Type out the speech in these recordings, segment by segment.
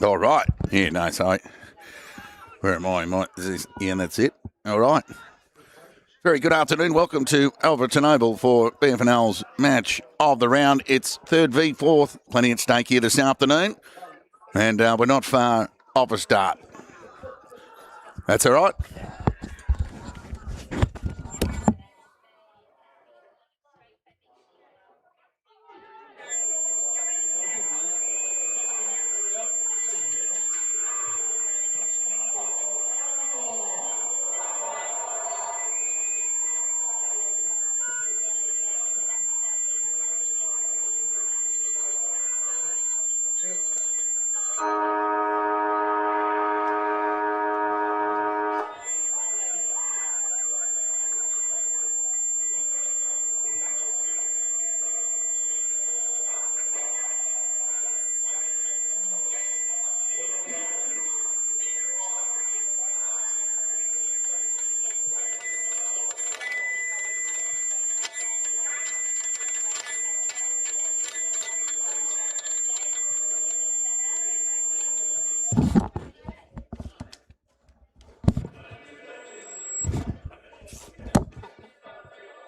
All right. Yeah, no, sorry. Where am I? Yeah, that's it. All right. Very good afternoon. Welcome to Alfredton Oval for BFNL's match of the round. It's third v fourth. Plenty at stake here this afternoon. And we're not far off a start. That's all right.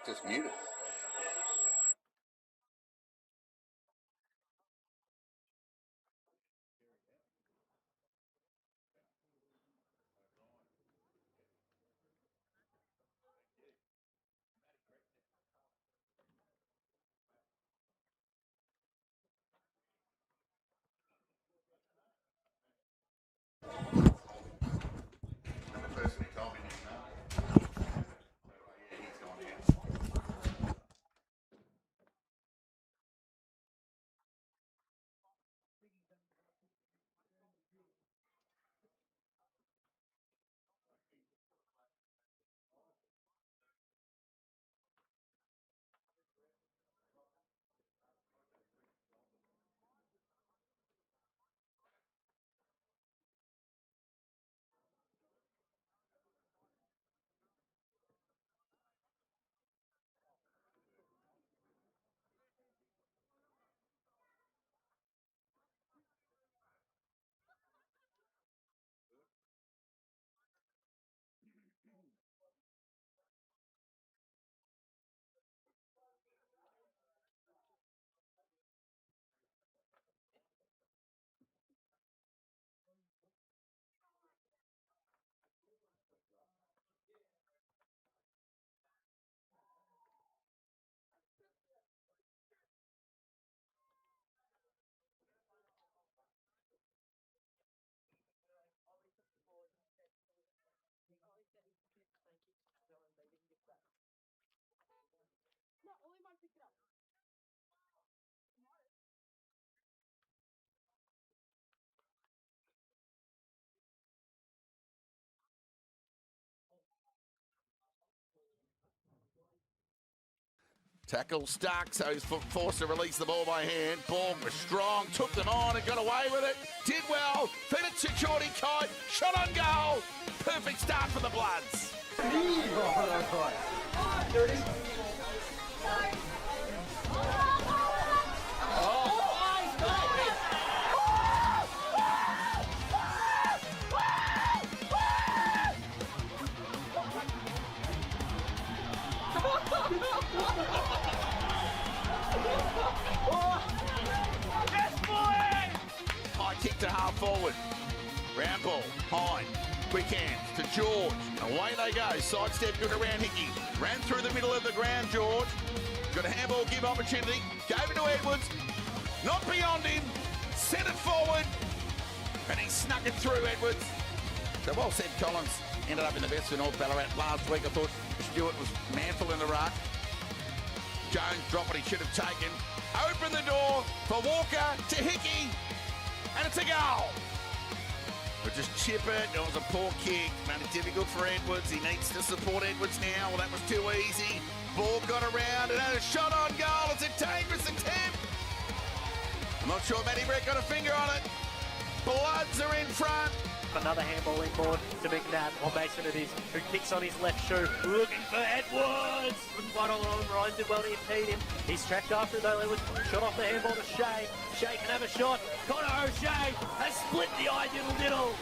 Just muted. Tackle stuck, so he's forced to release the ball by hand. Ball was strong, took them on and got away with it. Did well, fed it to Geordie Kite, shot on goal. Perfect start for the Bloods. High kick to half forward. Round ball, Hine, quick hands to George. Away they go, sidestep good around Hickey. Ran through the middle of the ground, George. Got a handball give opportunity, gave it to Edwards. Not beyond him, sent it forward. And he snuck it through, Edwards. So well said, Collins. Ended up in the best for North Ballarat last week. I thought Stewart was manful in the ruck. Jones dropped what he should have taken. Open the door for Walker to Hickey. And it's a goal. We'll just chip it. It was a poor kick. Made it difficult for Edwards. He needs to support Edwards now. Well, that was too easy. Ball got around and had a shot on goal. It's a dangerous attempt. I'm not sure Matty Brett got a finger on it. Bloods are in front. another handball inboard to McNabb, or Mason it is, who kicks on his left shoe, looking for Edwards. Couldn't quite hold on, Ryan did well to impede him. He's tracked after it though, Edwards. Shot off the handball to Shea. Shea can have a shot. Connor O'Shea has split the eye diddle.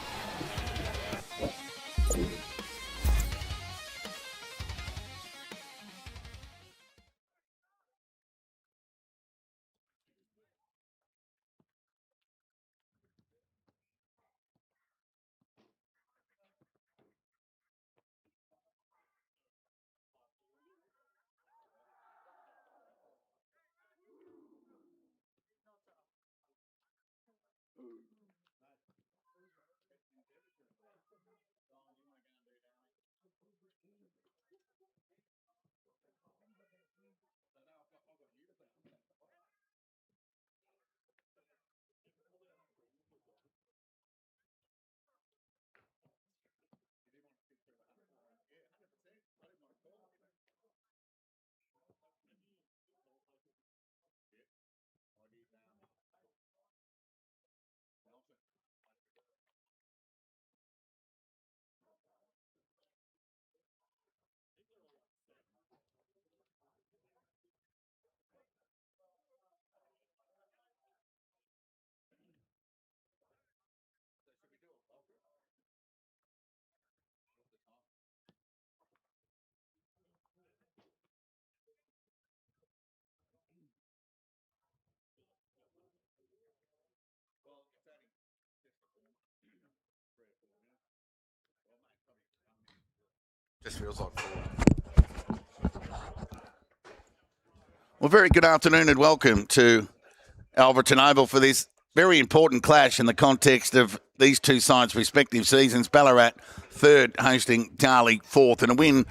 Just feels like well, very good afternoon and welcome to Alfredton Oval for this very important clash in the context of these two sides' respective seasons. Ballarat third, hosting Darley fourth, and a win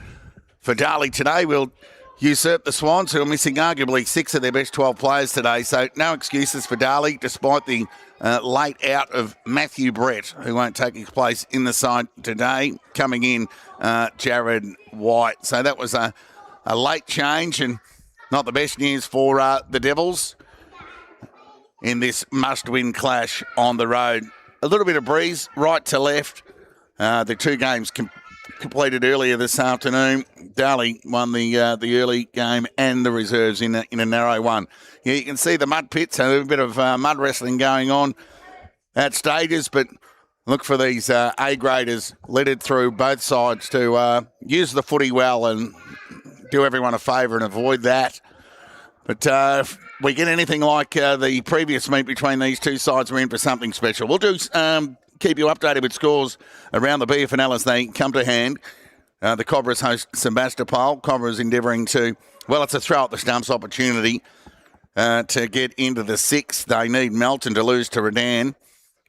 for Darley today will usurp the Swans, who are missing arguably 6 of their best 12 players today. So no excuses for Darley, despite the late out of Matthew Brett, who won't take his place in the side today. Coming in, Jared White. So that was a late change and not the best news for the Devils in this must-win clash on the road. A little bit of breeze, right to left. The two games completed earlier this afternoon. Darley won the early game and the reserves in a narrow one. Yeah, you can see the mud pits, so a bit of mud wrestling going on at stages, but look for these A-graders littered through both sides to use the footy well and do everyone a favour and avoid that. But if we get anything like the previous meet between these two sides, we're in for something special. We'll do keep you updated with scores around the BFNL as they come to hand. The Cobras host Sebastopol. Cobras endeavouring to, well, it's a throw at the stumps opportunity to get into the sixth. They need Melton to lose to Redan.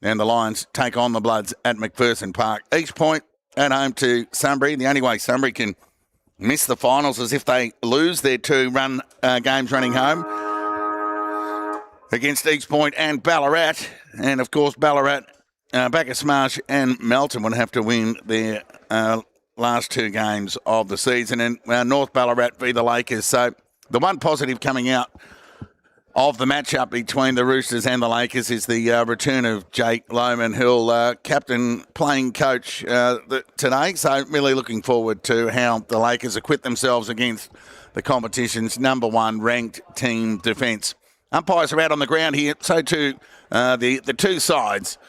And the Lions take on the Bloods at McPherson Park. Each point at home to Sunbury. The only way Sunbury can miss the finals is if they lose their two games running home against East Point and Ballarat. And, of course, Ballarat, Bacchus Marsh and Melton would have to win their last two games of the season. And North Ballarat v the Lakers. So the one positive coming out of the matchup between the Roosters and the Lakers is the return of Jake Lohman, who'll captain playing coach today. So really looking forward to how the Lakers acquit themselves against the competition's number one ranked team defence. Umpires are out on the ground here, so too the two sides.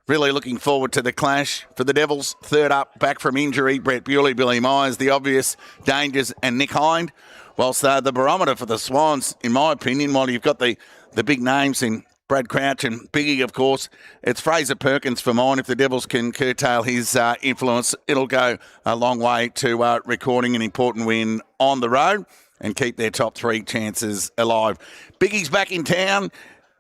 Really looking forward to the clash. For the Devils, third up, back from injury, Brett Bewley, Billy Myers, the obvious dangers, and Nick Hind. Whilst the barometer for the Swans, in my opinion, while you've got the big names in Brad Crouch and Biggie, of course, it's Fraser Perkins for mine. If the Devils can curtail his influence, it'll go a long way to recording an important win on the road and keep their top three chances alive. Biggie's back in town.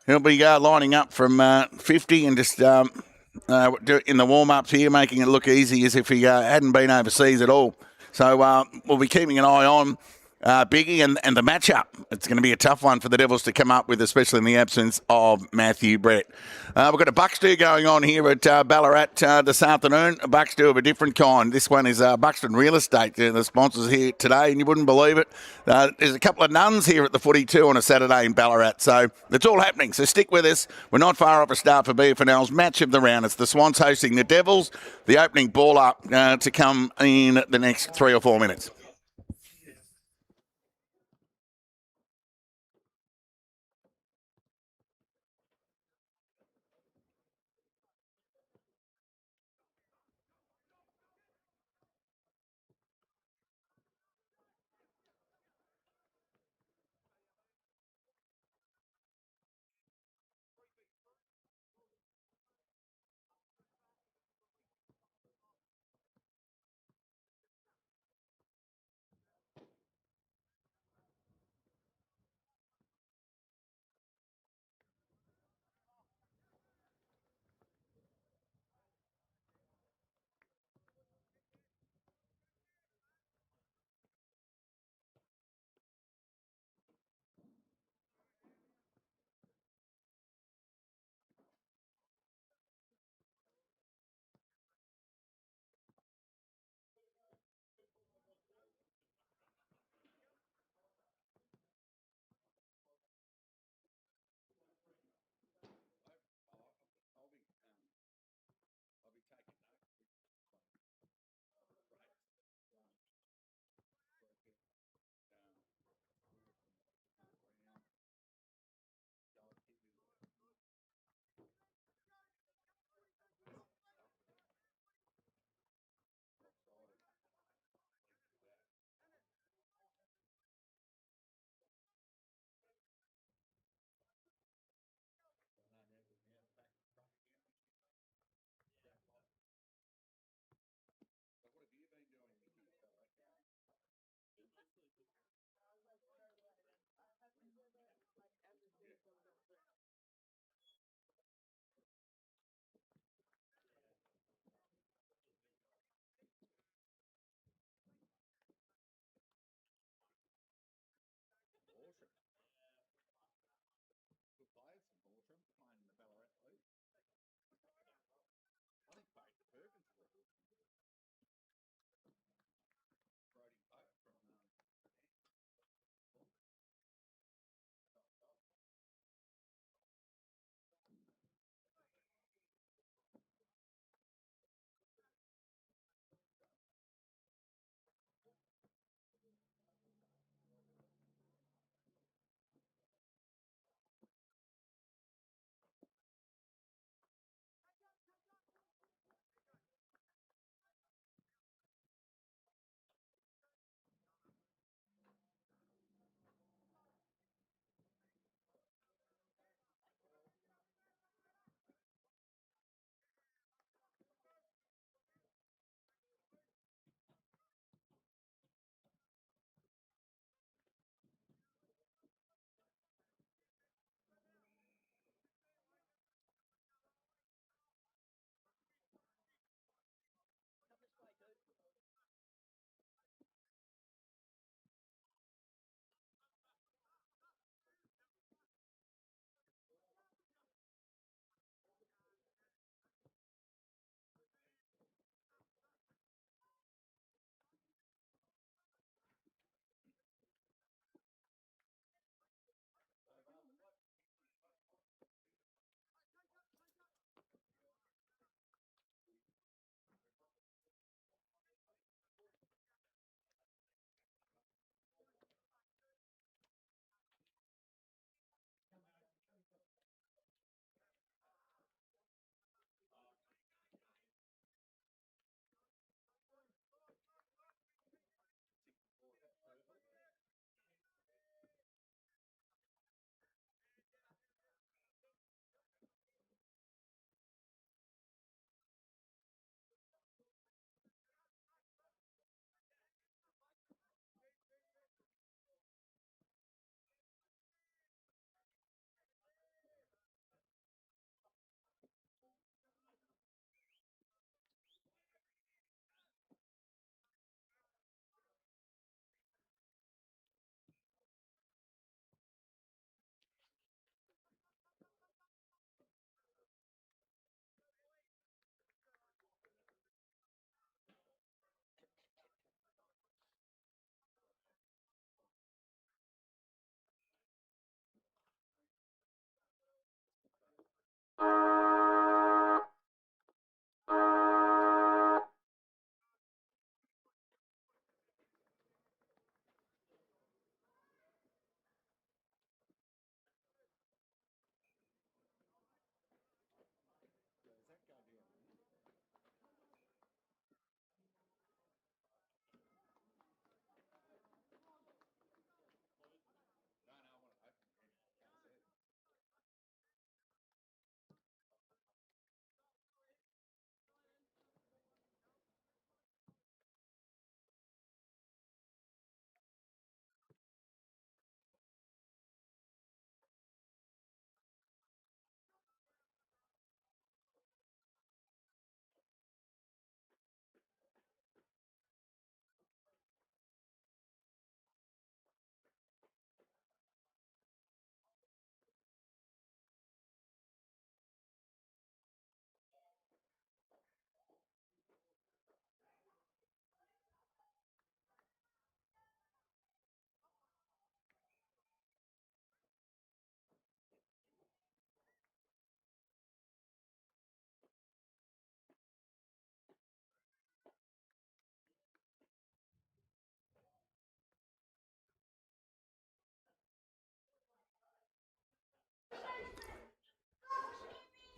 He'll be lining up from 50 and just in the warm-ups here, making it look easy as if he hadn't been overseas at all. So we'll be keeping an eye on Biggie, and the matchup. It's going to be a tough one for the Devils to come up with, especially in the absence of Matthew Brett. We've got a bucks do going on here at Ballarat this afternoon. A bucks do of a different kind. This one is Buxton Real Estate. They're the sponsors here today, and you wouldn't believe it. There's a couple of nuns here at the footy too on a Saturday in Ballarat. So it's all happening. So stick with us. We're not far off a start for BFNL's match of the round. It's the Swans hosting the Devils. The opening ball up to come in the next 3 or 4 minutes.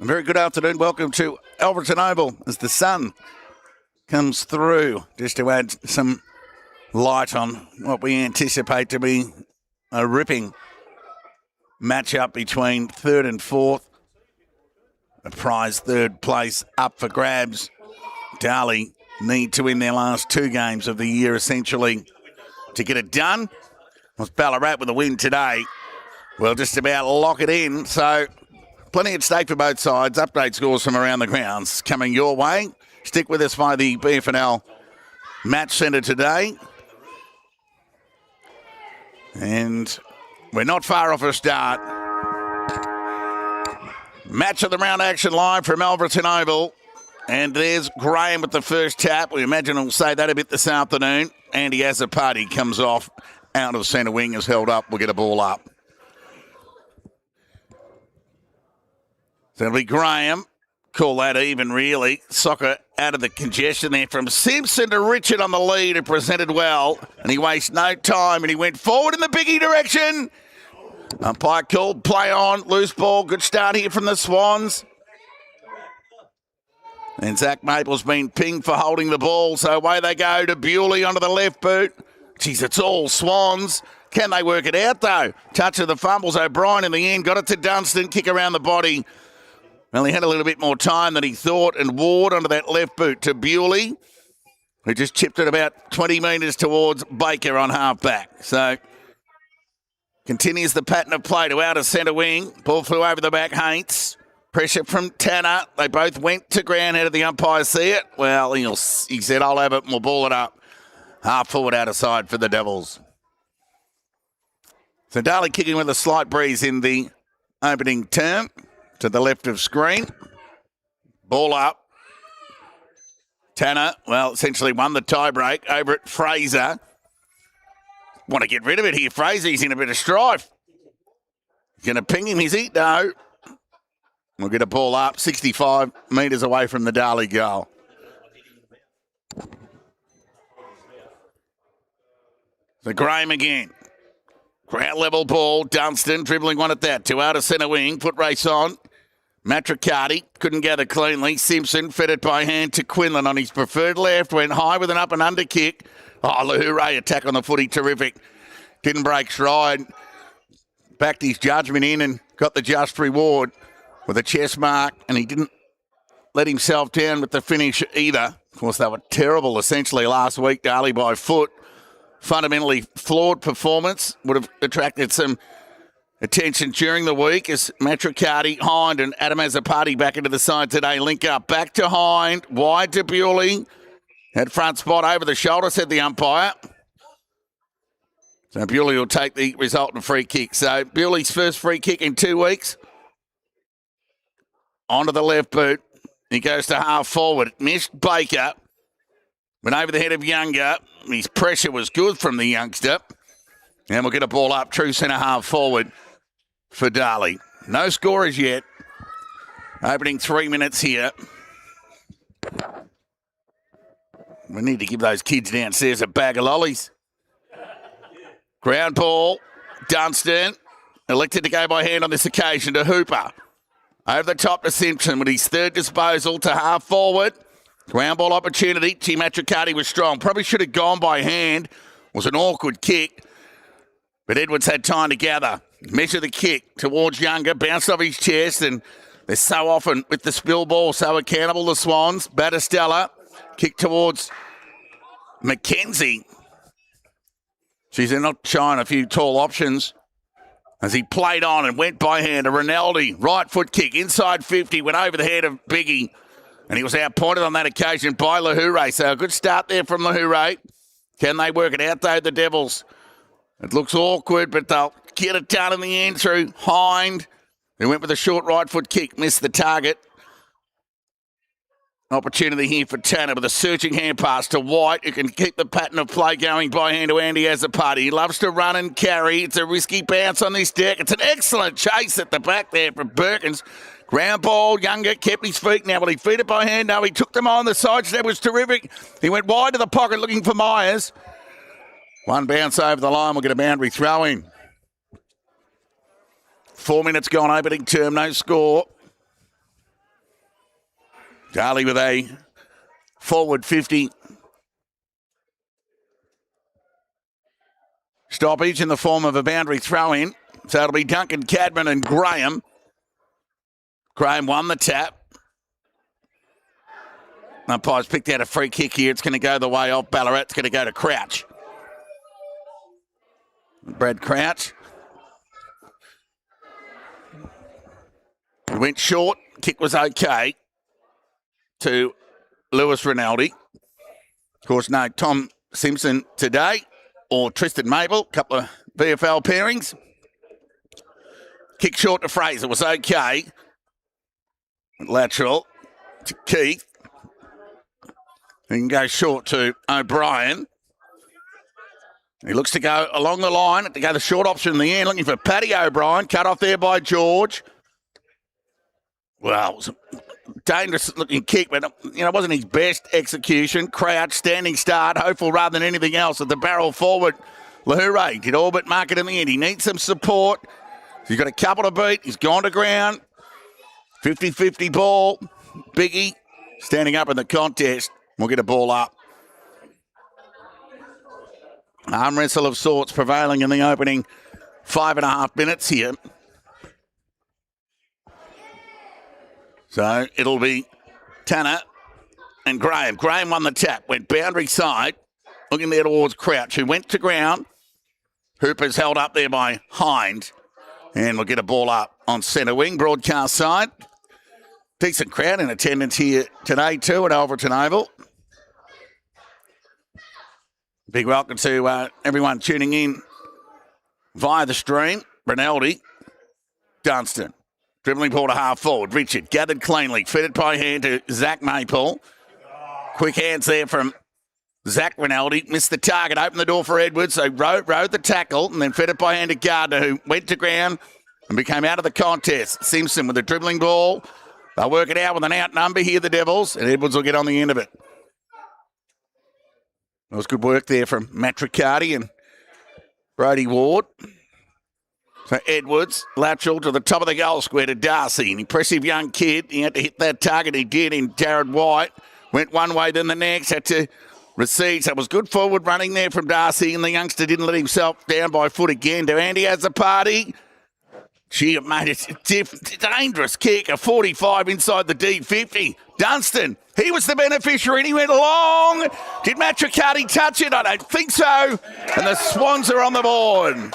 A very good afternoon. Welcome to Alfredton Oval as the sun comes through, just to add some light on what we anticipate to be a ripping matchup between third and fourth. A prize third place up for grabs. Darley need to win their last two games of the year, essentially, to get it done. With Ballarat with a win today, we'll just about lock it in. So plenty at stake for both sides. Update scores from around the grounds coming your way. Stick with us via the BFNL Match Centre today. And we're not far off a start. Match of the round action live from Alfredton Oval. And there's Graham with the first tap. We imagine he'll say that a bit this afternoon. Andy Azapati comes off out of centre wing, is held up. We'll get a ball up. So it'll be Graham. Call that even, really. Soccer out of the congestion there from Simpson to Richard on the lead, who presented well. And he wastes no time, and he went forward in the biggie direction. Umpire called play on. Loose ball. Good start here from the Swans. And Zach Maple's been pinged for holding the ball. So away they go to Bewley onto the left boot. Geez, it's all Swans. Can they work it out, though? Touch of the fumbles. O'Brien in the end got it to Dunstan. Kick around the body. Well, he had a little bit more time than he thought, and Ward onto that left boot to Bewley, who just chipped it about 20 metres towards Baker on half-back. So continues the pattern of play to outer centre wing. Ball flew over the back, Haints. Pressure from Tanner. They both went to ground. How did the umpire see it? Well, he said, I'll have it, and we'll ball it up. Half forward, outer side for the Devils. So Darley kicking with a slight breeze in the opening term. To the left of screen. Ball up. Tanner, well, essentially won the tie break over at Fraser. Want to get rid of it here. Fraser, he's in a bit of strife. Going to ping him, is he? No. We'll get a ball up 65 metres away from the Darley goal. So Graham again. Ground level ball. Dunstan dribbling one at that. To outer centre wing. Foot race on. Matricati couldn't gather cleanly. Simpson fed it by hand to Quinlan on his preferred left. Went high with an up and under kick. Oh, Lahouray attack on the footy. Terrific. Didn't break stride. Backed his judgment in and got the just reward with a chest mark. And he didn't let himself down with the finish either. Of course, they were terrible essentially last week. Darley by foot. Fundamentally flawed performance. Would have attracted some attention during the week as Matricati, Hind and Adam Azapati back into the side today. Link up back to Hind, wide to Bewley. Had front spot over the shoulder, said the umpire. So Bewley will take the resultant free kick. So Bewley's first free kick in 2 weeks. Onto the left boot. He goes to half forward. Missed Baker. Went over the head of Younger. His pressure was good from the youngster. And we'll get a ball up, true centre half forward for Darley. No scorers yet. Opening 3 minutes here. We need to give those kids downstairs a bag of lollies. Ground ball. Dunstan elected to go by hand on this occasion to Hooper. Over the top to Simpson with his third disposal to half forward. Ground ball opportunity. T. Matricati was strong. Probably should have gone by hand. Was an awkward kick. But Edwards had time to gather. Measure the kick towards Younger. Bounced off his chest. And they're so often with the spill ball so accountable, the Swans. Battistella. Kick towards McKenzie. They're not trying a few tall options. As he played on and went by hand. A Rinaldi. Right foot kick. Inside 50. Went over the head of Biggie. And he was outpointed on that occasion by Lahouray. So a good start there from Lahouray. Can they work it out, though, the Devils? It looks awkward, but they'll get it done in the end through Hind. They went with a short right foot kick, missed the target. Opportunity here for Tanner with a searching hand pass to White, who can keep the pattern of play going by hand to Andy Azapati. He loves to run and carry. It's a risky bounce on this deck. It's an excellent chase at the back there from Perkins. Ground ball, Younger kept his feet. Now, will he feed it by hand? No, he took them on. The side step was terrific. He went wide to the pocket looking for Myers. One bounce over the line. We'll get a boundary throw in. 4 minutes gone, opening term, no score. Darley with a forward 50. Stoppage in the form of a boundary throw-in. So it'll be Duncan, Cadman and Graham. Graham won the tap. Umpire's picked out a free kick here. It's going to go the way of Ballarat. It's going to go to Crouch. Brad Crouch. Went short. Kick was okay to Lewis Rinaldi. Of course, no Tom Simpson today or Tristan Maple. Couple of VFL pairings. Kick short to Fraser was okay. Lateral to Keith. He can go short to O'Brien. He looks to go along the line, to go the short option in the end, looking for Paddy O'Brien. Cut off there by George. Well, it was a dangerous-looking kick, but it wasn't his best execution. Crouch, standing start, hopeful rather than anything else at the barrel forward. Lahure did all but mark it in the end. He needs some support. He's got a couple to beat. He's gone to ground. 50-50 ball. Biggie standing up in the contest. We'll get a ball up. Arm wrestle of sorts prevailing in the opening 5.5 minutes here. So it'll be Tanner and Graham. Graham won the tap, went boundary side, looking there towards Crouch, who went to ground. Hooper's held up there by Hind. And we'll get a ball up on centre wing, broadcast side. Decent crowd in attendance here today too at Alfredton Oval. Big welcome to everyone tuning in via the stream. Rinaldi, Dunstan, dribbling ball to half forward. Richard gathered cleanly, fed it by hand to Zach Maple. Quick hands there from Zach Rinaldi. Missed the target, opened the door for Edwards. So rode the tackle and then fed it by hand to Gardner, who went to ground and became out of the contest. Simpson with a dribbling ball. They'll work it out with an out number here, the Devils, and Edwards will get on the end of it. It was good work there from Matt Riccardi and Brody Ward. So Edwards, lateral to the top of the goal square to Darcy. An impressive young kid. He had to hit that target. He did in Jared White. Went one way, then the next. Had to recede. So it was good forward running there from Darcy, and the youngster didn't let himself down by foot again. Andy has the party. Gee, it made it a dangerous kick. A 45 inside the D50. Dunstan, he was the beneficiary and he went long. Did Matt Riccardi touch it? I don't think so. And the Swans are on the board.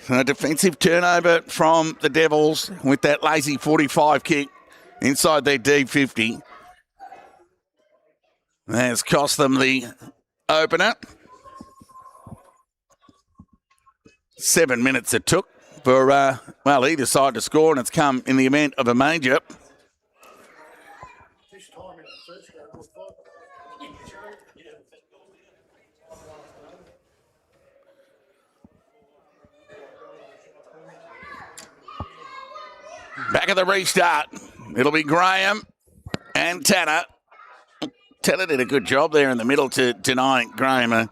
A defensive turnover from the Devils with that lazy 45 kick inside their D50. That's cost them the opener. 7 minutes it took for, either side to score, and it's come in the event of a major. Back at the restart. It'll be Graham and Tanner. Tanner did a good job there in the middle to deny Graham a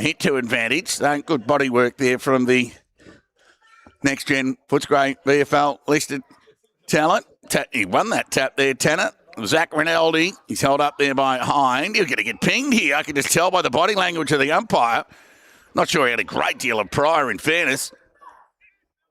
hit to advantage. So good body work there from the next gen Footscray VFL listed talent. He won that tap there, Tanner. Zach Rinaldi, he's held up there by Hind. He's going to get pinged here. I can just tell by the body language of the umpire. Not sure he had a great deal of prior, in fairness.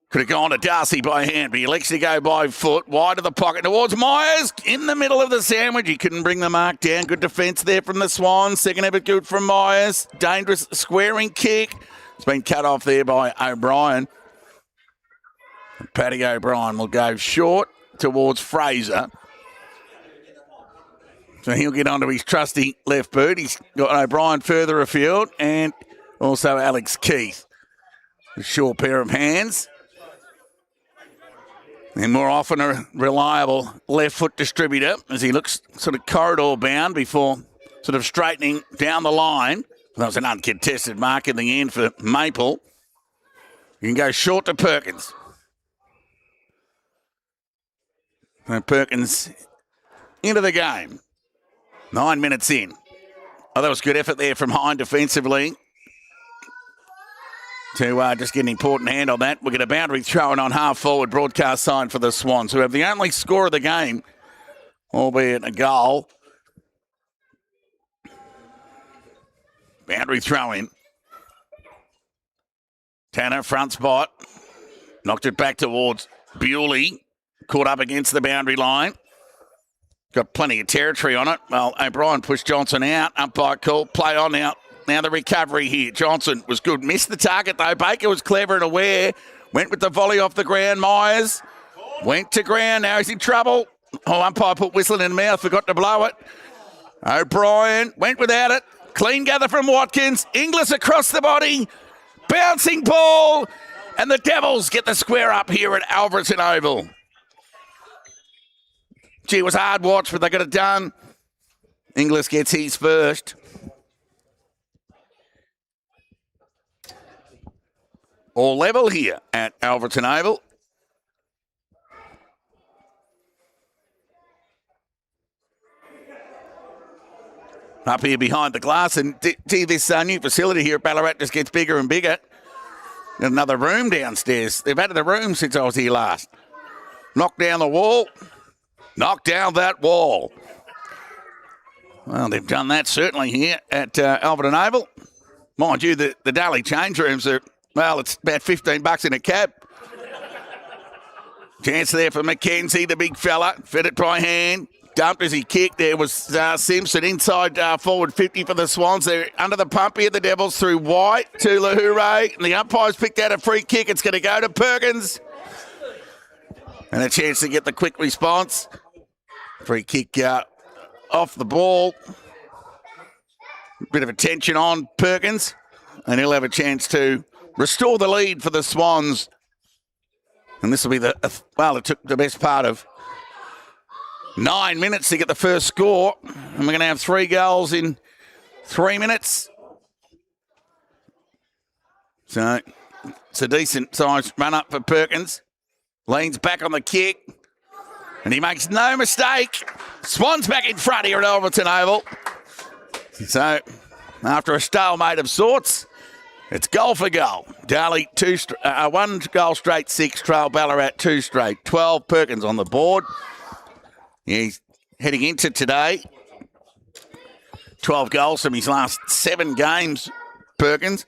Could have gone to Darcy by hand, but he elects to go by foot, wide of the pocket towards Myers, in the middle of the sandwich. He couldn't bring the mark down. Good defence there from the Swans. Second ever good from Myers. Dangerous squaring kick. It's been cut off there by O'Brien. Paddy O'Brien will go short towards Fraser. So he'll get onto his trusty left boot. He's got O'Brien further afield and also Alex Keith. A short pair of hands. And more often a reliable left foot distributor as he looks sort of corridor bound before sort of straightening down the line. That was an uncontested mark in the end for Maple. You can go short to Perkins. And Perkins into the game. 9 minutes in. Oh, that was good effort there from Hind defensively. to just get an important hand on that. We'll get a boundary throw-in on half-forward broadcast side for the Swans, who have the only score of the game, albeit a goal. Boundary throw-in. Tanner, front spot. Knocked it back towards Bewley. Caught up against the boundary line. Got plenty of territory on it. Well, O'Brien pushed Johnson out. Umpire call. Play on now. Now the recovery here. Johnson was good. Missed the target though. Baker was clever and aware. Went with the volley off the ground. Myers went to ground. Now he's in trouble. Oh, umpire put whistling in the mouth. Forgot to blow it. O'Brien went without it. Clean gather from Watkins. Inglis across the body. Bouncing ball. And the Devils get the square up here at Alfredton Oval. Gee, it was a hard watch, but they got it done. Inglis gets his first. All level here at Alfredton Oval. Up here behind the glass, and this new facility here at Ballarat just gets bigger and bigger. Got another room downstairs. They've added a room since I was here last. Knock down the wall. Knock down that wall. Well, they've done that certainly here at Alfredton Oval. Mind you, the Darley change rooms are, well, it's about $15 in a cab. Chance there for McKenzie, the big fella. Fed it by hand. Dumped as he kicked. There was Simpson inside forward 50 for the Swans. They're under the pump here, the Devils, through White to Lahoure. And the umpire's picked out a free kick. It's going to go to Perkins. And a chance to get the quick response. Free kick off the ball. Bit of attention on Perkins. And he'll have a chance to restore the lead for the Swans. And this will be it took the best part of 9 minutes to get the first score. And we're going to have 3 goals in 3 minutes. So it's a decent sized run up for Perkins. Leans back on the kick. And he makes no mistake. Swans back in front here at Alfredton Oval. So after a stalemate of sorts, it's goal for goal. Darley 1 goal straight, 6 trail. Ballarat 2 straight, 12. Perkins on the board. He's heading into today. 12 goals from his last 7 games, Perkins.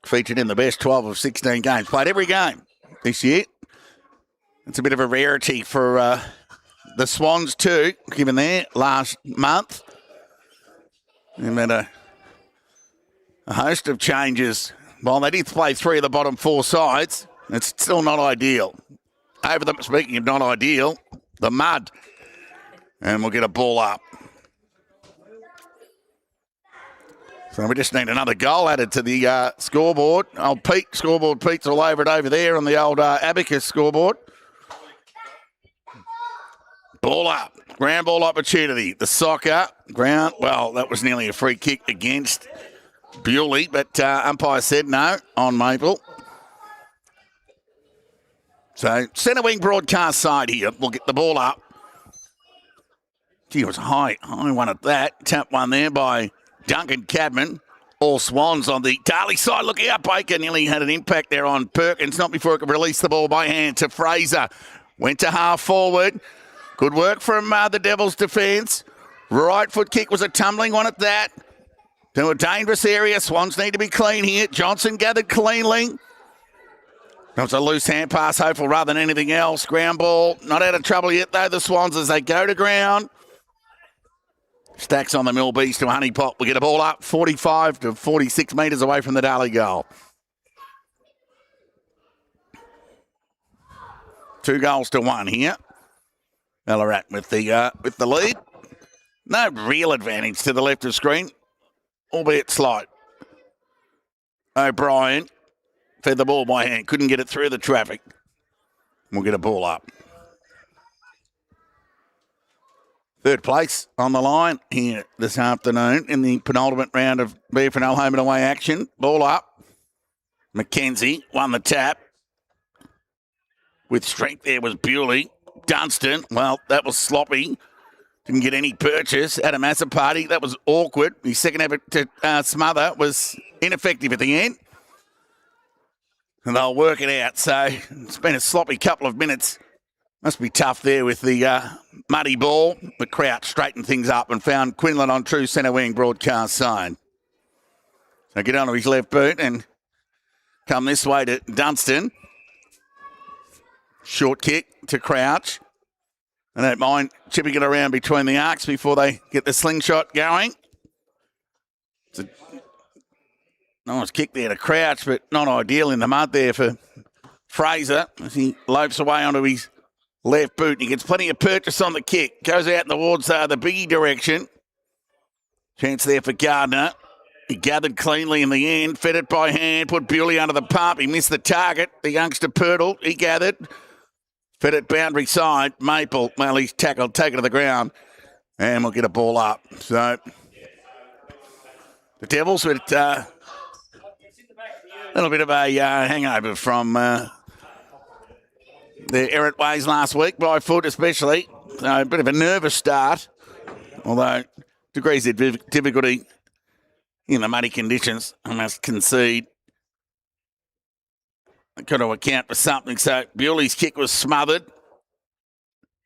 Featured in the best 12 of 16 games. Played every game this year. It's a bit of a rarity for the Swans too, given their last month. They've had a host of changes. While they did play 3 of the bottom 4 sides, it's still not ideal. Over them, speaking of not ideal, the mud. And we'll get a ball up. So we just need another goal added to the scoreboard. Old scoreboard Pete's all over it over there on the old Abacus scoreboard. Ball up. Ground ball opportunity. The soccer. Ground. Well, that was nearly a free kick against Bewley, but umpire said no on Maple. So, centre wing broadcast side here. We'll get the ball up. Gee, it was a high one at that. Tap one there by Duncan Cadman. All Swans on the Darley side. Looking out, Baker nearly had an impact there on Perkins. Not before it could release the ball by hand to Fraser. Went to half forward. Good work from the Devils' defence. Right foot kick was a tumbling one at that. To a dangerous area. Swans need to be clean here. Johnson gathered cleanly. That was a loose hand pass, hopeful rather than anything else. Ground ball, not out of trouble yet though, the Swans as they go to ground. Stacks on the Mill Beast to Honeypot. We get a ball up 45 to 46 metres away from the Darley goal. 2 goals to 1 here. Ballarat with the lead. No real advantage to the left of screen, albeit slight. O'Brien fed the ball by hand. Couldn't get it through the traffic. We'll get a ball up. 3rd place on the line here this afternoon in the penultimate round of BFNL home and away action. Ball up. McKenzie won the tap. With strength there was Bewley. Dunstan, well, that was sloppy. Didn't get any purchase. Adam Party, that was awkward. His second effort to smother was ineffective at the end. and they'll work it out. So it's been a sloppy couple of minutes. Must be tough there with the muddy ball. But Crouch straightened things up and found Quinlan on true centre wing broadcast side. So get onto his left boot and come this way to Dunstan. Short kick to Crouch. I don't mind chipping it around between the arcs before they get the slingshot going. It's a nice kick there to Crouch, but not ideal in the mud there for Fraser as he lopes away onto his left boot. He gets plenty of purchase on the kick. Goes out towards the biggie direction. Chance there for Gardner. He gathered cleanly in the end. Fed it by hand. Put Bewley under the pump. He missed the target. The youngster Pirtle. He gathered. Fed it boundary side. Maple. Well, he's tackled. Taken to the ground. And we'll get a ball up. So the Devils with a little bit of a hangover from their errant ways last week, by foot especially. So a bit of a nervous start, although degrees of difficulty in the muddy conditions, I must concede. I've got to account for something. So Bewley's kick was smothered,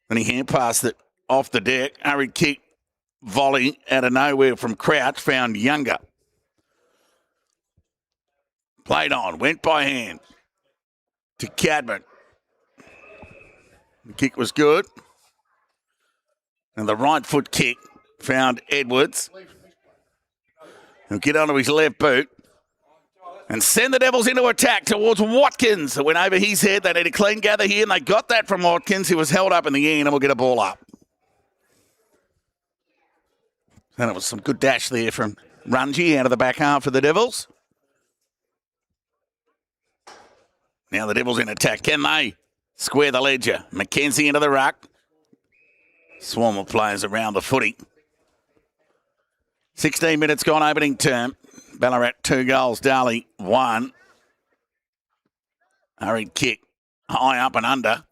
and he hand passed it off the deck. Hurried kick, volley out of nowhere from Crouch, found Younger. Played on, went by hand to Cadman. The kick was good. And the right foot kick found Edwards. He'll get onto his left boot and send the Devils into attack towards Watkins. It went over his head. They need a clean gather here, and they got that from Watkins, who was held up in the end, and we'll get a ball up. And it was some good dash there from Rungy out of the back half for the Devils. Now the Devils in attack. Can they square the ledger? Mackenzie into the ruck. Swarm of players around the footy. 16 minutes gone opening term. Ballarat 2 goals, Darley 1. Hurried kick high up and under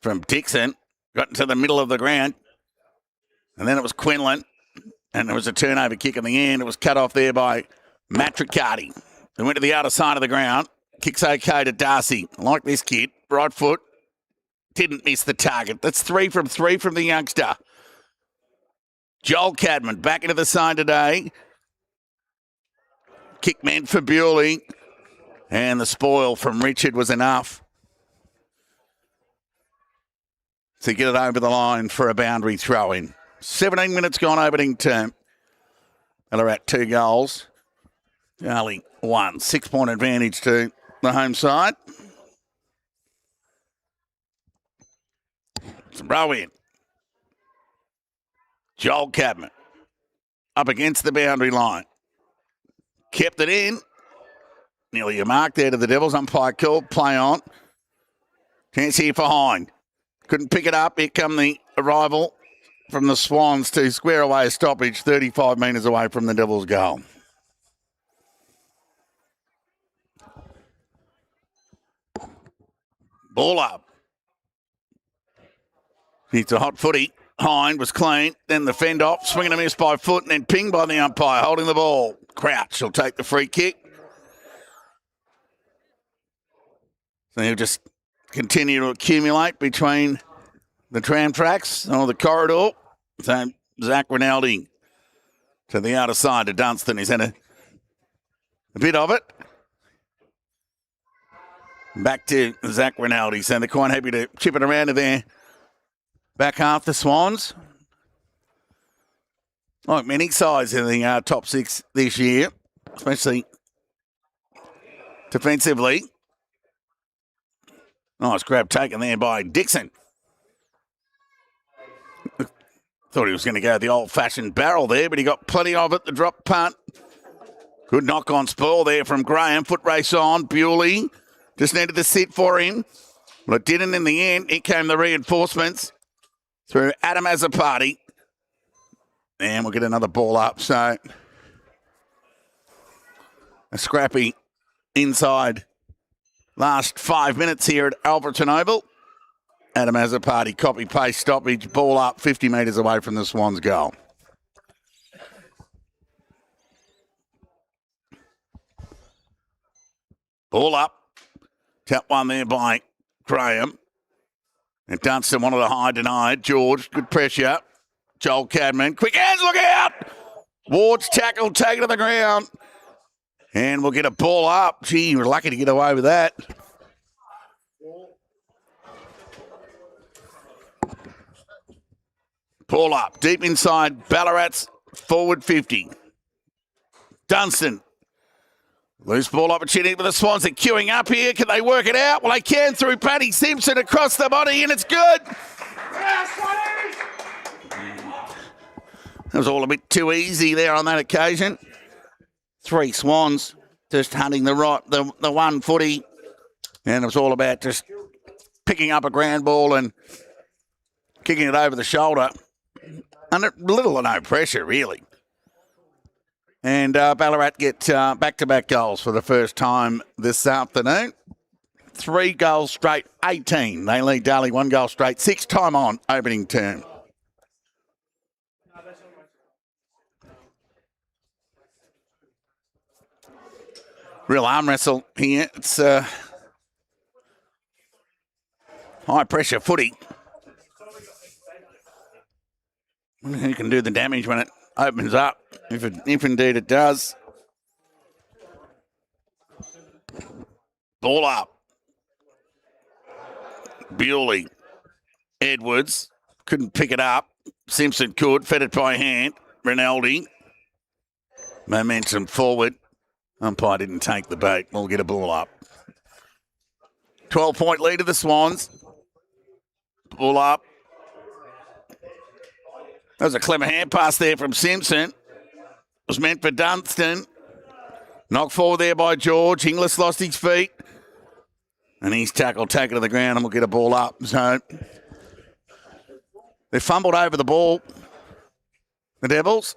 from Dixon. Got into the middle of the ground. And then it was Quinlan. And there was a turnover kick in the end. It was cut off there by Matricardi. They went to the outer side of the ground. Kicks okay to Darcy. I like this kid. Right foot. Didn't miss the target. That's 3 from 3 from the youngster. Joel Cadman back into the side today. Kick meant for Bewley. And the spoil from Richard was enough to get it over the line for a boundary throw-in. 17 minutes gone opening term. Ballarat 2 goals. Darley 1. 6-point advantage to the home side. Throw in. Joel Cadman up against the boundary line. Kept it in. Nearly a mark there to the Devils. Umpire called. Play on. Chance here for Hind. Couldn't pick it up. Here come the arrival from the Swans to square away a stoppage 35 metres away from the Devils' goal. Ball up. It's a hot footy. Hind was clean. Then the fend off. Swing and a miss by foot and then pinged by the umpire holding the ball. Crouch will take the free kick. So he'll just continue to accumulate between the tram tracks or the corridor. So Zach Rinaldi to the outer side to Dunstan. He's had a bit of it. Back to Zach Rinaldi. So they're quite happy to chip it around to their back half, the Swans. Like many sides in the top 6 this year, especially defensively. Nice grab taken there by Dixon. Thought he was going to go the old-fashioned barrel there, but he got plenty of it. The drop punt. Good knock-on spoil there from Graham. Foot race on. Bewley just needed to sit for him. Well, it didn't in the end. Here came the reinforcements through Adam Azzopardi. And we'll get another ball up. So a scrappy inside last 5 minutes here at Alfredton Oval. Adam Azzopardi, copy-paste stoppage, ball up 50 metres away from the Swans' goal. Ball up. Tap one there by Graham. And Dunstan wanted a high denied. George, good pressure. Joel Cadman. Quick hands, look out! Ward's tackle, taken to the ground. And we'll get a ball up. Gee, we're lucky to get away with that. Ball up. Deep inside Ballarat's forward 50. Dunstan. Loose ball opportunity for the Swans. They're queuing up here. Can they work it out? Well, they can through Paddy Simpson across the body, and it's good. That was all a bit too easy there on that occasion. 3 Swans just hunting the one footy, and it was all about just picking up a ground ball and kicking it over the shoulder. Under little or no pressure, really. And Ballarat get back-to-back goals for the first time this afternoon. 3 goals straight, 18. They lead Darley 1 goal straight, 6 time on opening term. Real arm wrestle here. It's high-pressure footy. Who can do the damage when it opens up, if indeed it does. Ball up. Bewley. Edwards couldn't pick it up. Simpson could, fed it by hand. Rinaldi. Momentum forward. Umpire didn't take the bait. We'll get a ball up. 12-point lead of the Swans. Ball up. That was a clever hand pass there from Simpson. It was meant for Dunstan. Knocked forward there by George. Inglis lost his feet. And he's tackled, taken to the ground, and we'll get a ball up. So they fumbled over the ball, the Devils.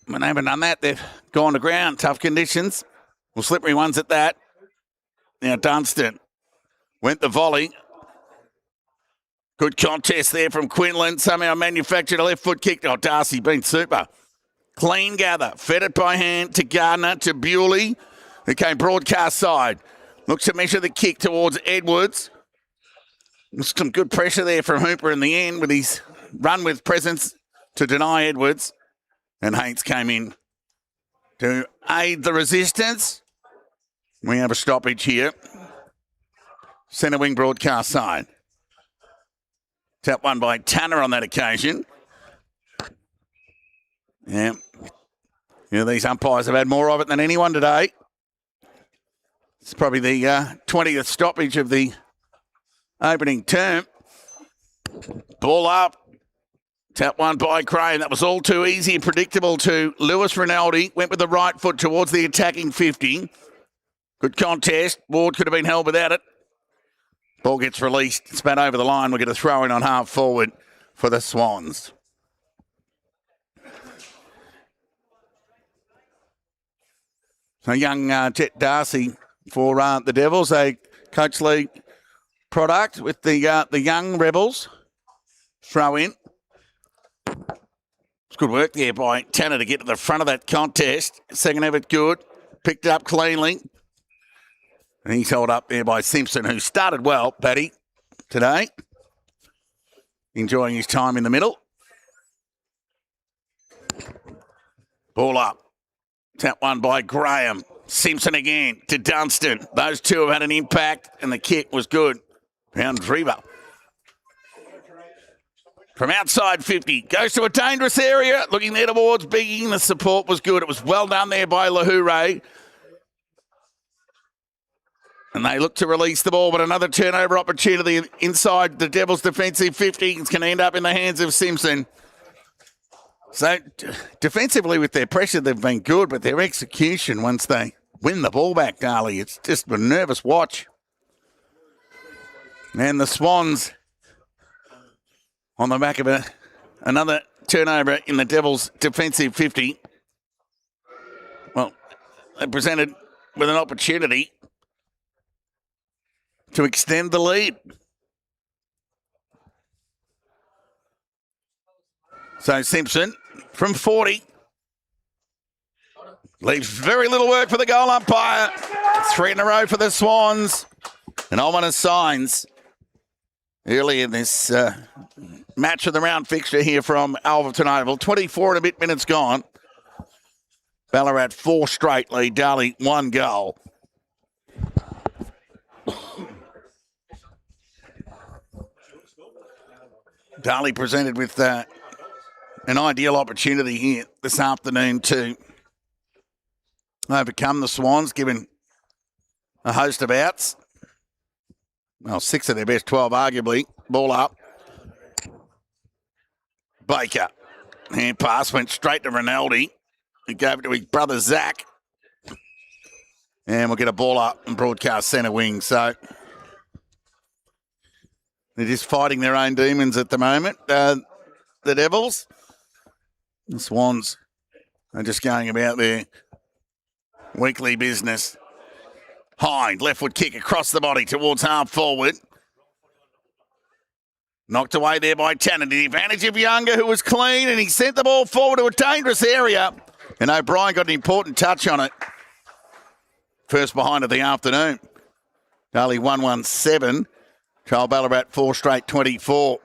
When they haven't done that, they've gone to ground. Tough conditions. Well, slippery ones at that. Now Dunstan went the volley. Good contest there from Quinlan. Somehow manufactured a left foot kick. Oh, Darcy been super. Clean gather. Fed it by hand to Gardner, to Bewley, who came broadcast side. Looks to measure the kick towards Edwards. Some good pressure there from Hooper in the end with his run with presence to deny Edwards. And Haynes came in to aid the resistance. We have a stoppage here. Centre wing broadcast side. Tap one by Tanner on that occasion. Yeah. These umpires have had more of it than anyone today. It's probably the 20th stoppage of the opening term. Ball up. Tap one by Crane. That was all too easy and predictable to Lewis Rinaldi. Went with the right foot towards the attacking 50. Good contest. Ward could have been held without it. Ball gets released, spat over the line. We'll get a throw in on half forward for the Swans. So young Jet Darcy for the Devils, a Coach League product with the young Rebels. Throw in. It's good work there by Tanner to get to the front of that contest. Second effort good. Picked it up cleanly. And he's held up there by Simpson, who started well, Paddy, today. Enjoying his time in the middle. Ball up. Tap one by Graham. Simpson again to Dunstan. Those two have had an impact, and the kick was good. Pound Drever. From outside 50, goes to a dangerous area. Looking there towards Biggie. The support was good. It was well done there by Lahoure. And they look to release the ball, but another turnover opportunity inside the Devils' defensive 50. It's going to end up in the hands of Simpson. So defensively with their pressure, they've been good, but their execution once they win the ball back, Darley, it's just a nervous watch. And the Swans on the back of another turnover in the Devils' defensive 50. Well, they presented with an opportunity to extend the lead. So Simpson from 40. Leaves very little work for the goal umpire. 3 in a row for the Swans. And ominous signs early in this match of the round fixture here from Alfredton Oval. 24 and a bit minutes gone. Ballarat 4 straight lead. Darley 1 goal. Darley presented with an ideal opportunity here this afternoon to overcome the Swans, given a host of outs. Well, 6 of their best 12, arguably. Ball up. Baker. Hand pass went straight to Rinaldi. He gave it to his brother Zach. And we'll get a ball up and broadcast centre wing. So they're just fighting their own demons at the moment. The Devils. The Swans are just going about their weekly business. Hind, left foot kick across the body towards half forward. Knocked away there by Tanner. The advantage of Younger, who was clean, and he sent the ball forward to a dangerous area. And O'Brien got an important touch on it. First behind of the afternoon. Darley 1-1-7. Trial Ballarat 4 straight 24.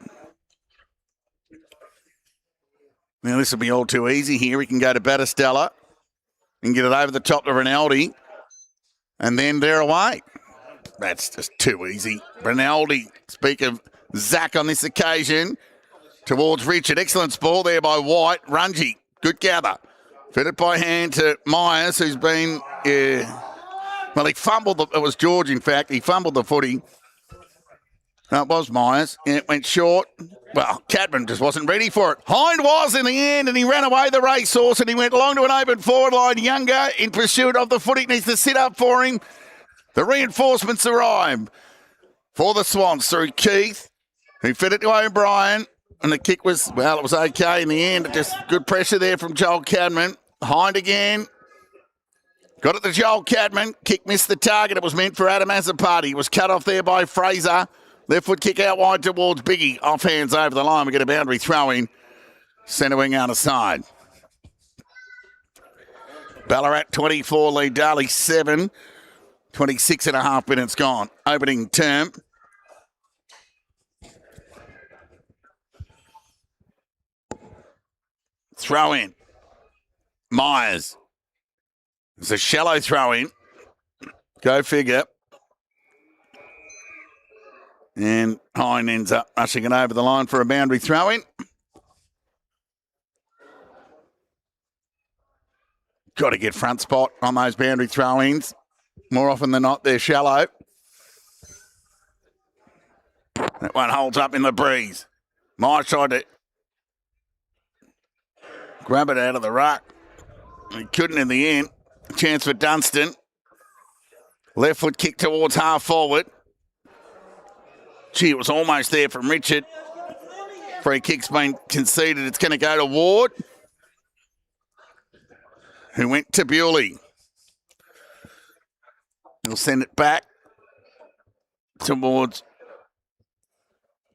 Now this will be all too easy here. He can go to Battistella and get it over the top to Rinaldi. And then they're away. That's just too easy. Rinaldi, speak of Zach on this occasion, towards Richard. Excellent ball there by White. Rungy, good gather. Fed it by hand to Myers, who's been, well, he fumbled. It was George, in fact. He fumbled the footy. No, it was Myers. It went short. Well, Cadman just wasn't ready for it. Hind was in the end, and he ran away the racehorse, and he went long to an open forward line. Younger in pursuit of the footy needs to sit up for him. The reinforcements arrive for the Swans through Keith, who fed it to O'Brien, and the kick was, well, it was okay in the end. Just good pressure there from Joel Cadman. Hind again. Got it to Joel Cadman. Kick missed the target. It was meant for Adam Azapati. It was cut off there by Fraser. Left foot kick out wide towards Biggie. Off hands over the line. We get a boundary throw in. Centre wing out aside. Ballarat 24, lead Darley 7. 26 and a half minutes gone. Opening term. Throw in. Myers. It's a shallow throw in. Go figure. And Hind ends up rushing it over the line for a boundary throw in. Got to get front spot on those boundary throw ins. More often than not, they're shallow. That one holds up in the breeze. Myers tried to grab it out of the ruck. He couldn't in the end. Chance for Dunstan. Left foot kick towards half forward. Gee, it was almost there from Richard. Free kick's been conceded. It's going to go to Ward, who went to Bewley. He'll send it back towards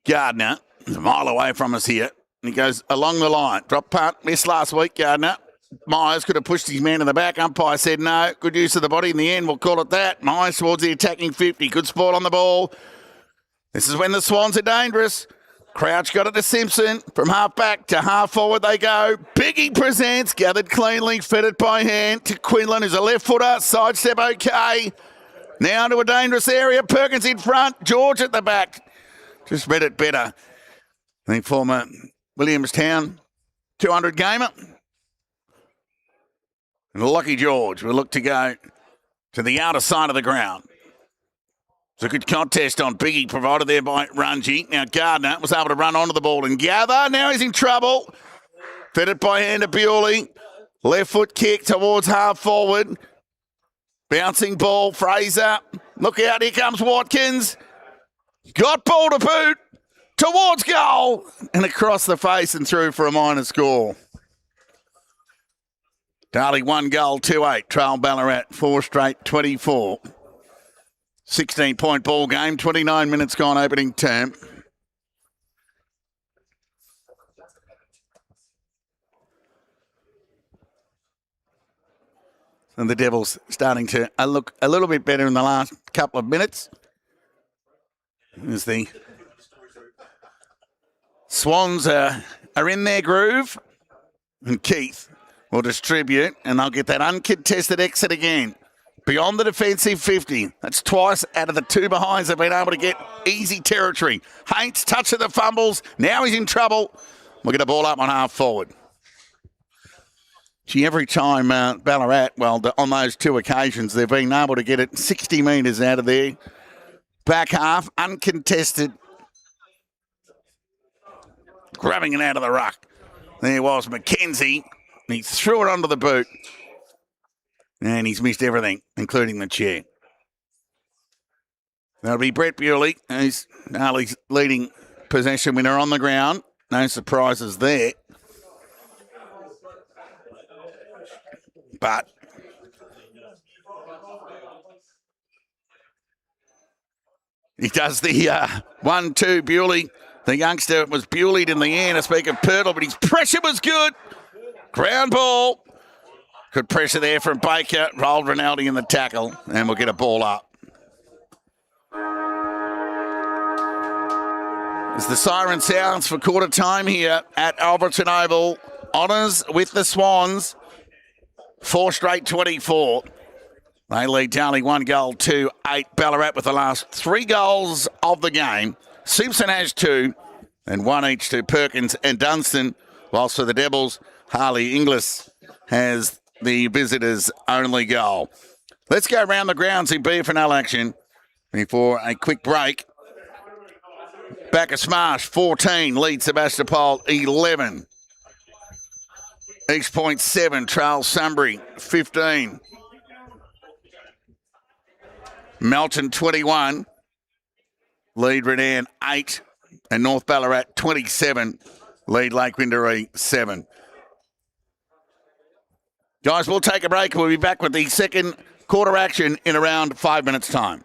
Gardner. He's a mile away from us here. And he goes along the line. Drop punt. Missed last week, Gardner. Myers could have pushed his man in the back. Umpire said no. Good use of the body in the end. We'll call it that. Myers towards the attacking 50. Good sport on the ball. This is when the Swans are dangerous. Crouch got it to Simpson. From half back to half forward they go. Biggie presents. Gathered cleanly. Fed it by hand to Quinlan, who's a left footer. Sidestep okay. Now into a dangerous area. Perkins in front. George at the back. Just read it better. The former Williamstown 200 gamer. And Lucky George will look to go to the outer side of the ground. It's a good contest on Biggie, provided there by Rungy. Now Gardner was able to run onto the ball and gather. Now he's in trouble. Fed it by hand to Bewley. Left foot kick towards half forward. Bouncing ball, Fraser. Look out, here comes Watkins. Got ball to boot. Towards goal. And across the face and through for a minor score. Darley 1 goal, 2-8. Trail Ballarat 4 straight, 24. 16-point ball game, 29 minutes gone opening term. And the Devils starting to look a little bit better in the last couple of minutes. As the Swans are in their groove. And Keith will distribute, and they'll get that uncontested exit again. Beyond the defensive 50. That's twice out of the two behinds they've been able to get easy territory. Haints touching the fumbles. Now he's in trouble. We'll get a ball up on half forward. Gee, every time Ballarat, on those two occasions, they've been able to get it 60 metres out of there. Back half, uncontested. Grabbing it out of the ruck. There was Mackenzie. He threw it onto the boot. And he's missed everything, including the chair. That'll be Brett Bewley, who's Darley's leading possession winner on the ground. No surprises there. But he does the 1-2 Bewley. The youngster was Bewleyed in the air to speak of Pirtle, but his pressure was good. Ground ball. Good pressure there from Baker. Rolled Rinaldi in the tackle, and we'll get a ball up. As the siren sounds for quarter time here at Alfredton Oval, honours with the Swans. 4 straight 24. They lead Darley 1-8 Ballarat with the last 3 goals of the game. Simpson has 2, and 1 each to Perkins and Dunstan. Whilst for the Devils, Harley Inglis has the visitors' only goal. Let's go around the grounds in BFNL action before a quick break. Backer Smash 14 leads Sebastopol 11. East Point 7 trails Sunbury 15. Melton 21 lead Redan 8, and North Ballarat 27 lead Lake Windaree 7. Guys, we'll take a break. We'll be back with the second quarter action in around 5 minutes' time.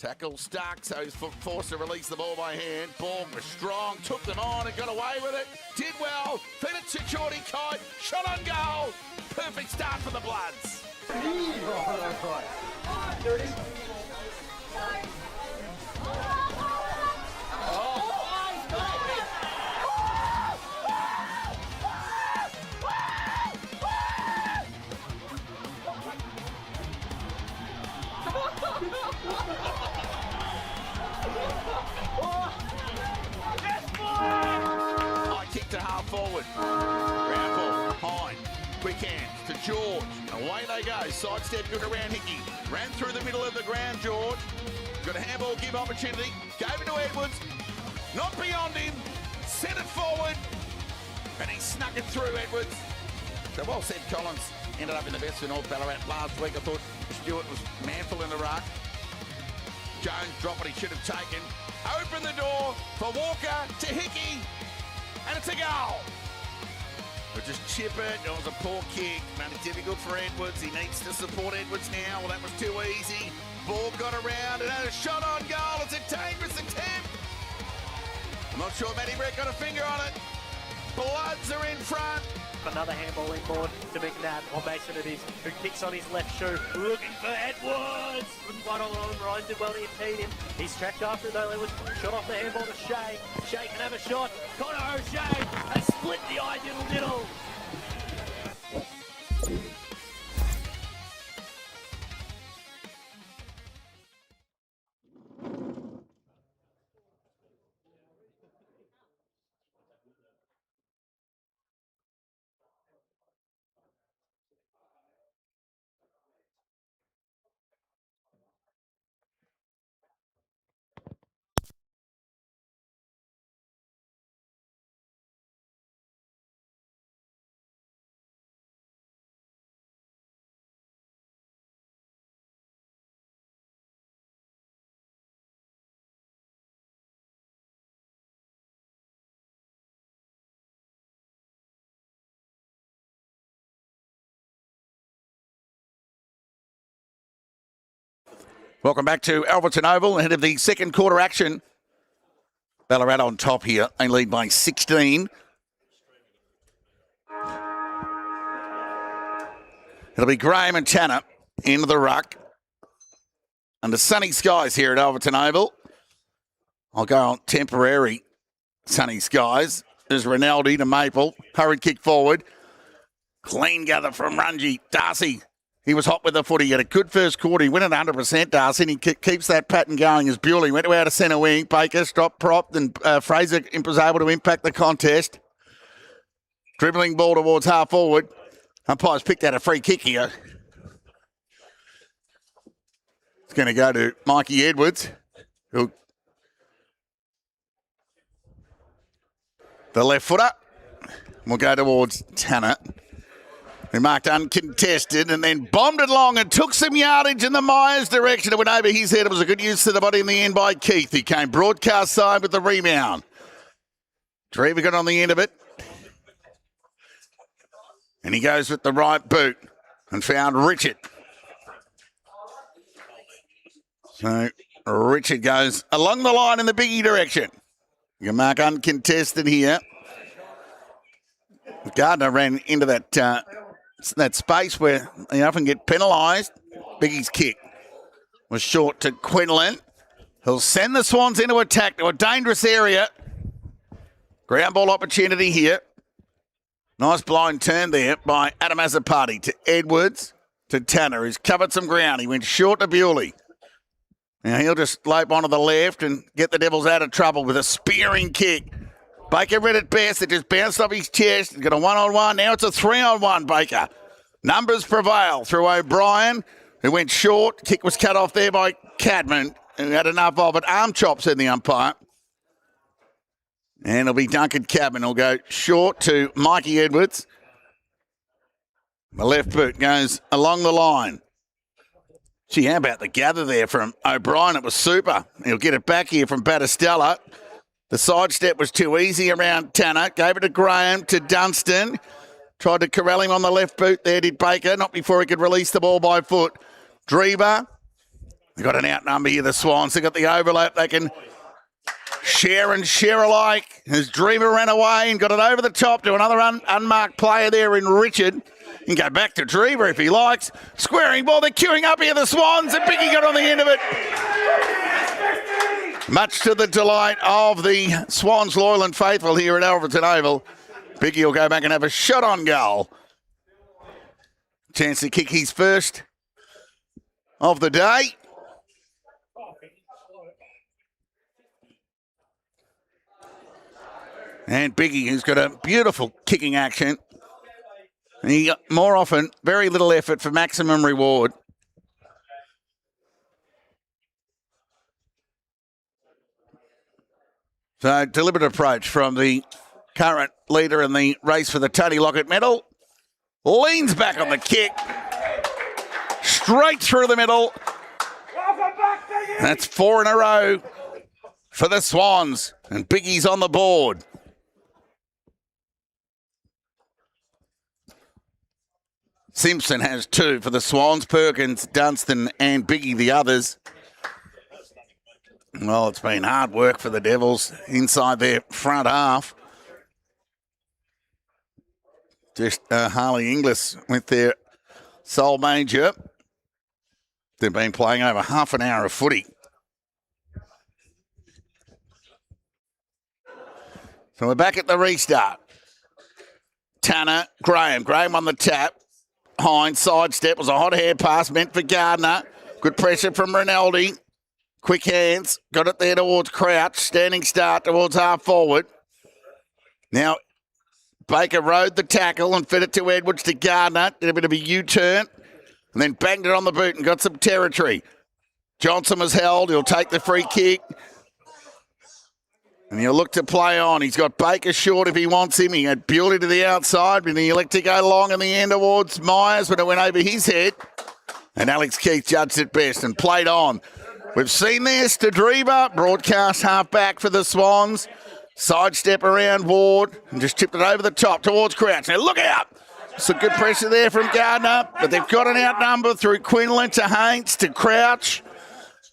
Tackle stuck, so he's forced to release the ball by hand. Ball was strong, took them on and got away with it. Did well, fed it to Geordie Kite, shot on goal. Perfect start for the Bloods. There it is. I kicked to half forward. Ground ball, Hine. Quick hands to George. Away they go. Sidestep good around Hickey. Ran through the middle of the ground, George. Got a handball give opportunity. Gave it to Edwards. Not beyond him. Sent it forward. And he snuck it through, Edwards. So well said, Collins. Ended up in the best for North Ballarat last week. I thought Stewart was manful in the ruck. Jones dropped what he should have taken. Open the door for Walker to Hickey. And it's a goal. We'll just chip it. It was a poor kick. Made it difficult for Edwards. He needs to support Edwards now. Well, that was too easy. Ball got around and had a shot on goal. It's a dangerous attempt. I'm not sure Matty Brett got a finger on it. Bloods are in front. Another handball inboard to McNabb. On Mason it is, who kicks on his left shoe. Looking for Edwards. Right on Ryan did well to impede him. He's tracked after it though. Edwards shot off the handball to Shea. Shea can have a shot. Connor O'Shea has split the eye diddle. Welcome back to Alfredton Oval, ahead of the second quarter action. Ballarat on top here. They lead by 16. It'll be Graham and Tanner into the ruck. Under sunny skies here at Alfredton Oval. I'll go on temporary sunny skies. There's Rinaldi to Maple. Hurried kick forward. Clean gather from Rungy. Darcy. He was hot with the footy. He had a good first quarter. He went at 100%, Darcy, and he keeps that pattern going as Bewley went to out of centre wing. Baker stopped propped, and Fraser was able to impact the contest. Dribbling ball towards half forward. Umpires picked out a free kick here. It's going to go to Mikey Edwards, who the left footer. We'll go towards Tanner. He marked uncontested and then bombed it long and took some yardage in the Myers direction. It went over his head. It was a good use to the body in the end by Keith. He came broadcast side with the rebound. Drever got on the end of it. And he goes with the right boot and found Richard. So Richard goes along the line in the biggie direction. You can mark uncontested here. Gardner ran into that space where they often get penalised. Biggie's kick was short to Quinlan. He'll send the Swans into attack to a dangerous area. Ground ball opportunity here. Nice blind turn there by Adam Azapati to Edwards to Tanner, who's covered some ground. He went short to Bewley. Now he'll just lope onto the left and get the Devils out of trouble with a spearing kick. Baker read it best. It just bounced off his chest. He's got a one-on-one. Now it's a three-on-one, Baker. Numbers prevail through O'Brien, who went short. Kick was cut off there by Cadman, who had enough of it. Arm chop, said the umpire. And it'll be Duncan Cadman. He'll go short to Mikey Edwards. The left boot goes along the line. Gee, how about the gather there from O'Brien? It was super. He'll get it back here from Battistella. The sidestep was too easy around Tanner. Gave it to Graham, to Dunstan. Tried to corral him on the left boot there, did Baker. Not before he could release the ball by foot. Drever They've got an outnumber here, the Swans. They've got the overlap. They can share and share alike. As Dreamer ran away and got it over the top to another unmarked player there in Richard. He can go back to Dreamer if he likes. Squaring ball. They're queuing up here, the Swans. And Biggie got on the end of it. Much to the delight of the Swans loyal and faithful here at Alfredton Oval. Biggie will go back and have a shot on goal. Chance to kick his first of the day. And Biggie, who's got a beautiful kicking action. And he got more often, very little effort for maximum reward. So, deliberate approach from the current leader in the race for the Tony Lockett medal. Leans back on the kick. Straight through the middle. That's 4 in a row for the Swans. And Biggie's on the board. Simpson has 2 for the Swans. Perkins, Dunstan and Biggie the others. Well, it's been hard work for the Devils inside their front half. Just Harley Inglis with their sole major. They've been playing over half an hour of footy. So we're back at the restart. Tanner, Graham on the tap. Hines, sidestep, was a hot hair pass meant for Gardner. Good pressure from Rinaldi. Quick hands, got it there towards Crouch. Standing start towards half forward. Now, Baker rode the tackle and fed it to Edwards to Gardner. Did a bit of a U-turn and then banged it on the boot and got some territory. Johnson was held. He'll take the free kick. And he'll look to play on. He's got Baker short if he wants him. He had Bewley to the outside, but he elected to go long in the end towards Myers when it went over his head. And Alex Keith judged it best and played on. We've seen this to Dreamer, broadcast half back for the Swans. Sidestep around Ward and just tipped it over the top towards Crouch. Now look out! Some good pressure there from Gardner, but they've got an outnumber through Quinlan to Haynes to Crouch.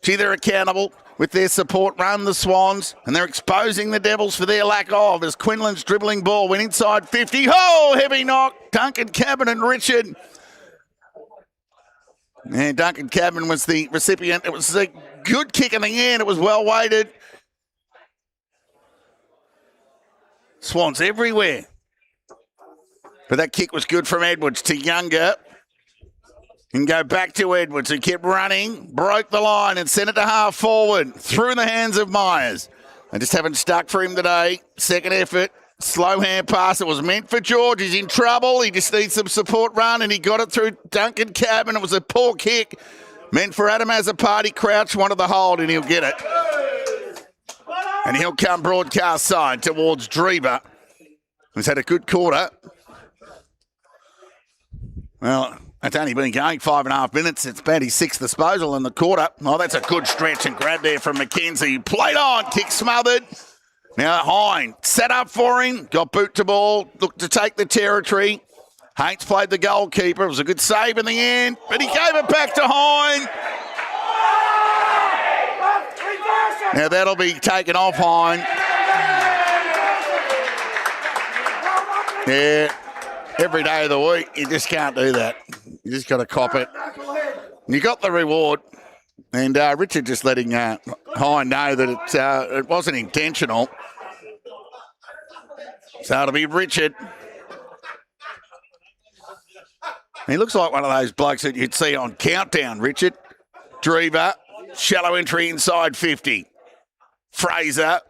Gee, they're accountable with their support run, the Swans, and they're exposing the Devils for their lack of as Quinlan's dribbling ball went inside 50. Oh, heavy knock. Duncan Cabin and Richard. And Duncan Cabin was the recipient. It was a good kick in the end. It was well weighted. Swans everywhere. But that kick was good from Edwards to Younger. And go back to Edwards, who kept running, broke the line and sent it to half forward. Through the hands of Myers. They just haven't stuck for him today. Second effort. Slow hand pass. It was meant for George. He's in trouble. He just needs some support run, and he got it through Duncan Cabin. It was a poor kick. Meant for Adam as a party. Crouch wanted the hold, and he'll get it. And he'll come broadcast side towards Dreamer. He's had a good quarter. Well, it's only been going 5.5 minutes. It's about his 6th disposal in the quarter. Oh, that's a good stretch and grab there from McKenzie. Played on. Kick smothered. Now Hine set up for him, got boot to ball, looked to take the territory. Haynes played the goalkeeper. It was a good save in the end, but he gave it back to Hine. Now that'll be taken off Hine. Yeah, every day of the week, you just can't do that. You just got to cop it. You got the reward. And Richard just letting Hine know that it wasn't intentional. So it'll be Richard. He looks like one of those blokes that you'd see on Countdown, Richard. Dreamer, shallow entry inside 50. Fraser,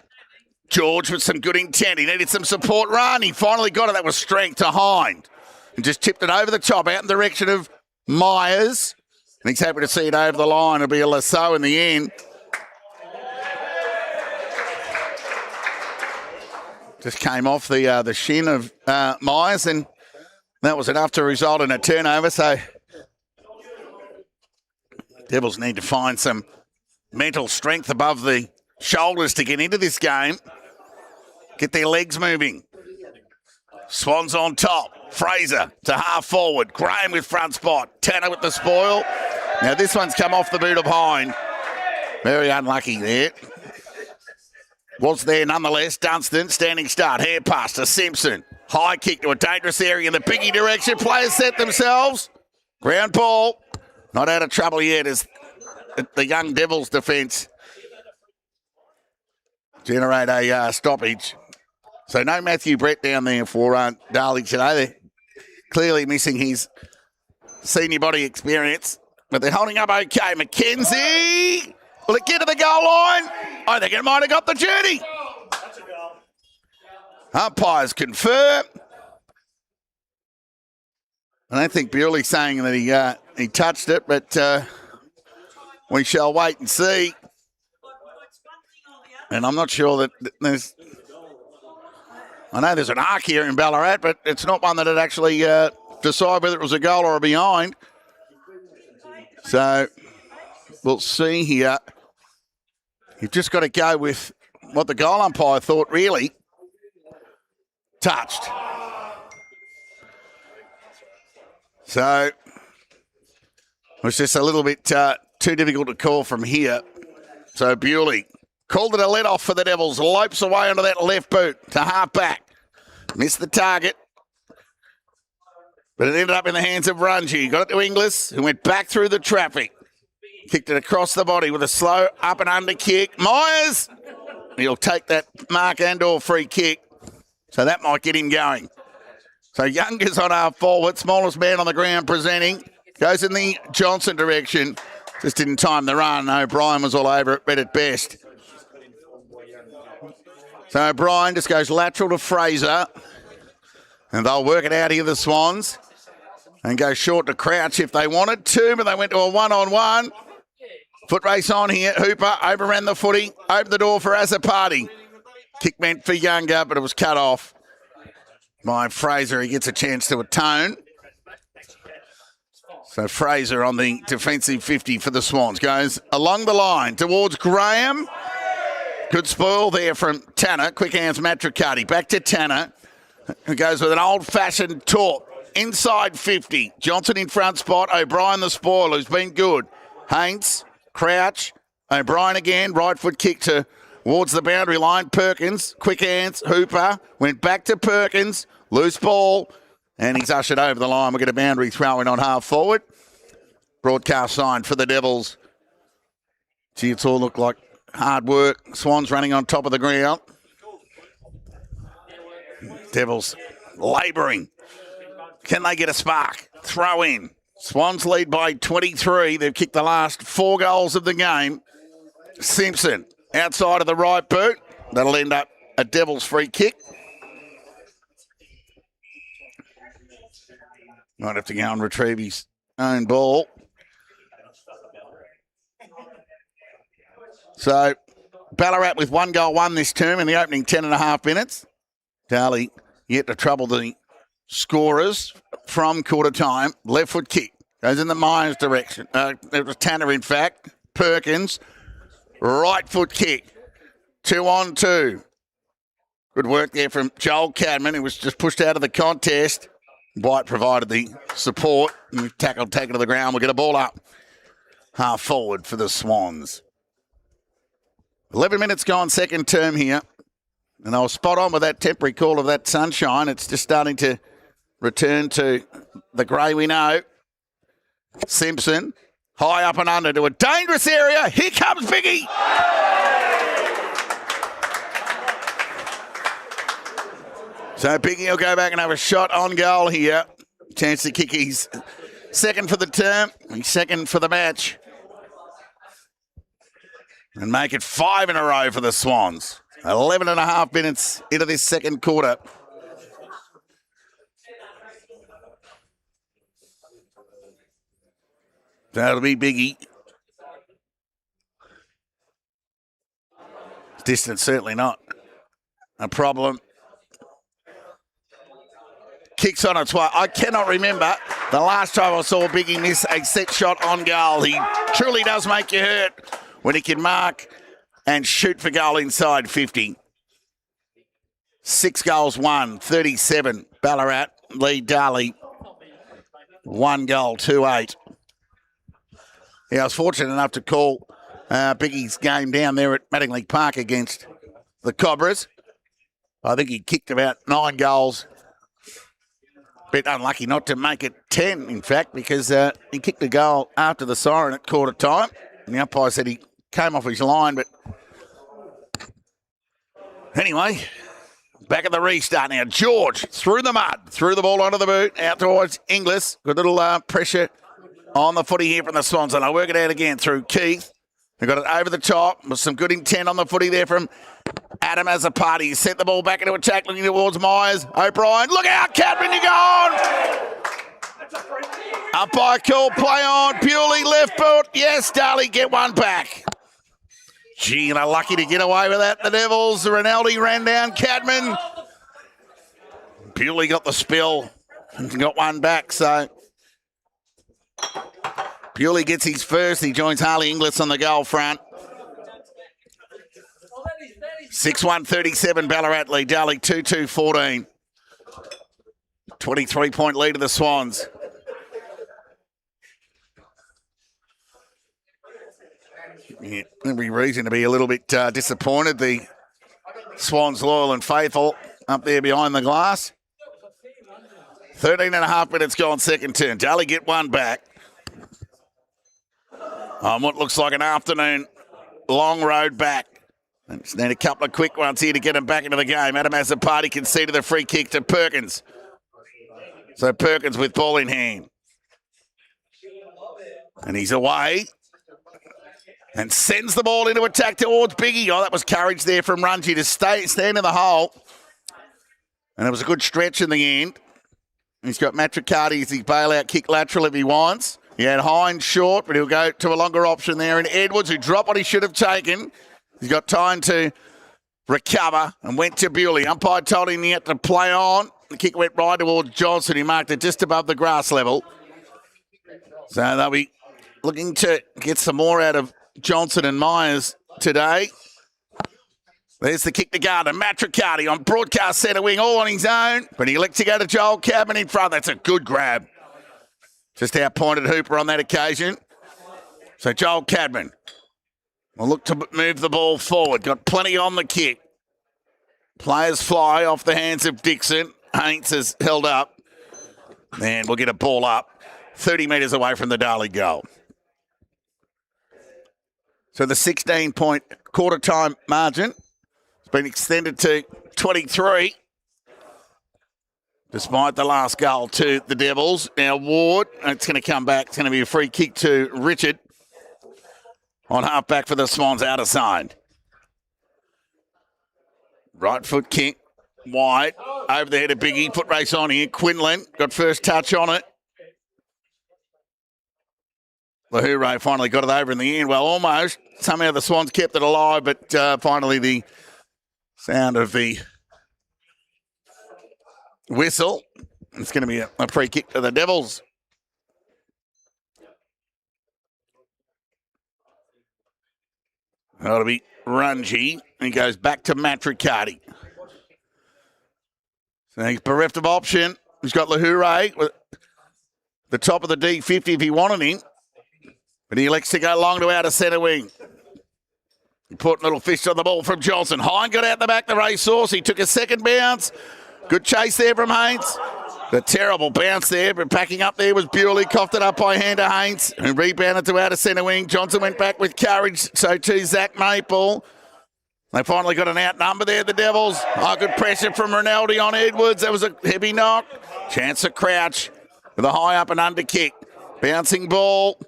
George with some good intent. He needed some support run. He finally got it. That was strength to Hind. And just tipped it over the top out in the direction of Myers. And he's happy to see it over the line. It'll be a lasso in the end. Just came off the shin of Myers, and that was enough to result in a turnover. So Devils need to find some mental strength above the shoulders to get into this game. Get their legs moving. Swans on top. Fraser to half forward. Graham with front spot. Tanner with the spoil. Now this one's come off the boot of Hind. Very unlucky there. Was there nonetheless. Dunstan, standing start. Hand pass to Simpson. High kick to a dangerous area in the biggie direction. Players set themselves. Ground ball. Not out of trouble yet as the Young Devils defence generate a stoppage. So no Matthew Brett down there for Darley today. They're clearly missing his senior body experience. But they're holding up okay. McKenzie. Will it get to the goal line? I think it might have got the journey. Umpires confirm. I don't think Bewley's saying that he touched it, but we shall wait and see. And I'm not sure that there's... I know there's an arc here in Ballarat, but it's not one that it actually decide whether it was a goal or a behind. So we'll see here. You've just got to go with what the goal umpire thought, really. Touched. So it was just a little bit too difficult to call from here. So Bewley called it a let-off for the Devils. Lopes away onto that left boot to half-back. Missed the target. But it ended up in the hands of Runge. Got it to Inglis, who went back through the traffic. Kicked it across the body with a slow up and under kick. Myers! He'll take that Mark Andor free kick. So that might get him going. So Younger's on half forward. Smallest man on the ground presenting. Goes in the Johnson direction. Just didn't time the run. O'Brien was all over it, but at best. So O'Brien just goes lateral to Fraser. And they'll work it out here, the Swans. And go short to Crouch if they wanted to, but they went to a one-on-one. Foot race on here. Hooper overran the footy. Opened the door for Azapati. Kick meant for Younger, but it was cut off by Fraser. He gets a chance to atone. So Fraser on the defensive 50 for the Swans. Goes along the line towards Graham. Good spoil there from Tanner. Quick hands, Matricati. Back to Tanner, who goes with an old-fashioned talk. Inside 50. Johnson in front spot. O'Brien the spoiler, who's been good. Haynes, Crouch, O'Brien again. Right foot kick towards the boundary line. Perkins, quick hands. Hooper went back to Perkins. Loose ball. And he's ushered over the line. We'll get a boundary throw in on half forward. Broadcast sign for the Devils. Gee, it's all looked like hard work. Swans running on top of the ground. Devils labouring. Can they get a spark? Throw in. Swans lead by 23. They've kicked the last 4 goals of the game. Simpson outside of the right boot. That'll end up a Devils free kick. Might have to go and retrieve his own ball. So Ballarat with 1 goal won this term in the opening 10.5 minutes. Darley yet to trouble the scorers from quarter time. Left foot kick. Goes in the Myers direction. It was Tanner, in fact. Perkins. Right foot kick. 2-on-2. Good work there from Joel Cadman, who was just pushed out of the contest. White provided the support. And taken to the ground. We'll get a ball up. Half forward for the Swans. 11 minutes gone, second term here. And I was spot on with that temporary call of that sunshine. It's just starting to return to the grey we know. Simpson, high up and under to a dangerous area. Here comes Biggie. So Biggie will go back and have a shot on goal here. Chance to kick his second for the term, his second for the match. And make it 5 in a row for the Swans. 11.5 minutes into this second quarter. That'll be Biggie. Distance certainly not a problem. Kicks on its way. I cannot remember the last time I saw Biggie miss a set shot on goal. He truly does make you hurt when he can mark and shoot for goal inside 50. 6 goals won, 37. Ballarat lead Darley 1 goal, 2-8. Yeah, I was fortunate enough to call Biggie's game down there at Mattingly Park against the Cobras. I think he kicked about 9 goals. Bit unlucky not to make it 10, in fact, because he kicked a goal after the siren at quarter time. And the umpire said he came off his line, but anyway, back at the restart now. George through the mud, threw the ball onto the boot, out towards Inglis. Good little pressure on the footy here from the Swans, and I work it out again through Keith. They got it over the top with some good intent on the footy there from Adam as a party. He sent the ball back into attack, looking towards Myers. O'Brien, look out, Cadman, you're gone! Umpire call, play on, purely left foot. Yes, Darley, get one back. Gee, and they're lucky to get away with that. The Devils, Rinaldi ran down Cadman. Purely got the spill and got one back, so Purely gets his first. He joins Harley Inglis on the goal front. 6-1-37 Ballarat lead. Darley 2-2-14. 23-point lead of the Swans. Yeah, every reason to be a little bit disappointed. The Swans loyal and faithful up there behind the glass. 13 and a half minutes gone second turn. Darley get one back. On what looks like an afternoon long road back. And just need a couple of quick ones here to get him back into the game. Adam has a party conceded the free kick to Perkins. So Perkins with ball in hand. And he's away. And sends the ball into attack towards Biggie. Oh, that was courage there from Rungy to stand in the hole. And it was a good stretch in the end. He's got Matricati as his bailout kick lateral if he wants. He had Hines short, but he'll go to a longer option there. And Edwards, who dropped what he should have taken. He's got time to recover and went to Bewley. Umpire told him he had to play on. The kick went right towards Johnson. He marked it just above the grass level. So they'll be looking to get some more out of Johnson and Myers today. There's the kick to Gardner. Matricati on broadcast centre wing, all on his own. But he elects to go to Joel Cadman in front. That's a good grab. Just outpointed Hooper on that occasion. So Joel Cadman will look to move the ball forward. Got plenty on the kick. Players fly off the hands of Dixon. Haynes has held up. And we'll get a ball up 30 metres away from the Darley goal. So the 16-point quarter-time margin has been extended to 23. Despite the last goal to the Devils. Now Ward, it's going to come back. It's going to be a free kick to Richard. On half-back for the Swans, out of side. Right foot kick, wide, over the head of Biggie. Foot race on here. Quinlan got first touch on it. Lahoure finally got it over in the end. Well, almost. Somehow the Swans kept it alive, but finally the sound of the whistle. It's going to be a free kick to the Devils. That'll be Rungy. He goes back to Matricati. So he's bereft of option. He's got Lahoure with the top of the D50 if he wanted him. But he elects to go long to outer centre wing. He put a little fist on the ball from Johnson. Hine got out the back, the racehorse. He took a second bounce. Good chase there from Haynes. The terrible bounce there, but packing up there was Bewley. Coughed it up by hand to Haynes, who rebounded to outer centre wing. Johnson went back with courage, so too Zach Maple. They finally got an outnumber there, the Devils. Oh, good pressure from Rinaldi on Edwards. That was a heavy knock. Chance of Crouch with a high up and under kick. Bouncing ball.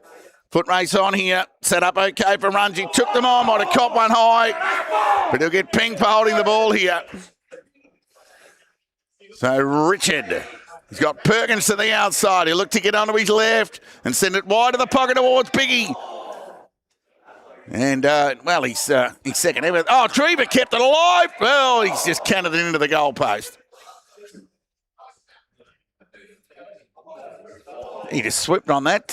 Foot race on here. Set up okay for Rungy. Took them on. Might have caught one high. But he'll get pinged for holding the ball here. So Richard, he's got Perkins to the outside. He'll look to get onto his left and send it wide of the pocket towards Biggie. And, well, he's second. Oh, Treva kept it alive. Well, he's just canted it into the goalpost. He just swept on that.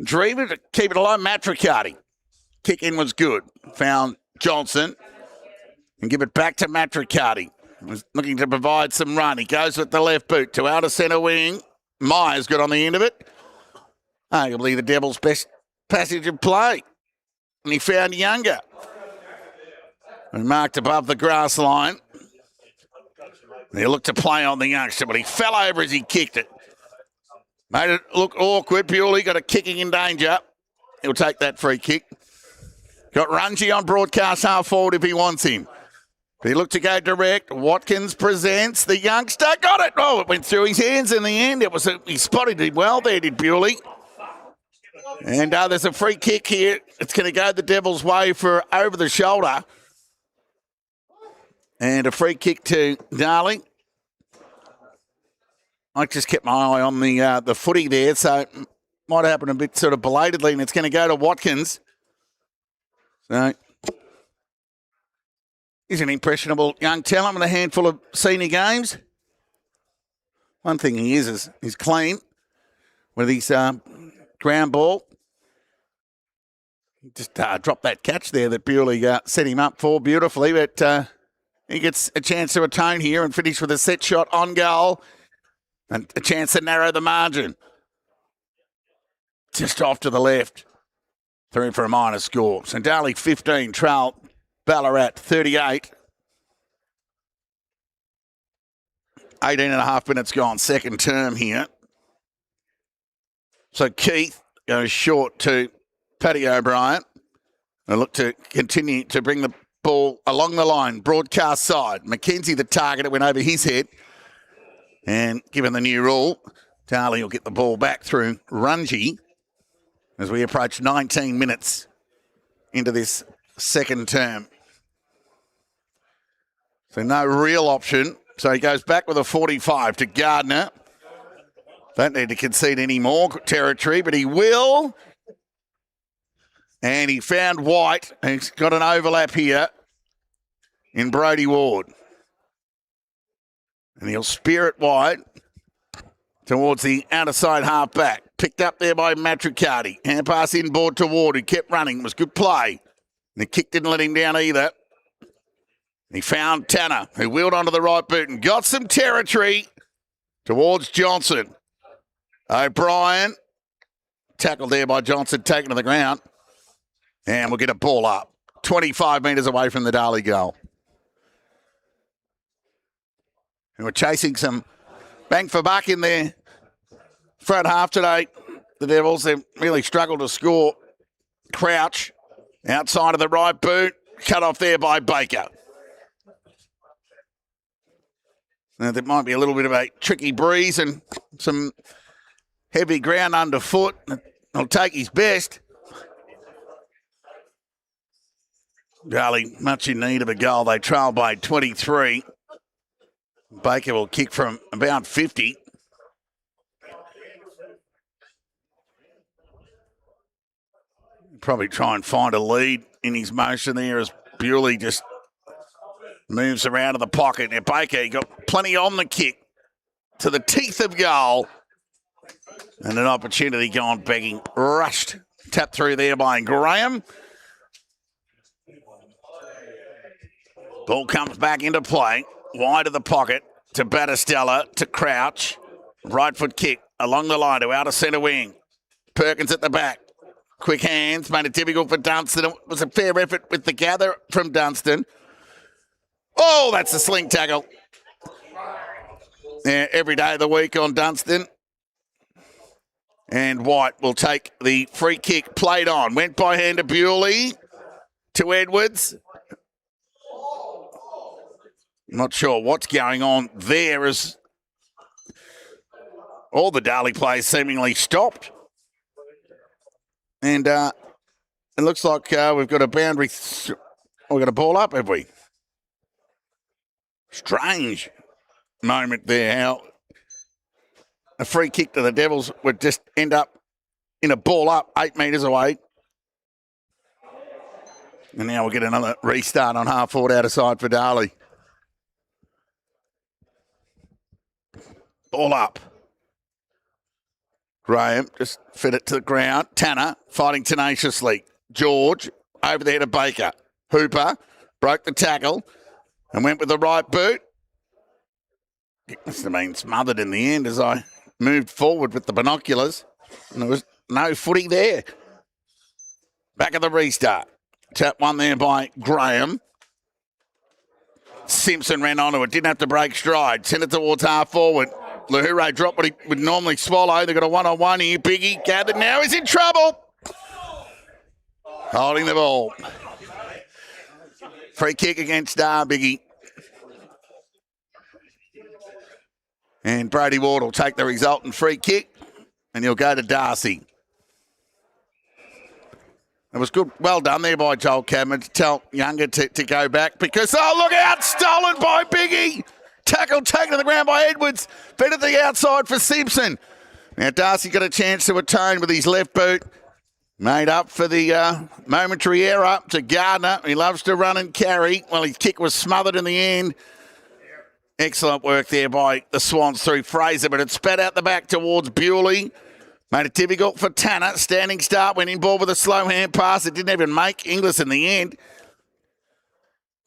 Treva to keep it alive. Matricati. Kick in was good. Found Johnson and give it back to Matricati. Was looking to provide some run. He goes with the left boot to outer centre wing. Myers got on the end of it. Arguably the Devils' best passage of play. And he found Younger. And marked above the grass line. And he looked to play on the youngster, but he fell over as he kicked it. Made it look awkward. Bewley got a kicking in danger. He'll take that free kick. Got Rungy on broadcast half forward if he wants him. He looked to go direct. Watkins presents. The youngster got it. Oh, it went through his hands in the end. He spotted it well there, did Bewley. And there's a free kick here. It's going to go the Devils' way for over the shoulder. And a free kick to Darley. I just kept my eye on the footy there, so it might happen a bit sort of belatedly, and it's going to go to Watkins. So he's an impressionable young talent with a handful of senior games. One thing he is he's clean with his ground ball. Just dropped that catch there that Bewley set him up for beautifully, but he gets a chance to atone here and finish with a set shot on goal and a chance to narrow the margin. Just off to the left. Through for a minor score. So Darley 15, trail Ballarat 38. 18 and a half minutes gone, second term here. So Keith goes short to Paddy O'Brien. And look to continue to bring the ball along the line, broadcast side. McKenzie, the target, it went over his head. And given the new rule, Darley will get the ball back through Rungy as we approach 19 minutes into this second term. So no real option. So he goes back with a 45 to Gardner. Don't need to concede any more territory, but he will. And he found White. He's got an overlap here in Brodie Ward. And he'll spear it wide towards the outer side half back. Picked up there by Matricati. Hand pass inboard to Ward, who kept running. It was good play. And the kick didn't let him down either. He found Tanner, who wheeled onto the right boot and got some territory towards Johnson. O'Brien, tackled there by Johnson, taken to the ground. And we'll get a ball up. 25 metres away from the Darley goal. And we're chasing some bang for buck in their front half today. The Devils, they've really struggled to score. Crouch, outside of the right boot, cut off there by Baker. Now, there might be a little bit of a tricky breeze and some heavy ground underfoot. He'll take his best. Darley much in need of a goal. They trail by 23. Baker will kick from about 50. Probably try and find a lead in his motion there as Bewley just moves around to the pocket. Now Baker, he got plenty on the kick to the teeth of goal. And an opportunity gone begging. Rushed. Tapped through there by Graham. Ball comes back into play. Wide of the pocket to Battistella, to Crouch. Right foot kick along the line to outer centre wing. Perkins at the back. Quick hands, made it difficult for Dunstan. It was a fair effort with the gather from Dunstan. Oh, that's a sling tackle. Yeah, every day of the week on Dunstan. And White will take the free kick, played on. Went by hand to Bewley, to Edwards. Not sure what's going on there as all the Darley players seemingly stopped. And it looks like we've got a boundary. We've got a ball up, have we? Strange moment there. How a free kick to the Devils would just end up in a ball up 8 metres away. And now we'll get another restart on half forward outer side for Darley. Ball up. Graham just fed it to the ground. Tanner fighting tenaciously. George over there to Baker. Hooper broke the tackle and went with the right boot. It must have been smothered in the end as I moved forward with the binoculars. And it was no footy there. Back at the restart. Tap one there by Graham. Simpson ran onto it, didn't have to break stride. Sent it towards half forward. Lahure dropped what he would normally swallow. They've got a one-on-one here. Biggie gathered now. He's in trouble. Holding the ball. Free kick against Biggie. And Brody Ward will take the resultant free kick. And he'll go to Darcy. It was good. Well done there by Joel Cadman to tell Younger to go back because, oh, look out, stolen by Biggie. Tackle taken to the ground by Edwards. Fed at the outside for Simpson. Now Darcy got a chance to atone with his left boot. Made up for the momentary error to Gardner. He loves to run and carry. Well, his kick was smothered in the end. Excellent work there by the Swans through Fraser, but it spat out the back towards Bewley. Made it difficult for Tanner. Standing start, went in ball with a slow hand pass. It didn't even make Inglis in the end.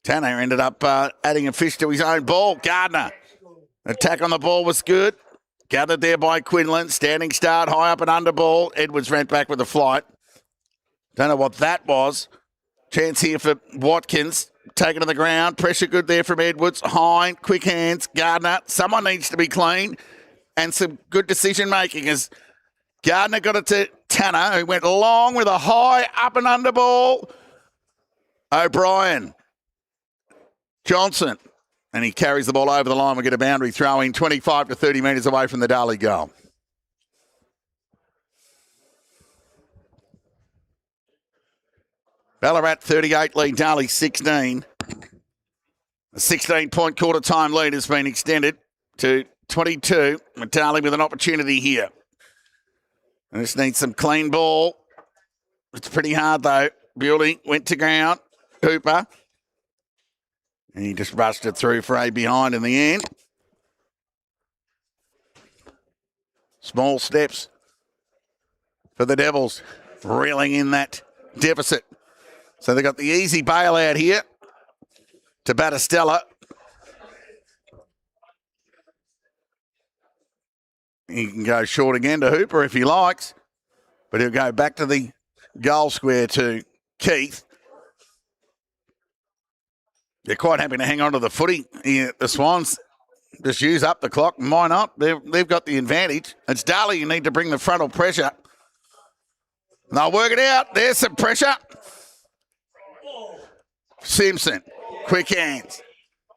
Tanner ended up adding a fish to his own ball. Gardner. Attack on the ball was good. Gathered there by Quinlan. Standing start, high up and under ball. Edwards ran back with a flight. Don't know what that was. Chance here for Watkins. Taken to the ground. Pressure good there from Edwards. Hind, quick hands. Gardner. Someone needs to be clean. And some good decision making as Gardner got it to Tanner, who went long with a high up and under ball. O'Brien. Johnson. And he carries the ball over the line. We'll get a boundary throw in 25 to 30 metres away from the Darley goal. Ballarat 38 lead, Darley 16. A 16-point quarter-time lead has been extended to 22. Darley with an opportunity here. And just needs some clean ball. It's pretty hard, though. Bewley went to ground. Hooper. And he just rushed it through for a behind in the end. Small steps for the Devils. Reeling in that deficit. So they got the easy bailout here to Battistella. He can go short again to Hooper if he likes, but he'll go back to the goal square to Keith. They're quite happy to hang on to the footy. The Swans just use up the clock. Why not? They've got the advantage. It's Darley you need to bring the frontal pressure. They'll work it out. There's some pressure. Simpson, quick hands.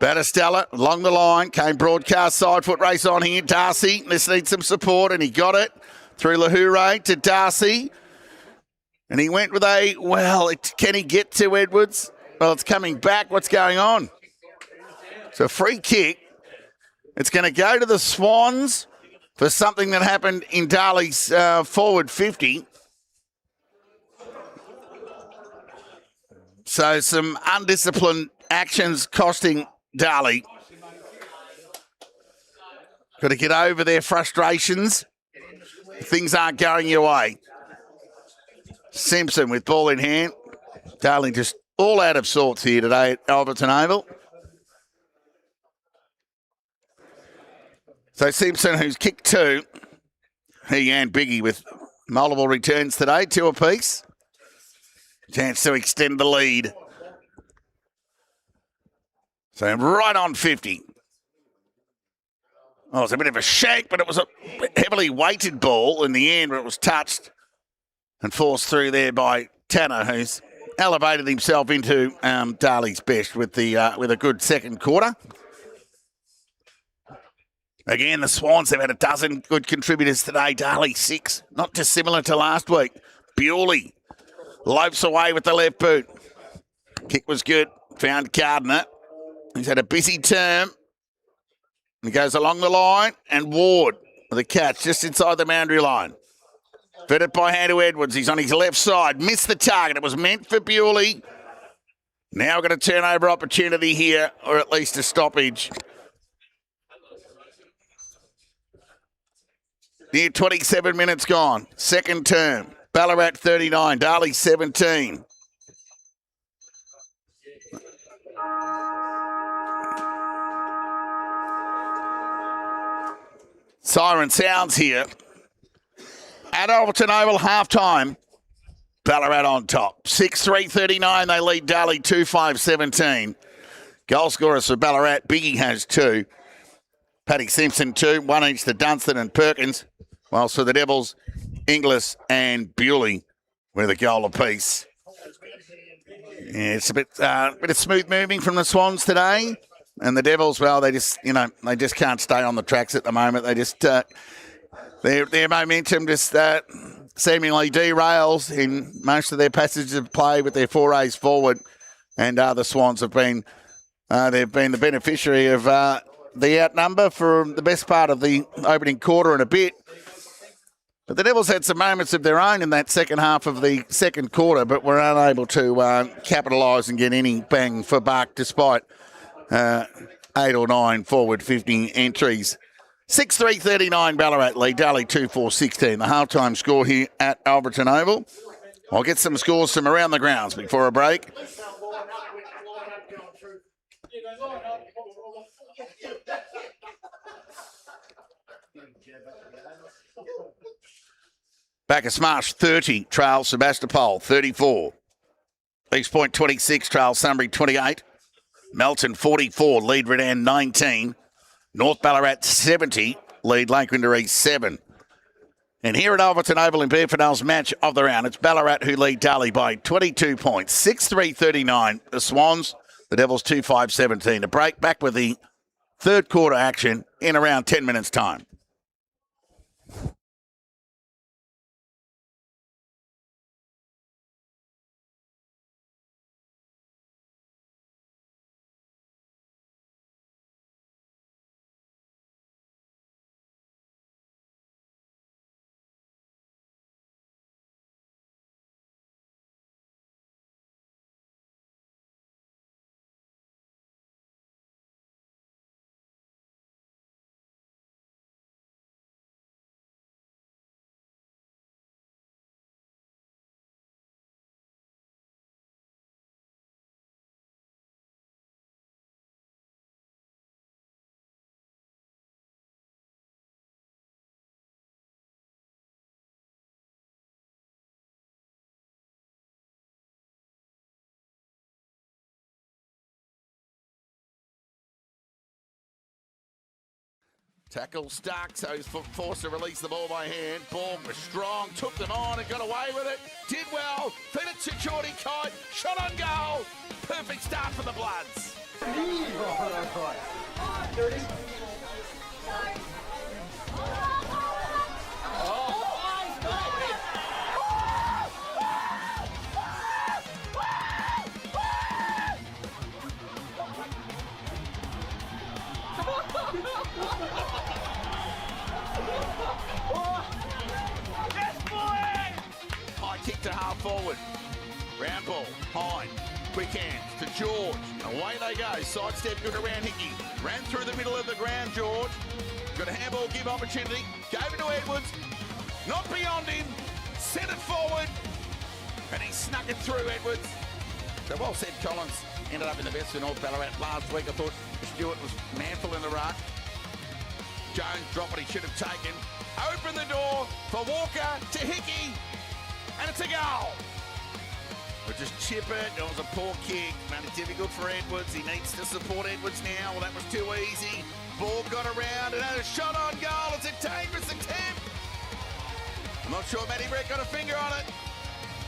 Battistella along the line, came broadcast side foot race on here. Darcy, this needs some support, and he got it through Lahure to Darcy. And he went with can he get to Edwards? Well, it's coming back. What's going on? It's a free kick. It's going to go to the Swans for something that happened in Darley's forward 50. So some undisciplined actions costing Darley. Got to get over their frustrations. Things aren't going your way. Simpson with ball in hand. Darley just all out of sorts here today at Alfredton Oval. So Simpson, who's kicked two. He and Biggie with multiple returns today, 2 apiece. Chance to extend the lead. So right on 50. Oh, it was a bit of a shank, but it was a heavily weighted ball in the end where it was touched and forced through there by Tanner, who's elevated himself into Darley's best with a good second quarter. Again, the Swans have had a dozen good contributors today. Darley 6, not dissimilar to last week. Bewley loafs away with the left boot. Kick was good. Found Gardner. He's had a busy term. He goes along the line, and Ward with a catch just inside the boundary line. Fed it by hand to Edwards. He's on his left side. Missed the target. It was meant for Bewley. Now we've got a turnover opportunity here, or at least a stoppage. Near 27 minutes gone. Second term. Ballarat 39, Darley 17. Siren sounds here At Alfredton Oval, half-time. Ballarat on top. 6-3-39, they lead Darley 2-5-17. Goal scorers for Ballarat. Biggie has 2. Paddy Simpson 2. 1 each to Dunstan and Perkins. Whilst for the Devils, Inglis and Bewley with a goal apiece. Yeah, it's a bit of smooth moving from the Swans today. And the Devils, well, they just can't stay on the tracks at the moment. They just, their momentum just seemingly derails in most of their passages of play with their forays forward. And the Swans have been, they've been the beneficiary of the outnumber for the best part of the opening quarter and a bit. But the Devils had some moments of their own in that second half of the second quarter, but were unable to capitalise and get any bang for buck despite 8 or 9 forward 50 entries. 6-3-39 Ballarat lead, Darley 2-4-16. The halftime score here at Alfredton Oval. I'll get some scores from around the grounds before a break. Bacchus Marsh 30, trails Sebastopol 34. East Point 26, trails Sunbury 28. Melton 44, lead Redan 19. North Ballarat 70, lead Lakewinder East 7. And here at Alfredton Oval in Bearfordale's match of the round, it's Ballarat who lead Darley by 22 points. 6-3-39, the Swans, the Devils 2-5-17. A break back with the third quarter action in around 10 minutes' time. Tackle stuck, so he's forced to release the ball by hand. Ball was strong, took them on and got away with it. Did well, fed it to Geordie Kite, shot on goal. Perfect start for the Bloods. High kick to half forward. Round ball, Hine, quick hands to George. Away they go, sidestep good around Hickey. Ran through the middle of the ground, George. Got a handball give opportunity. Gave it to Edwards. Not beyond him. Sent it forward. And he snuck it through, Edwards. So well said, Collins. Ended up in the best for North Ballarat last week. I thought Stewart was manful in the ruck. Jones dropped what he should have taken. Open the door for Walker to Hickey. And it's a goal. But just chip it. It was a poor kick. Made it difficult for Edwards. He needs to support Edwards now. Well, that was too easy. Ball got around and a shot on goal. It's a dangerous attempt. I'm not sure Matty Brett got a finger on it.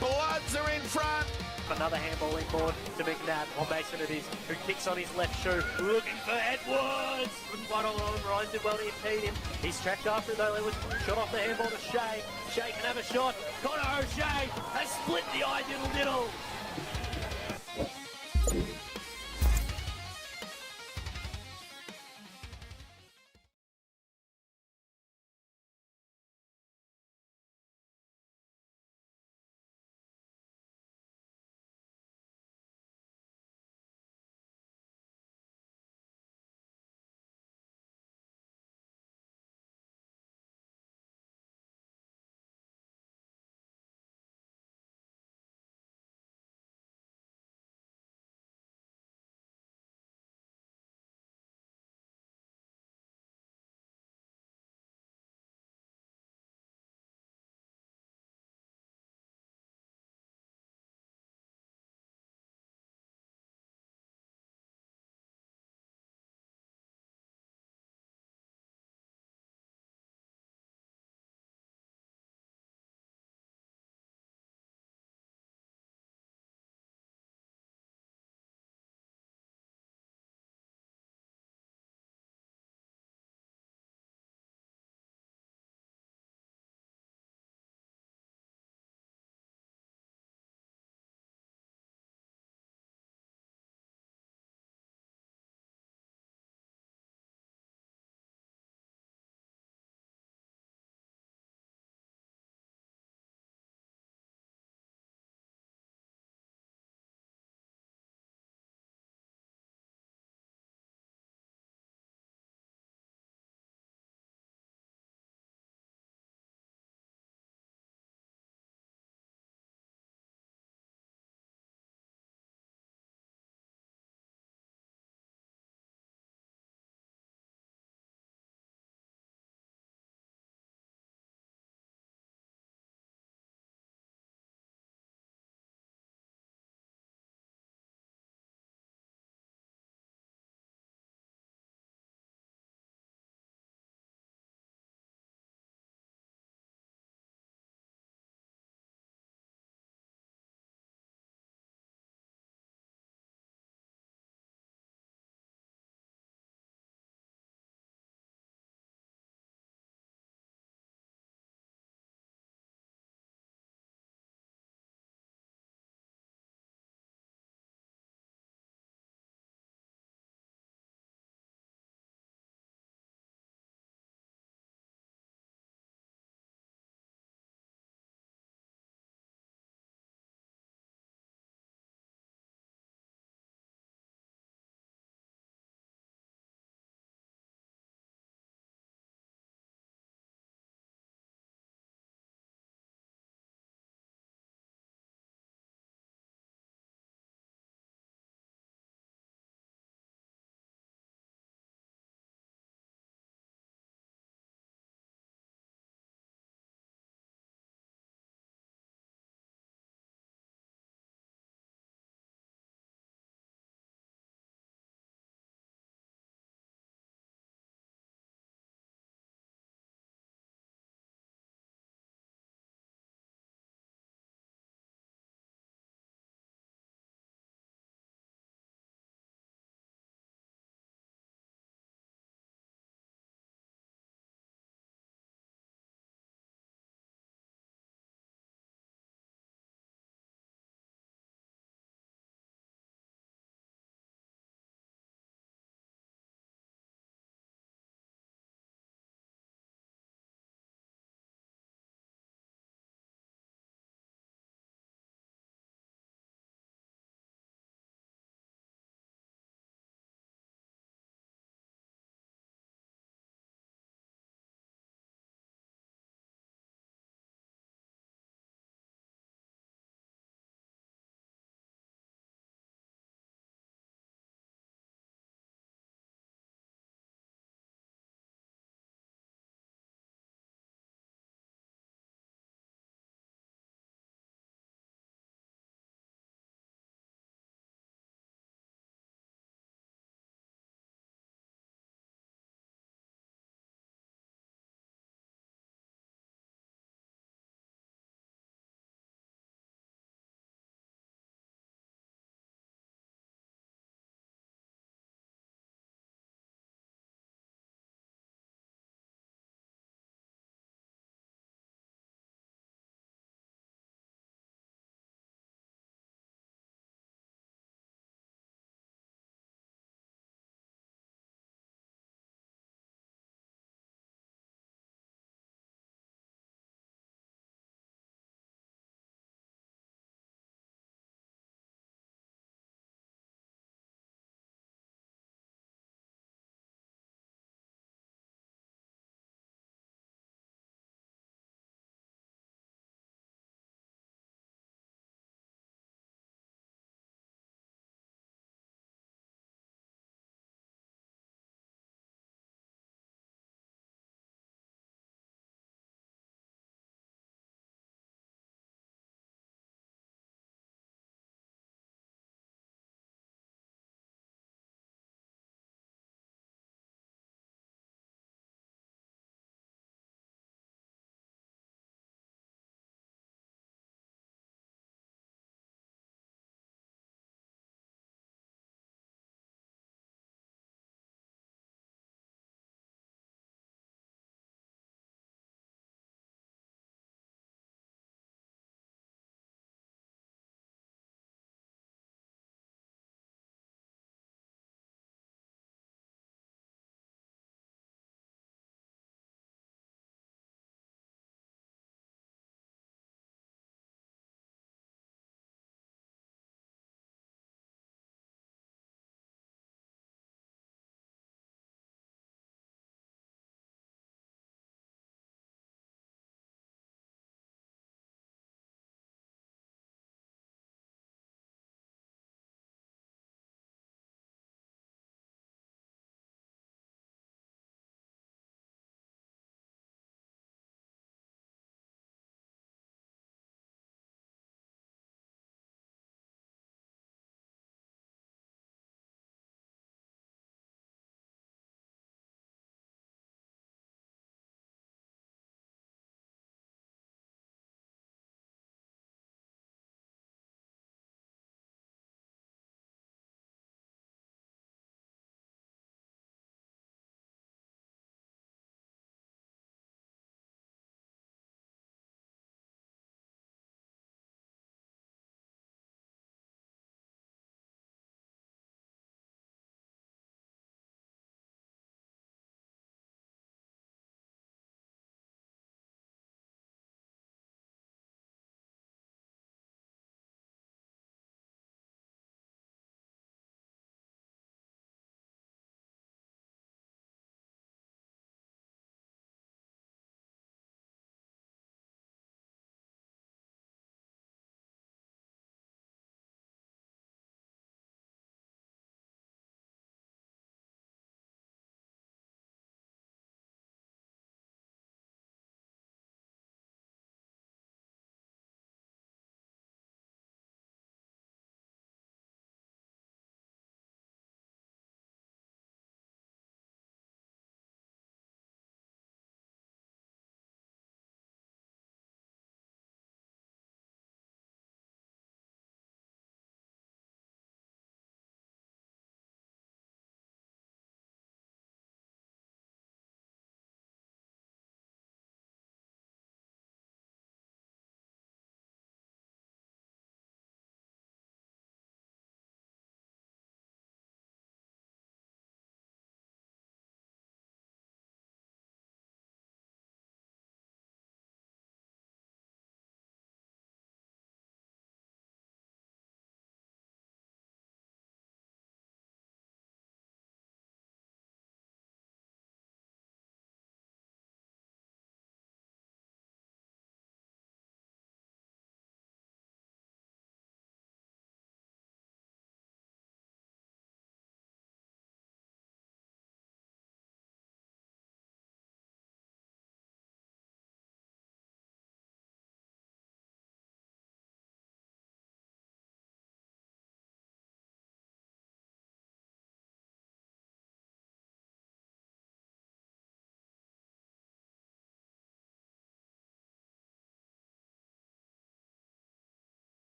Bloods are in front. Another handball inboard to McNabb, or Mason it is, who kicks on his left shoe, looking for Edwards. Couldn't fight all alone, Ryan did well to impede him. He's tracked after though, Edwards shot off the handball to Shea. Shea can have a shot. Connor O'Shea has split the eye diddle.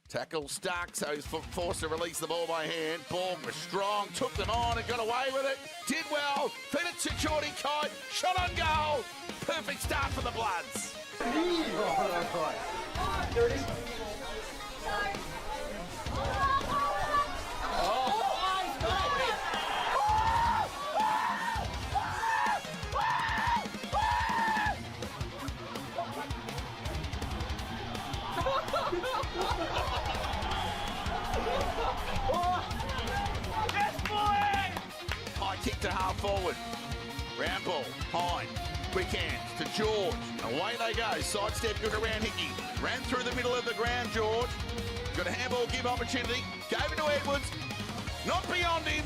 Tackle stuck, so he's forced to release the ball by hand. Ball was strong, took them on and got away with it. Did well, fed it to Geordie Kite, shot on goal. Perfect start for the Bloods. High kick to half forward. Round ball, Hine, quick hands to George. Away they go. Sidestep good around Hickey. Ran through the middle of the ground, George. Got a handball give opportunity. Gave it to Edwards. Not beyond him.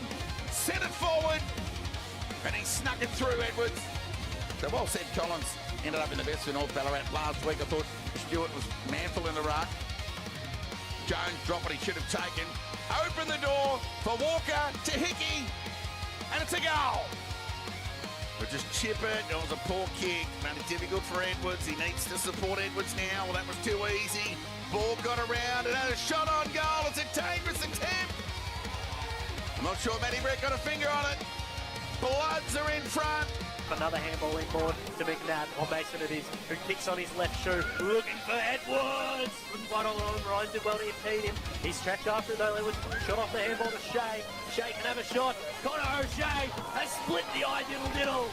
Sent it forward. And he snuck it through, Edwards. So well said, Collins. Ended up in the best for North Ballarat last week. I thought Stewart was manful in the ruck. Jones dropped what he should have taken. Open the door for Walker to Hickey. And it's a goal. But just chip it. It was a poor kick. Made it difficult for Edwards. He needs to support Edwards now. Well, that was too easy. Ball got around and had a shot on goal. It's a dangerous attempt. I'm not sure Matty Brett got a finger on it. Bloods are in front. Another handball inboard to McNabb. On Mason it is, who kicks on his left shoe. Looking for Edwards. Couldn't fight on him. Ryan did well to impede him. He's tracked after it though. Edwards shot off the handball to Shea. Shea can have a shot. Connor O'Shea has split the eye diddle.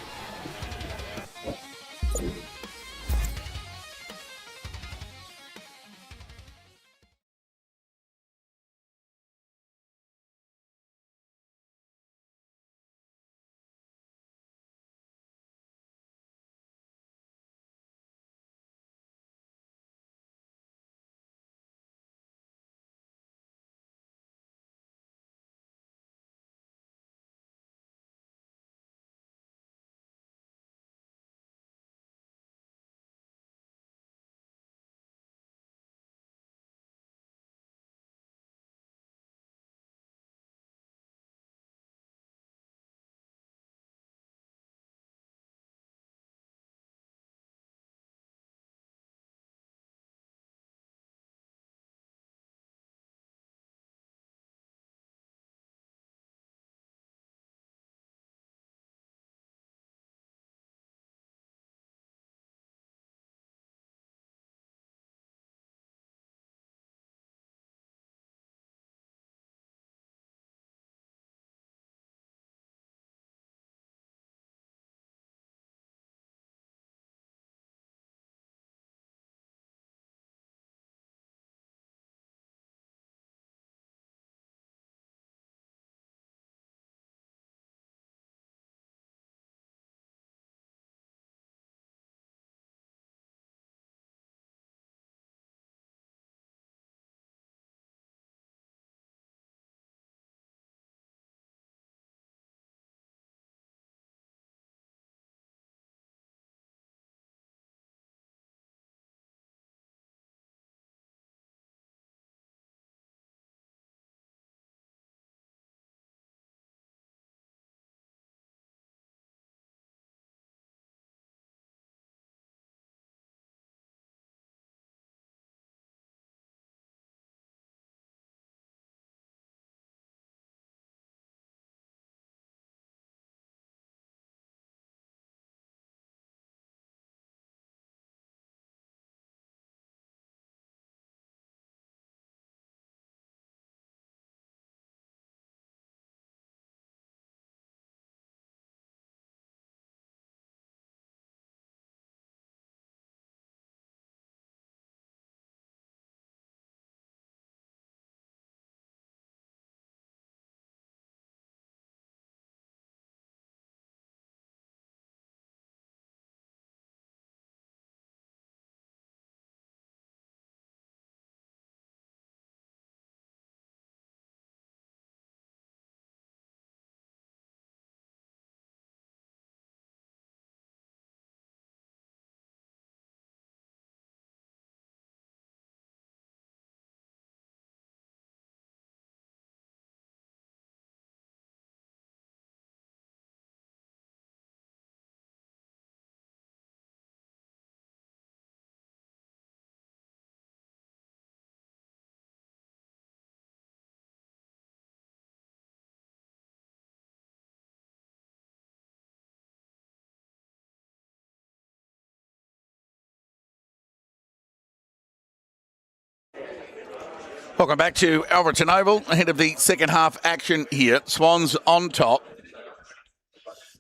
Welcome back to Alfredton Oval, ahead of the second half action here. Swans on top.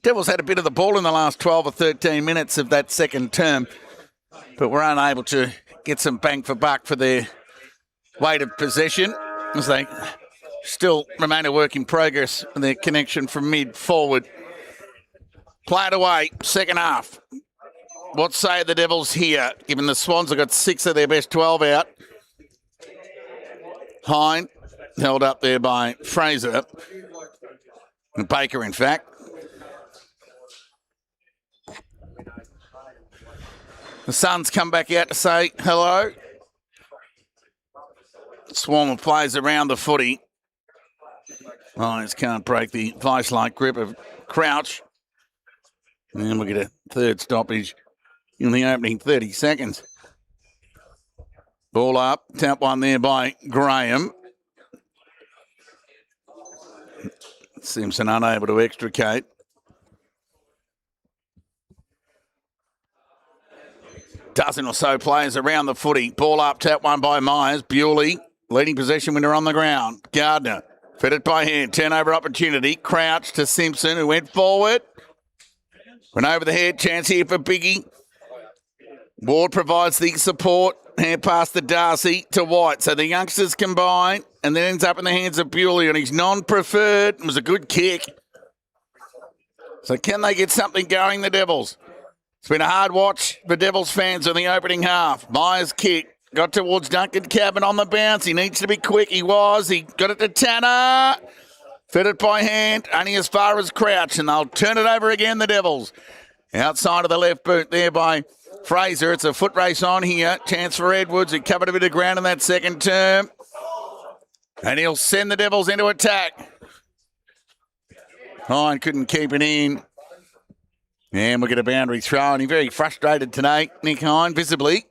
Devils had a bit of the ball in the last 12 or 13 minutes of that second term, but were unable to get some bang for buck for their weight of possession, as they still remain a work in progress in their connection from mid-forward. Play it away, second half. What say the Devils here, given the Swans have got 6 of their best 12 out? Hine, held up there by Fraser. Baker, in fact. The Suns come back out to say hello. Swarm of players around the footy. Lions can't break the vice-like grip of Crouch. And then we'll get a third stoppage in the opening 30 seconds. Ball up, tap one there by Graham. Simpson unable to extricate. Dozen or so players around the footy. Ball up, tap one by Myers. Bewley, leading possession winner on the ground. Gardner, fed it by hand. Turnover opportunity. Crouch to Simpson, who went forward. Went over the head. Chance here for Biggie. Ward provides the support. Hand past the Darcy to White. So the youngsters combine and then ends up in the hands of Bewley on his non-preferred. It was a good kick. So can they get something going, the Devils? It's been a hard watch for Devils fans in the opening half. Myers' kick got towards Duncan Cabin on the bounce. He needs to be quick. He was. He got it to Tanner. Fed it by hand, only as far as Crouch, and they'll turn it over again, the Devils. Outside of the left boot there by Fraser. It's a foot race on here. Chance for Edwards. He covered a bit of ground in that second term. And he'll send the Devils into attack. Hine couldn't keep it in. And we'll get a boundary throw. And he's very frustrated tonight, Nick Hine, visibly.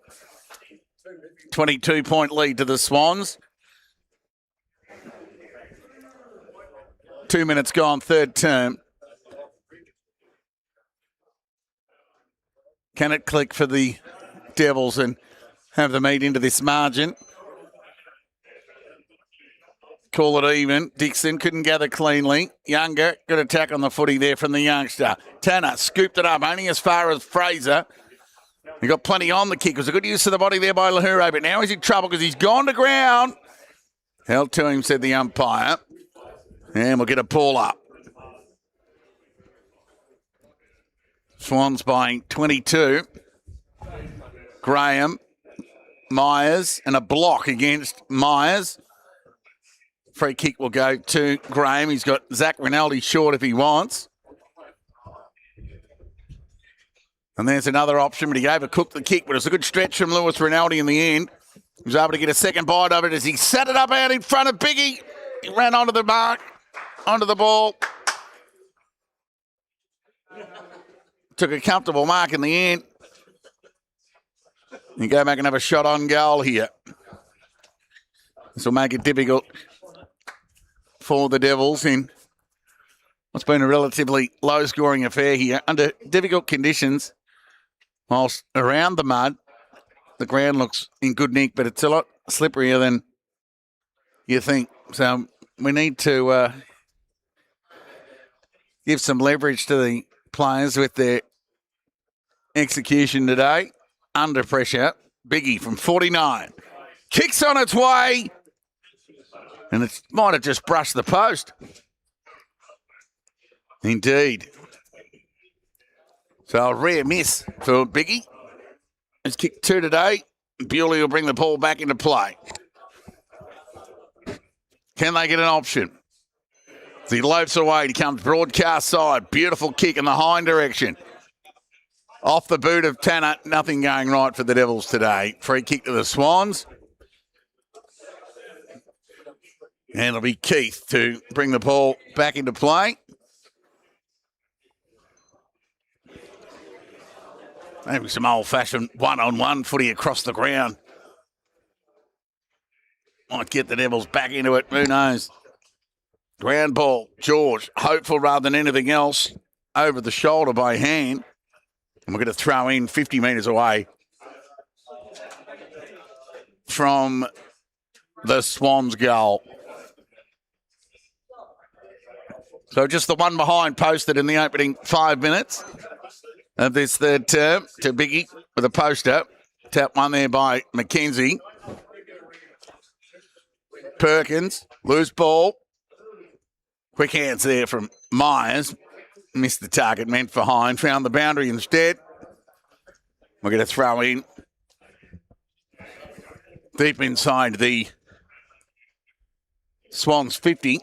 22-point lead to the Swans. 2 minutes gone, third term. Can it click for the Devils and have them eat into this margin? Call it even. Dixon couldn't gather cleanly. Younger, good attack on the footy there from the youngster. Tanner scooped it up only as far as Fraser. He got plenty on the kick. It was a good use of the body there by Lahuro, but now he's in trouble because he's gone to ground. Held to him, said the umpire. And we'll get a ball up. Swans by 22. Graham, Myers, and a block against Myers. Free kick will go to Graham. He's got Zach Rinaldi short if he wants. And there's another option, but he overcooked the kick, but it's a good stretch from Lewis Rinaldi in the end. He was able to get a second bite of it as he set it up out in front of Biggie. He ran onto the mark, onto the ball. Took a comfortable mark in the end. You go back and have a shot on goal here. This will make it difficult for the Devils in what's been a relatively low-scoring affair here. Under difficult conditions, whilst around the mud, the ground looks in good nick, but it's a lot slipperier than you think. So we need to give some leverage to the players with their execution today. Under pressure, Biggie from 49. Kicks on its way. And it might have just brushed the post. Indeed. So a rare miss for Biggie. He's kicked 2 today. Bewley will bring the ball back into play. Can they get an option? As he loafs away, he comes broadcast side. Beautiful kick in the hind direction. Off the boot of Tanner. Nothing going right for the Devils today. Free kick to the Swans. And it'll be Keith to bring the ball back into play. Maybe some old-fashioned one-on-one footy across the ground. Might get the Devils back into it. Who knows? Ground ball. George, hopeful rather than anything else. Over the shoulder by hand. And we're going to throw in 50 metres away from the Swans goal. So just the one behind posted in the opening 5 minutes of this third term to Biggie with a poster. Tap one there by McKenzie. Perkins, loose ball. Quick hands there from Myers. Missed the target, meant for Hine. Found the boundary instead. We're going to throw in deep inside the Swans 50.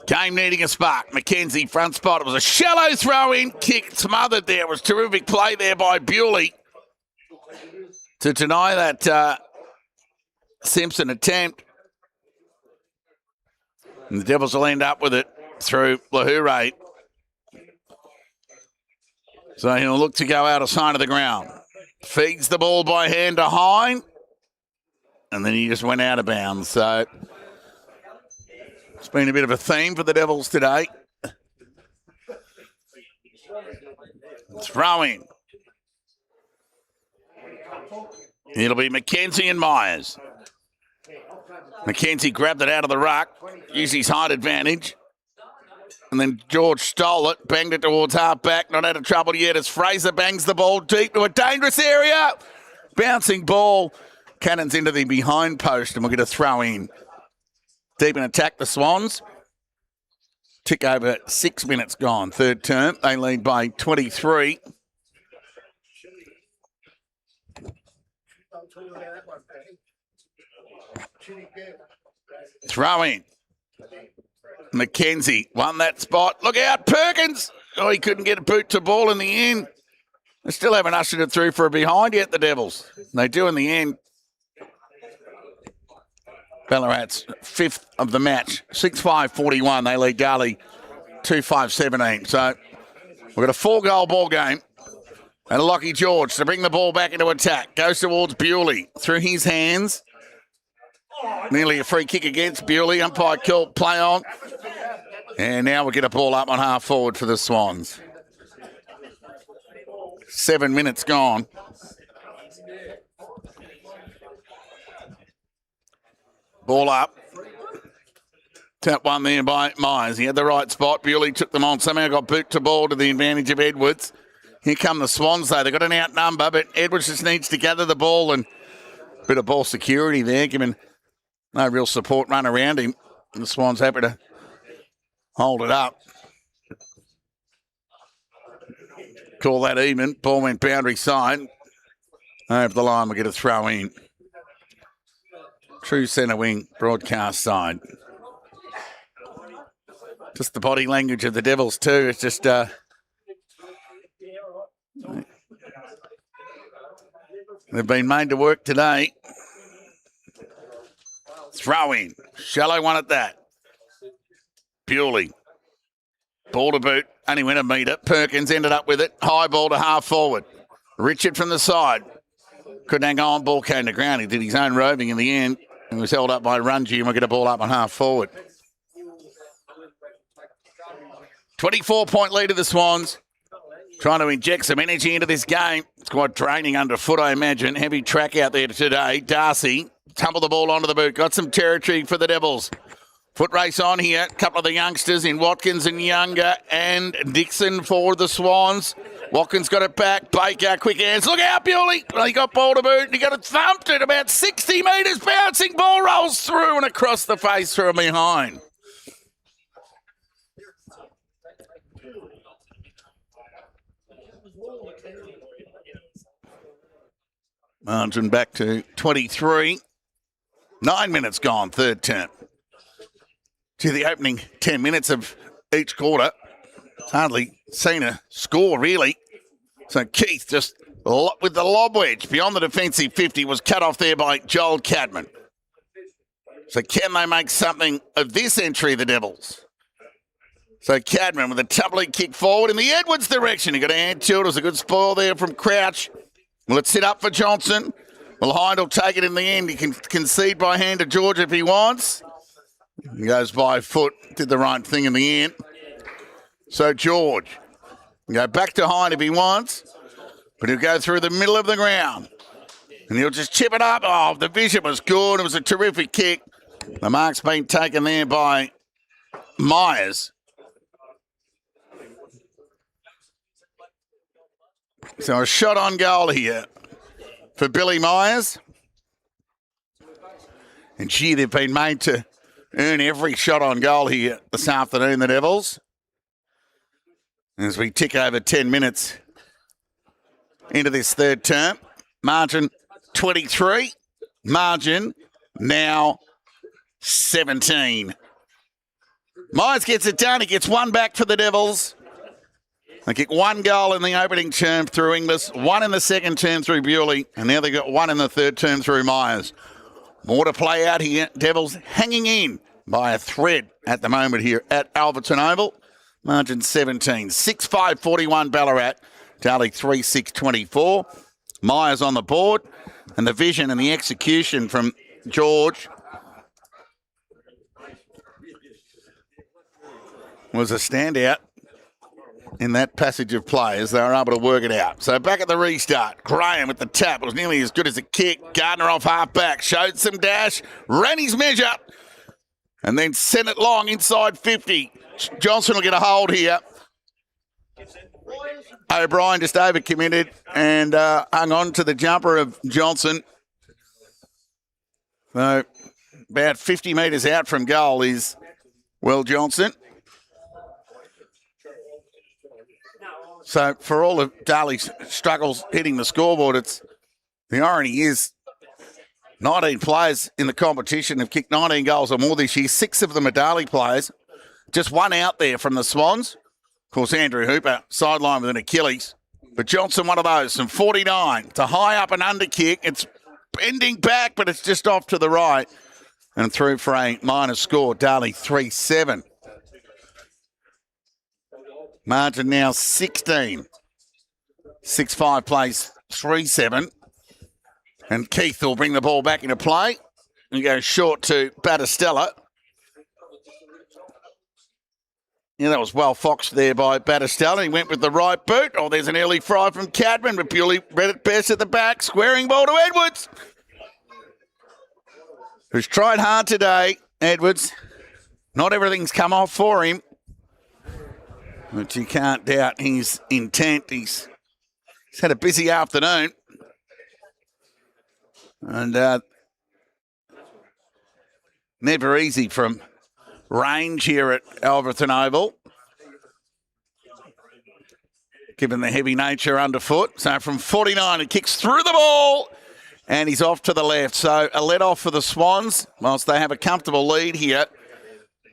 Game needing a spark. McKenzie, front spot. It was a shallow throw-in. Kick smothered there. It was terrific play there by Bewley to deny that Simpson attempt. And the Devils will end up with it through Lahure. So he'll look to go out of side of the ground. Feeds the ball by hand to Hine. And then he just went out of bounds. So it's been a bit of a theme for the Devils today. Throw in. It'll be McKenzie and Myers. McKenzie grabbed it out of the ruck, used his height advantage. And then George stole it, banged it towards half-back, not out of trouble yet as Fraser bangs the ball deep to a dangerous area. Bouncing ball, cannons into the behind post, and we're going to throw in. Deep and attack the Swans. Tick over 6 minutes gone, third term. They lead by 23. Throw in. McKenzie won that spot. Look out, Perkins. Oh, he couldn't get a boot to ball in the end. They still haven't ushered it through for a behind yet, the Devils. They do in the end. Ballarat's fifth of the match. 6-5-41. They lead Darley 2-5-17. So we've got a 4-goal ball game. And Lockie George to bring the ball back into attack. Goes towards Bewley. Through his hands. Nearly a free kick against Bewley. Umpire called play on. And now we'll get a ball up on half forward for the Swans. 7 minutes gone. Ball up. Tap one there by Myers. He had the right spot. Bewley took them on. Somehow got boot to ball to the advantage of Edwards. Here come the Swans, though. They've got an outnumber, but Edwards just needs to gather the ball and a bit of ball security there, given no real support run around him. And the Swans happy to hold it up. Call that even. Ball went boundary side. Over the line, we'll get a throw in. True centre wing, broadcast side. Just the body language of the Devils too. It's just they've been made to work today. Throw in. Shallow one at that. Bewley. Ball to boot. Only went a metre. Perkins ended up with it. High ball to half forward. Richard from the side. Couldn't hang on. Ball came to ground. He did his own roving in the end. And was held up by Rungy, and we'll get a ball up on half forward. 24-point lead of the Swans. Trying to inject some energy into this game. It's quite draining underfoot, I imagine. Heavy track out there today. Darcy tumbled the ball onto the boot. Got some territory for the Devils. Foot race on here. A couple of the youngsters in Watkins and Younger and Dixon for the Swans. Watkins got it back. Baker, quick hands. Look out, Bewley. He got ball to boot. He got it thumped at about 60 metres. Bouncing ball rolls through and across the face from behind. Margin back to 23. 9 minutes gone, third term. To the opening 10 minutes of each quarter. Hardly seen a score, really. So Keith just with the lob wedge beyond the defensive 50 was cut off there by Joel Cadman. So can they make something of this entry, the Devils? So Cadman with a tumbling kick forward in the Edwards direction. He got a hand to it. It was a good spoil there from Crouch. Well, it's set up for Johnson. Well, Hind will take it in the end. He can concede by hand to George if he wants. He goes by foot. Did the right thing in the end. So George. Go back to Hind if he wants. But he'll go through the middle of the ground. And he'll just chip it up. Oh, the vision was good. It was a terrific kick. The mark's been taken there by Myers. So a shot on goal here for Billy Myers. And gee, they've been made to earn every shot on goal here this afternoon, the Devils. As we tick over 10 minutes into this third term. Margin 23. Margin now 17. Myers gets it done. He gets one back for the Devils. They kick one goal in the opening term through Inglis, one in the second term through Bewley, and now they got one in the third term through Myers. More to play out here. Devils hanging in by a thread at the moment here at Alfredton Oval. Margin 17. 6-5-41 Ballarat. Darley 3-6-24. Myers on the board. And the vision and the execution from George was a standout in that passage of play as they were able to work it out. So back at the restart, Graham with the tap. It was nearly as good as a kick. Gardner off half back, showed some dash, ran his measure, and then sent it long inside 50. Johnson will get a hold here. O'Brien just overcommitted and hung on to the jumper of Johnson. So about 50 metres out from goal is Will Johnson. So for all of Darley's struggles hitting the scoreboard, the irony is 19 players in the competition have kicked 19 goals or more this year. 6 of them are Darley players. Just one out there from the Swans. Of course, Andrew Hooper sidelined with an Achilles. But Johnson, one of those, from 49. It's a high up and under kick. It's bending back, but it's just off to the right. And through for a minor score, Darley 3-7. Margin now 16. 6-5 plays 3-7. And Keith will bring the ball back into play. He goes short to Battistella. Yeah, that was well foxed there by Battistella. He went with the right boot. Oh, there's an early fry from Cadman, but Bewley read it best at the back. Squaring ball to Edwards, who's tried hard today. Edwards, not everything's come off for him, but you can't doubt his intent. He's had a busy afternoon. And never easy from range here at Alfredton Oval, given the heavy nature underfoot. So from 49, it kicks through the ball, and he's off to the left. So a let-off for the Swans, whilst they have a comfortable lead here.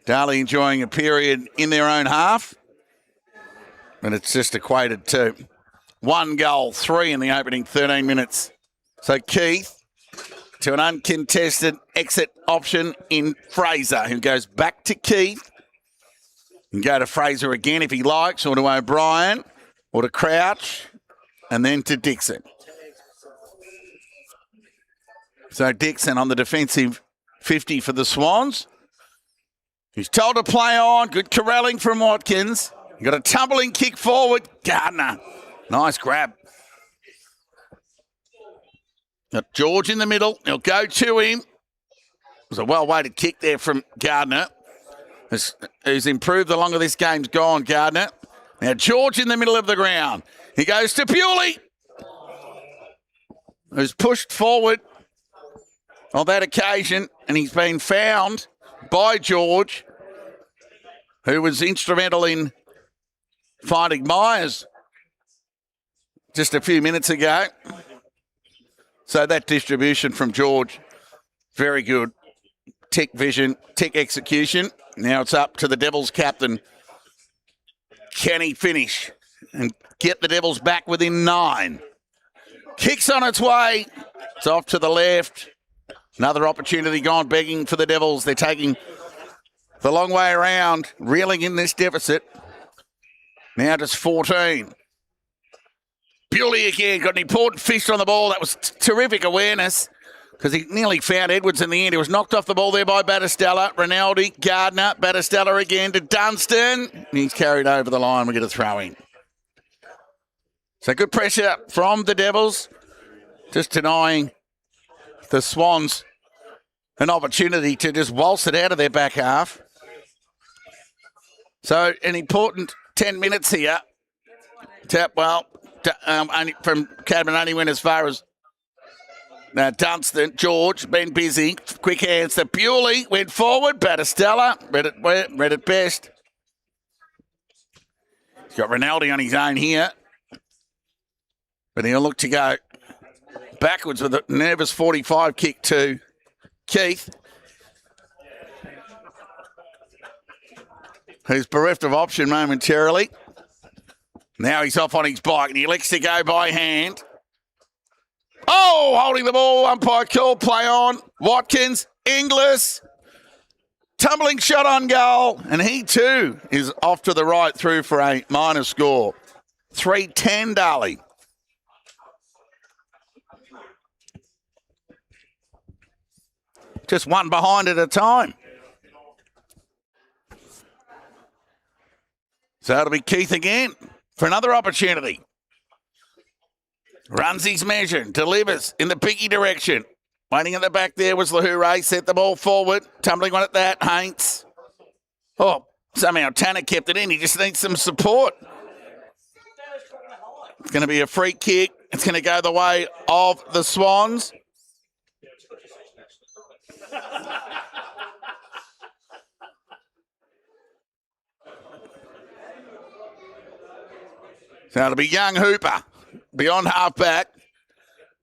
Darley enjoying a period in their own half, and it's just equated to 1 goal, 3 in the opening 13 minutes. So Keith to an uncontested exit option in Fraser, who goes back to Keith. You can go to Fraser again if he likes, or to O'Brien, or to Crouch, and then to Dixon. So Dixon on the defensive 50 for the Swans. He's told to play on. Good corralling from Watkins. He got a tumbling kick forward. Gardner. Nice grab. Got George in the middle. He'll go to him. It was a well-weighted kick there from Gardner, who's improved the longer this game's gone, Gardner. Now George in the middle of the ground. He goes to Bewley, who's pushed forward on that occasion, and he's been found by George, who was instrumental in finding Myers just a few minutes ago. So that distribution from George, very good. Tick vision, tick execution. Now it's up to the Devils captain. Can he finish and get the Devils back within 9? Kicks on its way. It's off to the left. Another opportunity gone begging for the Devils. They're taking the long way around, reeling in this deficit. Now just 14. Bewley again got an important fist on the ball. That was terrific awareness because he nearly found Edwards in the end. He was knocked off the ball there by Battistella. Rinaldi, Gardner, Battistella again to Dunstan. He's carried over the line. We get a throw in. So good pressure from the Devils, just denying the Swans an opportunity to just waltz it out of their back half. So an important 10 minutes here. Only from Cadman only went as far as Dunstan. George, been busy. Quick hands to Bewley. Went forward. Battistella. Read it best. He's got Rinaldi on his own here. But he'll look to go backwards with a nervous 45 kick to Keith, who's bereft of option momentarily. Now he's off on his bike and he elects to go by hand. Oh, holding the ball, umpire call, play on. Watkins, Inglis, tumbling shot on goal. And he too is off to the right through for a minor score. 3-10 Darley. Just one behind at a time. So it'll be Keith again for another opportunity. Runs his measure, delivers in the piggy direction. Waiting at the back there was Lahoure. Set the ball forward. Tumbling one at that. Haints. Oh, somehow Tanner kept it in. He just needs some support. It's going to be a free kick. It's going to go the way of the Swans. So it'll be young Hooper, beyond half-back.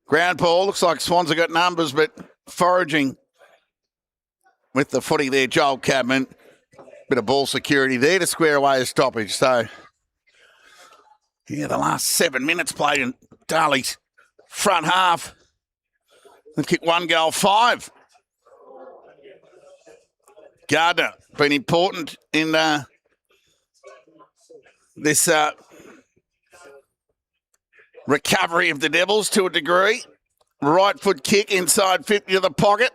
Ground ball, looks like Swans have got numbers, but foraging with the footy there, Joel Cadman. Bit of ball security there to square away a stoppage. So, yeah, the last 7 minutes played in Darley's front half. They've kicked 1 goal, 5. Gardner been important in this recovery of the Devils to a degree. Right foot kick inside 50 of the pocket.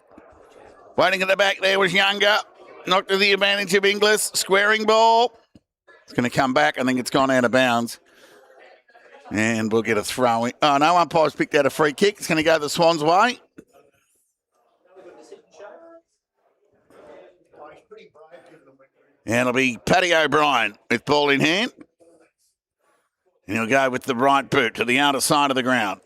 Waiting at the back there was Younger. Knocked to the advantage of Inglis. Squaring ball. It's going to come back. I think it's gone out of bounds. And we'll get a throw in. Oh, no, umpire's picked out a free kick. It's going to go the Swans' way. And it'll be Paddy O'Brien with ball in hand. And he'll go with the right boot to the outer side of the ground.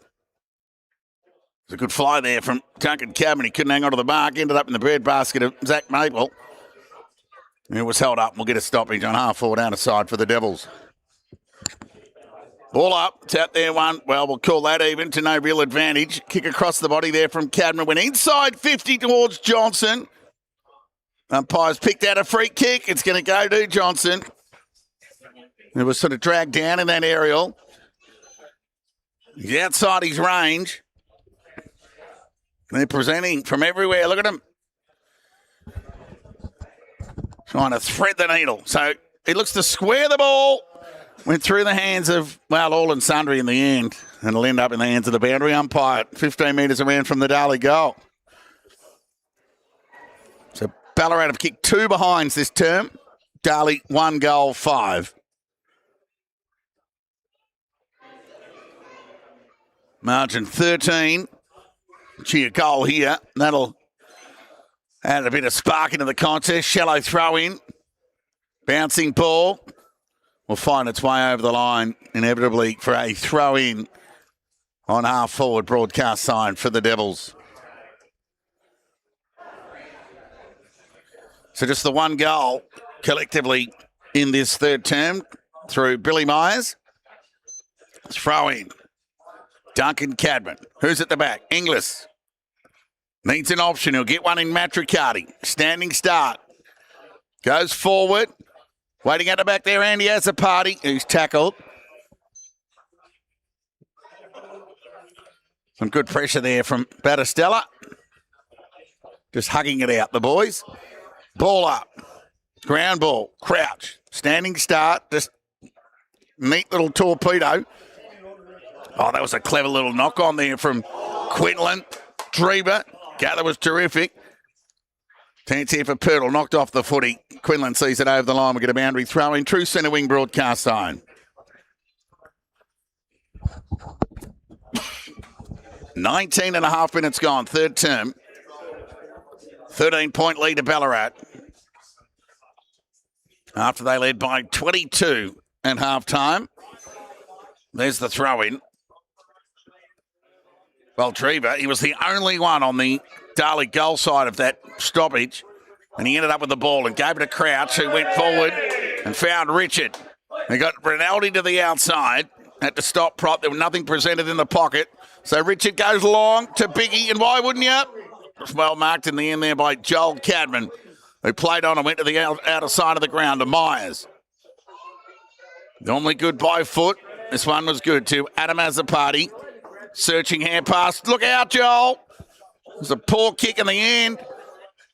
It's a good fly there from Duncan Cadman. He couldn't hang on to the mark. Ended up in the breadbasket of Zach Maple. And it was held up. We'll get a stoppage on half forward outer side for the Devils. Ball up. It's out there one. Well, we'll call that even to no real advantage. Kick across the body there from Cadman. Went inside 50 towards Johnson. Umpire's picked out a free kick. It's going to go to Johnson. It was sort of dragged down in that aerial. He's outside his range. They're presenting from everywhere. Look at him. Trying to thread the needle. So he looks to square the ball. Went through the hands of, well, all and sundry in the end. And it'll end up in the hands of the boundary umpire. 15 metres away from the Darley goal. So Ballarat have kicked 2 behinds this term. Darley 1 goal, 5. Margin 13. Gee, a goal here. That'll add a bit of spark into the contest. Shallow throw in. Bouncing ball. Will find its way over the line, inevitably, for a throw in on half forward broadcast sign for the Devils. So just the 1 goal collectively in this third term through Billy Myers. Throw in. Duncan Cadman. Who's at the back? Inglis. Needs an option. He'll get one in Matricardi. Standing start. Goes forward. Waiting at the back there, Andy has a party. Who's tackled. Some good pressure there from Battistella. Just hugging it out, the boys. Ball up. Ground ball. Crouch. Standing start. Just neat little torpedo. Oh, that was a clever little knock on there from Quinlan. Drever. Gather was terrific. Chance here for Pirtle. Knocked off the footy. Quinlan sees it over the line. We get a boundary throw in. True centre wing broadcast zone. 19 and a half minutes gone, third term. 13-point lead to Ballarat. After they led by 22 at half-time. There's the throw-in. Well, Trevor, he was the only one on the Darley goal side of that stoppage, and he ended up with the ball and gave it to Crouch, who went forward and found Richard. He got Rinaldi to the outside, had to stop prop. There was nothing presented in the pocket. So Richard goes long to Biggie, and why wouldn't you? It's well marked in the end there by Joel Cadman, who played on and went to the outer side of the ground to Myers. Normally good by foot. This one was good too. Adam Azzopardi, searching hand pass. Look out, Joel. It was a poor kick in the end.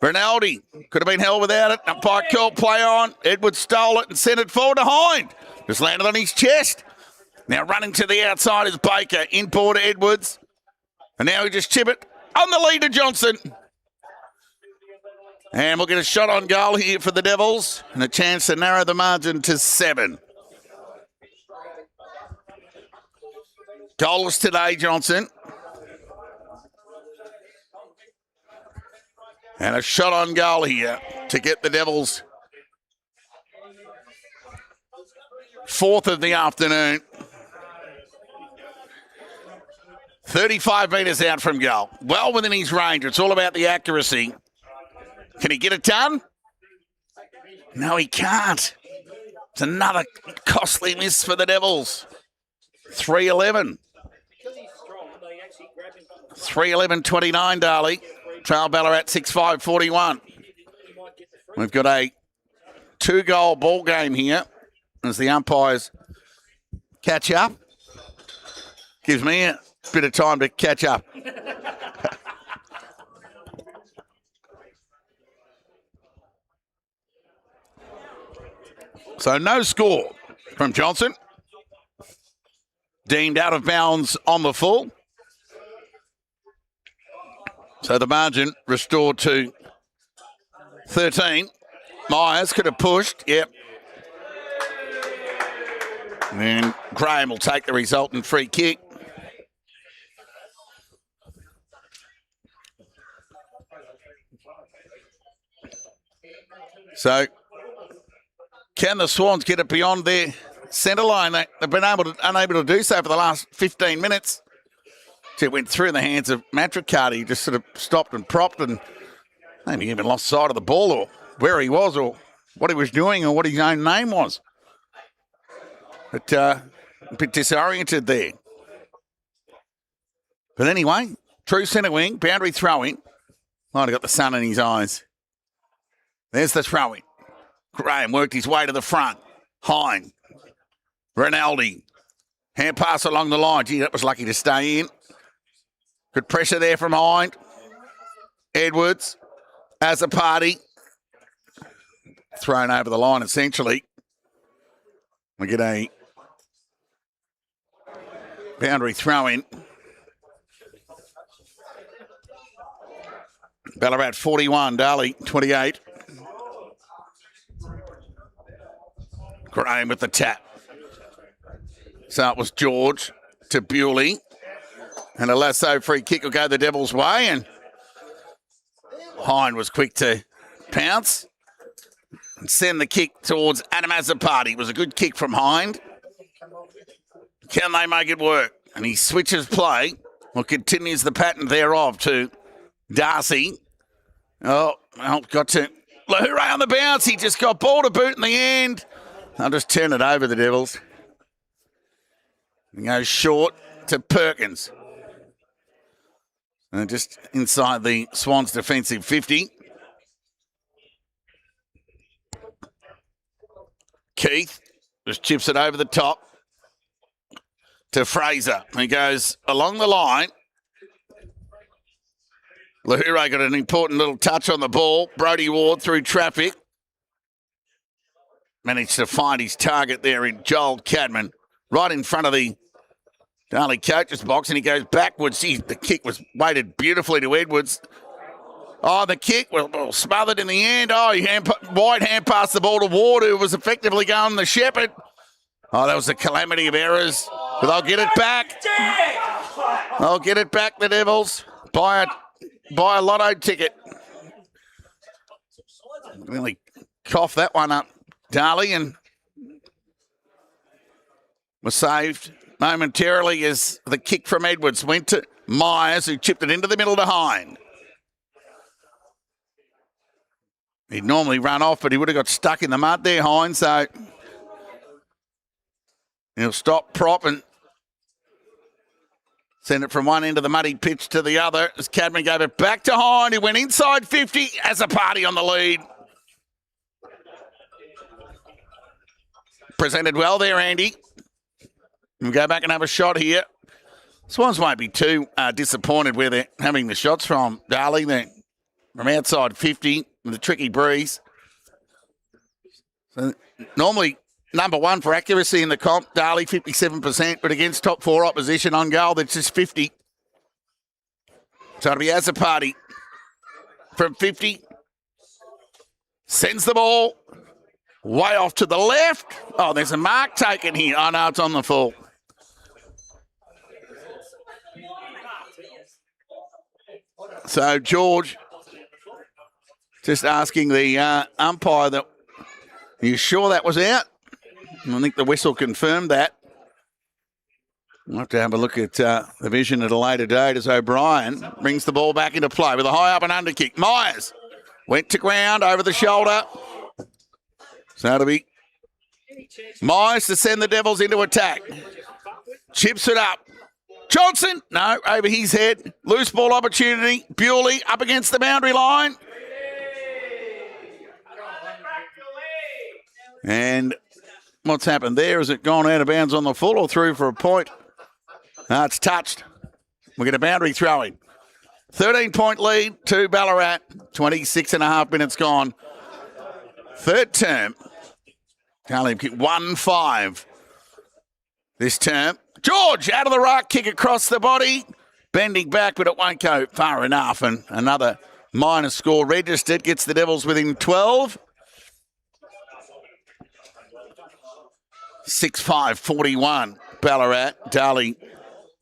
Rinaldi could have been held without it. Umpire called play on. Edwards stole it and sent it forward to Hind. Just landed on his chest. Now running to the outside is Baker. In ball to Edwards. And now he just chip it on the lead to Johnson. And we'll get a shot on goal here for the Devils and a chance to narrow the margin to 7. Goalless today, Johnson. And a shot on goal here to get the Devils 4th of the afternoon. 35 metres out from goal. Well within his range. It's all about the accuracy. Can he get it done? No, he can't. It's another costly miss for the Devils. 3-11. 3-11-29, Darley. Trail Ballarat 6-5-41. We've got a 2-goal ball game here as the umpires catch up. Gives me a bit of time to catch up. So no score from Johnson. Deemed out of bounds on the full. So the margin restored to 13. Myers could have pushed. Yep. And Graham will take the resultant free kick. So can the Swans get it beyond their centre line? They've been unable to do so for the last 15 minutes. It went through in the hands of Matricati. He just sort of stopped and propped and maybe even lost sight of the ball or where he was or what he was doing or what his own name was. But a bit disoriented there. But anyway, true centre wing, boundary throwing. Might have got the sun in his eyes. There's the throwing. Graham worked his way to the front. Hind. Rinaldi. Hand pass along the line. Gee, that was lucky to stay in. Good pressure there from Hind. Edwards. Azzopardi. Thrown over the line, essentially. We get a boundary throw-in. Ballarat 41, Darley 28. Graham with the tap. So it was George to Bewley. And a lasso free kick will go the Devils' way. And Hind was quick to pounce and send the kick towards Adam Azzopardi. It was a good kick from Hind. Can they make it work? And he switches play, or continues the pattern thereof to Darcy. Oh, well, got to Lahore on the bounce. He just got ball to boot in the end. I'll just turn it over, the Devils. And goes short to Perkins. And just inside the Swans' defensive 50. Keith just chips it over the top to Fraser. He goes along the line. Lahore got an important little touch on the ball. Brodie Ward through traffic. Managed to find his target there in Joel Cadman. Right in front of the Darley coach's box, and he goes backwards. The kick was weighted beautifully to Edwards. Oh, the kick was smothered in the end. Oh, he wide hand passed the ball to Ward, who was effectively going the shepherd. Oh, that was a calamity of errors. But they'll get it back. They'll get it back, the Devils. Buy a lotto ticket. Really cough that one up, Darley, and was saved momentarily as the kick from Edwards went to Myers, who chipped it into the middle to Hind. He'd normally run off, but he would have got stuck in the mud there, Hind, so he'll stop prop and send it from one end of the muddy pitch to the other as Cadman gave it back to Hind, who went inside 50 as a party on the lead. Presented well there, Andy. We'll go back and have a shot here. Swans won't be too disappointed where they're having the shots from, Darley. They're from outside 50 with a tricky breeze. So normally number one for accuracy in the comp, Darley, 57%, but against top four opposition on goal, that's just 50. So it'll be as a party from 50. Sends the ball way off to the left. Oh, there's a mark taken here. Oh, no, it's on the full. So George just asking the umpire that, are you sure that was out? And I think the whistle confirmed that. We'll have to have a look at the vision at a later date as O'Brien brings the ball back into play with a high up and under kick. Myers went to ground over the shoulder. So it'll be Myers to send the Devils into attack. Chips it up. Johnson, no, over his head. Loose ball opportunity. Bewley up against the boundary line. And what's happened there? Has it gone out of bounds on the full or through for a point? No, it's touched. We get a boundary throwing. 13-point lead to Ballarat. 26 and a half minutes gone. Third term. Darley kick 1-5 this term. George out of the ruck, kick across the body. Bending back, but it won't go far enough. And another minor score registered. Gets the Devils within 12. 6-5-41 Ballarat. Darley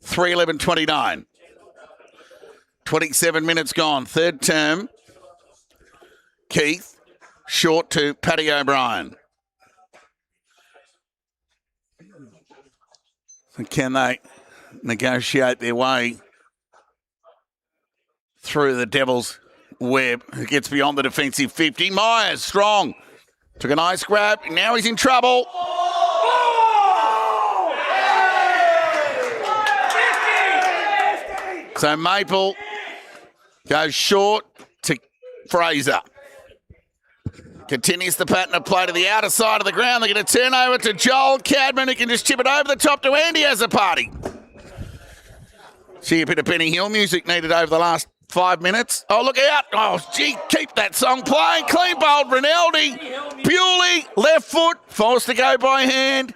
3-11-29. 27 minutes gone. Third term. Keith short to Paddy O'Brien. So can they negotiate their way through the Devils' web? Who gets beyond the defensive 50? Myers, strong. Took a nice grab. Now he's in trouble. So Maple goes short to Fraser. Continues the pattern of play to the outer side of the ground. They're going to turn over to Joel Cadman, who can just chip it over the top to Andy as a party. See a bit of Benny Hill music needed over the last 5 minutes. Oh, look out. Oh, gee, keep that song playing. Clean bowled Rinaldi. Bewley, left foot, forced to go by hand.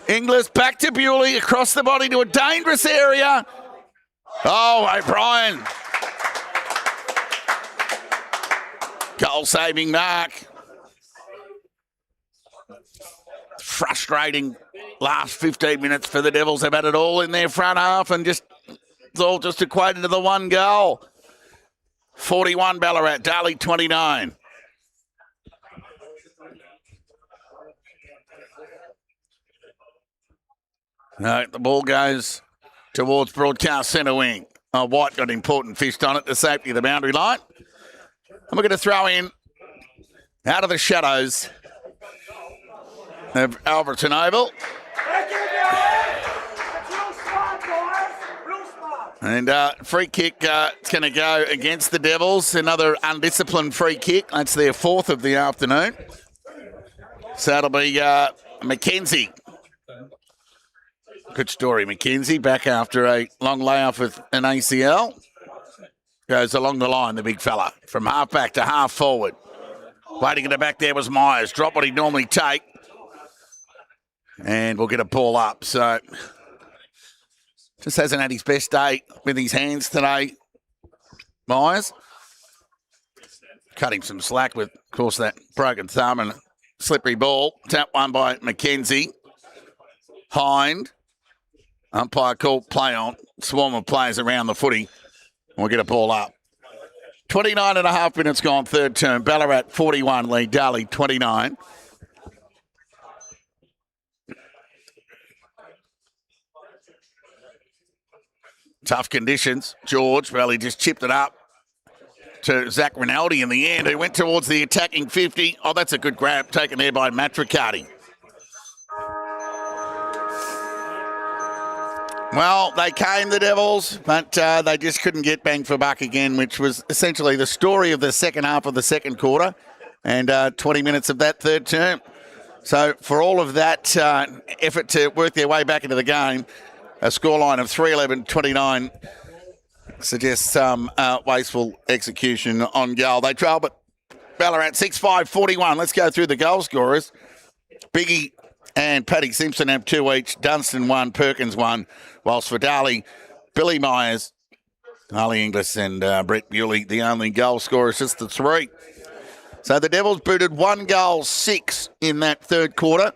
Inglis back to Bewley, across the body to a dangerous area. Oh, O'Brien. Goal-saving mark. Frustrating last 15 minutes for the Devils. They've had it all in their front half and it's all just equated to the one goal. 41 Ballarat, Darley 29. No, the ball goes towards broadcast centre wing. Oh, White got important fist on it, the safety of the boundary line. And we're going to throw in out of the shadows of Alfredton Oval. And free kick, it's going to go against the Devils. Another undisciplined free kick. That's their fourth of the afternoon. So that'll be Mackenzie. Good story, Mackenzie. Back after a long layoff with an ACL. Goes along the line, the big fella. From half back to half forward. Waiting in the back there was Myers. Drop what he'd normally take. And we'll get a ball up. So just hasn't had his best day with his hands today, Myers. Cut him some slack with, of course, that broken thumb and slippery ball. Tap one by Mackenzie. Hind Umpire called play on. Swarm of players around the footy. We'll get a ball up. 29 and a half minutes gone, third term. Ballarat 41, lead Darley 29. Tough conditions. George, well, he just chipped it up to Zach Rinaldi in the end, who went towards the attacking 50. Oh, that's a good grab taken there by Matricati. Well, they came, the Devils, but they just couldn't get bang for buck again, which was essentially the story of the second half of the second quarter and 20 minutes of that third term. So for all of that effort to work their way back into the game, a scoreline of 3-11-29 suggests some wasteful execution on goal. They trail, but Ballarat 6-5-41. Let's go through the goal scorers. Biggie and Paddy Simpson have 2 each. Dunstan 1, Perkins 1. Whilst for Darley, Billy Myers, Harley Inglis and Brett Bewley, the only goal scorers, just the 3. So the Devils booted 1 goal, 6 in that third quarter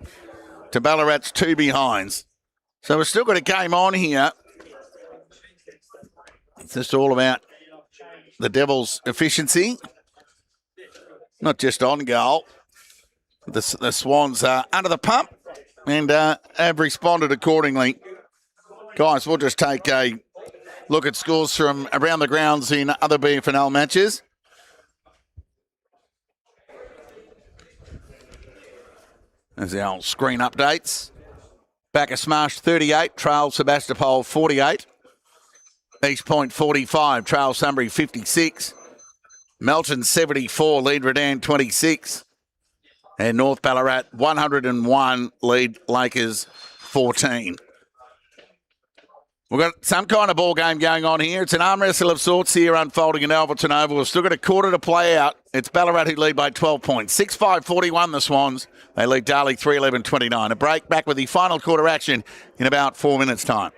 to Ballarat's 2 behinds. So we've still got a game on here. It's just all about the Devils' efficiency, not just on goal. The Swans are under the pump and have responded accordingly. Guys, we'll just take a look at scores from around the grounds in other BFNL matches. There's the old screen updates. Backer Smash 38, trail Sebastopol 48. East Point 45, trail Sunbury 56. Melton 74, lead Redan 26. And North Ballarat 101, lead Lakers 14. We've got some kind of ball game going on here. It's an arm wrestle of sorts here unfolding in Alfredton Oval. We've still got a quarter to play out. It's Ballarat who lead by 12 points. 6-5-41 the Swans. They lead Darley 3-11-29. A break, back with the final quarter action in about 4 minutes' time.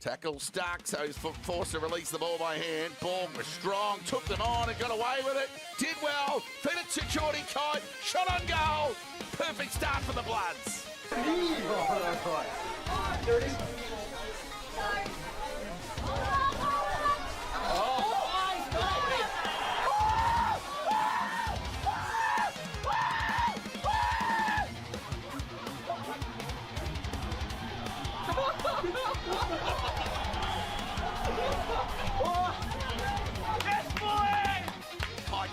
Tackle stuck, so he's forced to release the ball by hand. Ball was strong, took them on and got away with it. Did well, fed it to Geordie Kite, shot on goal. Perfect start for the Bloods.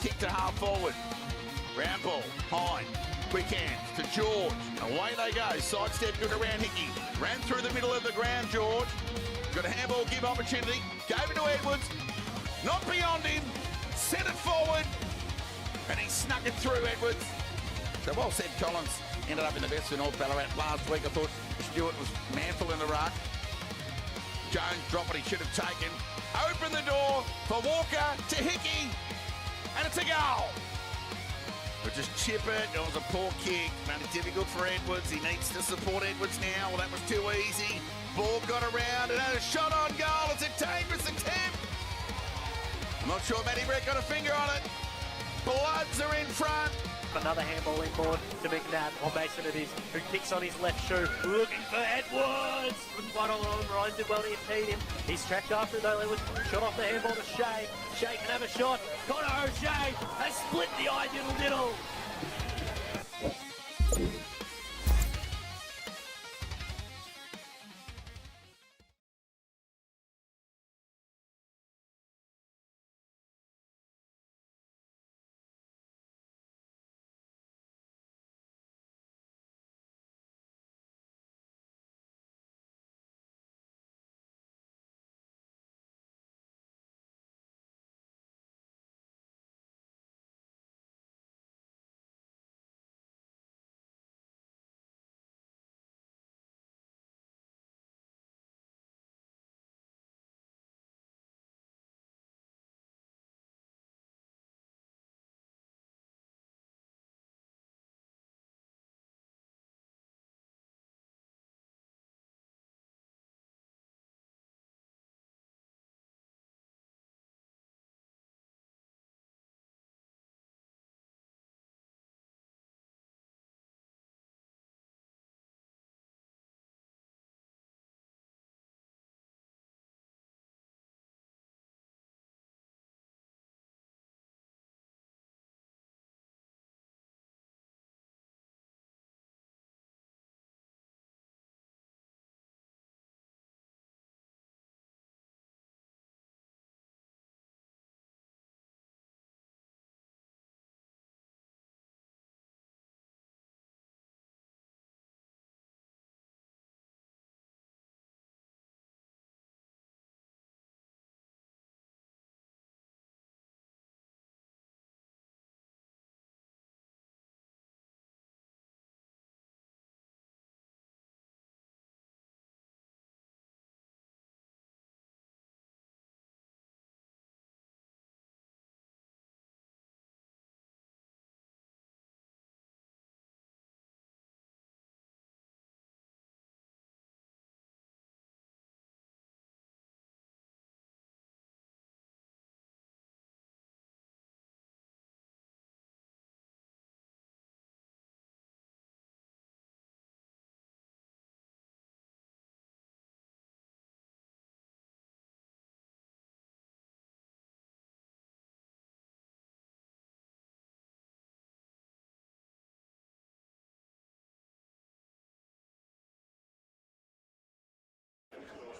Kick to half forward. Round ball, Hine, quick hands to George. Away they go. Sidestep good around Hickey. Ran through the middle of the ground, George. Got a handball give opportunity. Gave it to Edwards. Not beyond him. Sent it forward. And he snuck it through, Edwards. So well said, Collins. Ended up in the best for North Ballarat last week. I thought Stewart was manful in the ruck. Jones dropped what he should have taken. Open the door for Walker to Hickey. And it's a goal. But just chip it. It was a poor kick. Made it difficult for Edwards. He needs to support Edwards now. Well, that was too easy. Ball got around and a shot on goal. It's a dangerous attempt. I'm not sure Matty Brett got a finger on it. Bloods are in front. Another handball inboard to McNabb, or Mason it is, who kicks on his left shoe, looking for Edwards. Couldn't fight all alone, Ryan did well to impede him. He's tracked after though, Edwards shot off the handball to Shea. Shea can have a shot. Connor O'Shea has split the eye diddle.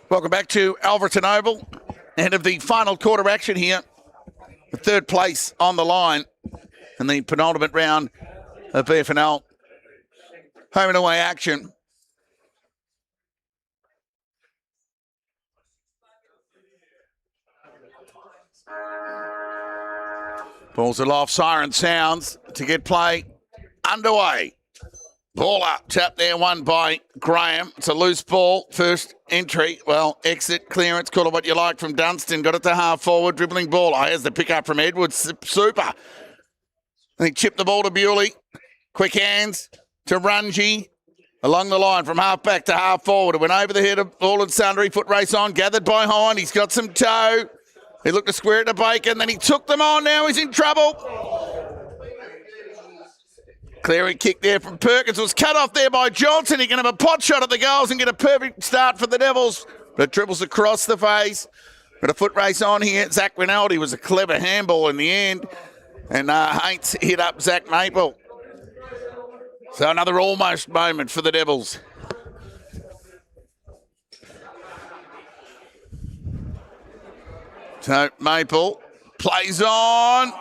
Welcome back to Alfredton Oval. End of the final quarter action here. The third place on the line in the penultimate round of BFNL home and away action. Balls aloft, siren sounds to get play underway. Ball up, tap there, won by Graham. It's a loose ball, first entry. Well, exit, clearance, call it what you like from Dunstan. Got it to half forward, dribbling ball. Oh, here's the pick up from Edwards, super. And he chipped the ball to Bewley. Quick hands to Rungy. Along the line from half back to half forward. It went over the head of all and sundry. Foot race on, gathered by Hind. He's got some toe. He looked to square it to Bacon, then he took them on. Now he's in trouble. Clearing kick there from Perkins. It was cut off there by Johnson. He can have a pot shot at the goals and get a perfect start for the Devils. But it dribbles across the face. Got a foot race on here. Zach Rinaldi was a clever handball in the end. And Haints hit up Zach Maple. So another almost moment for the Devils. So Maple plays on.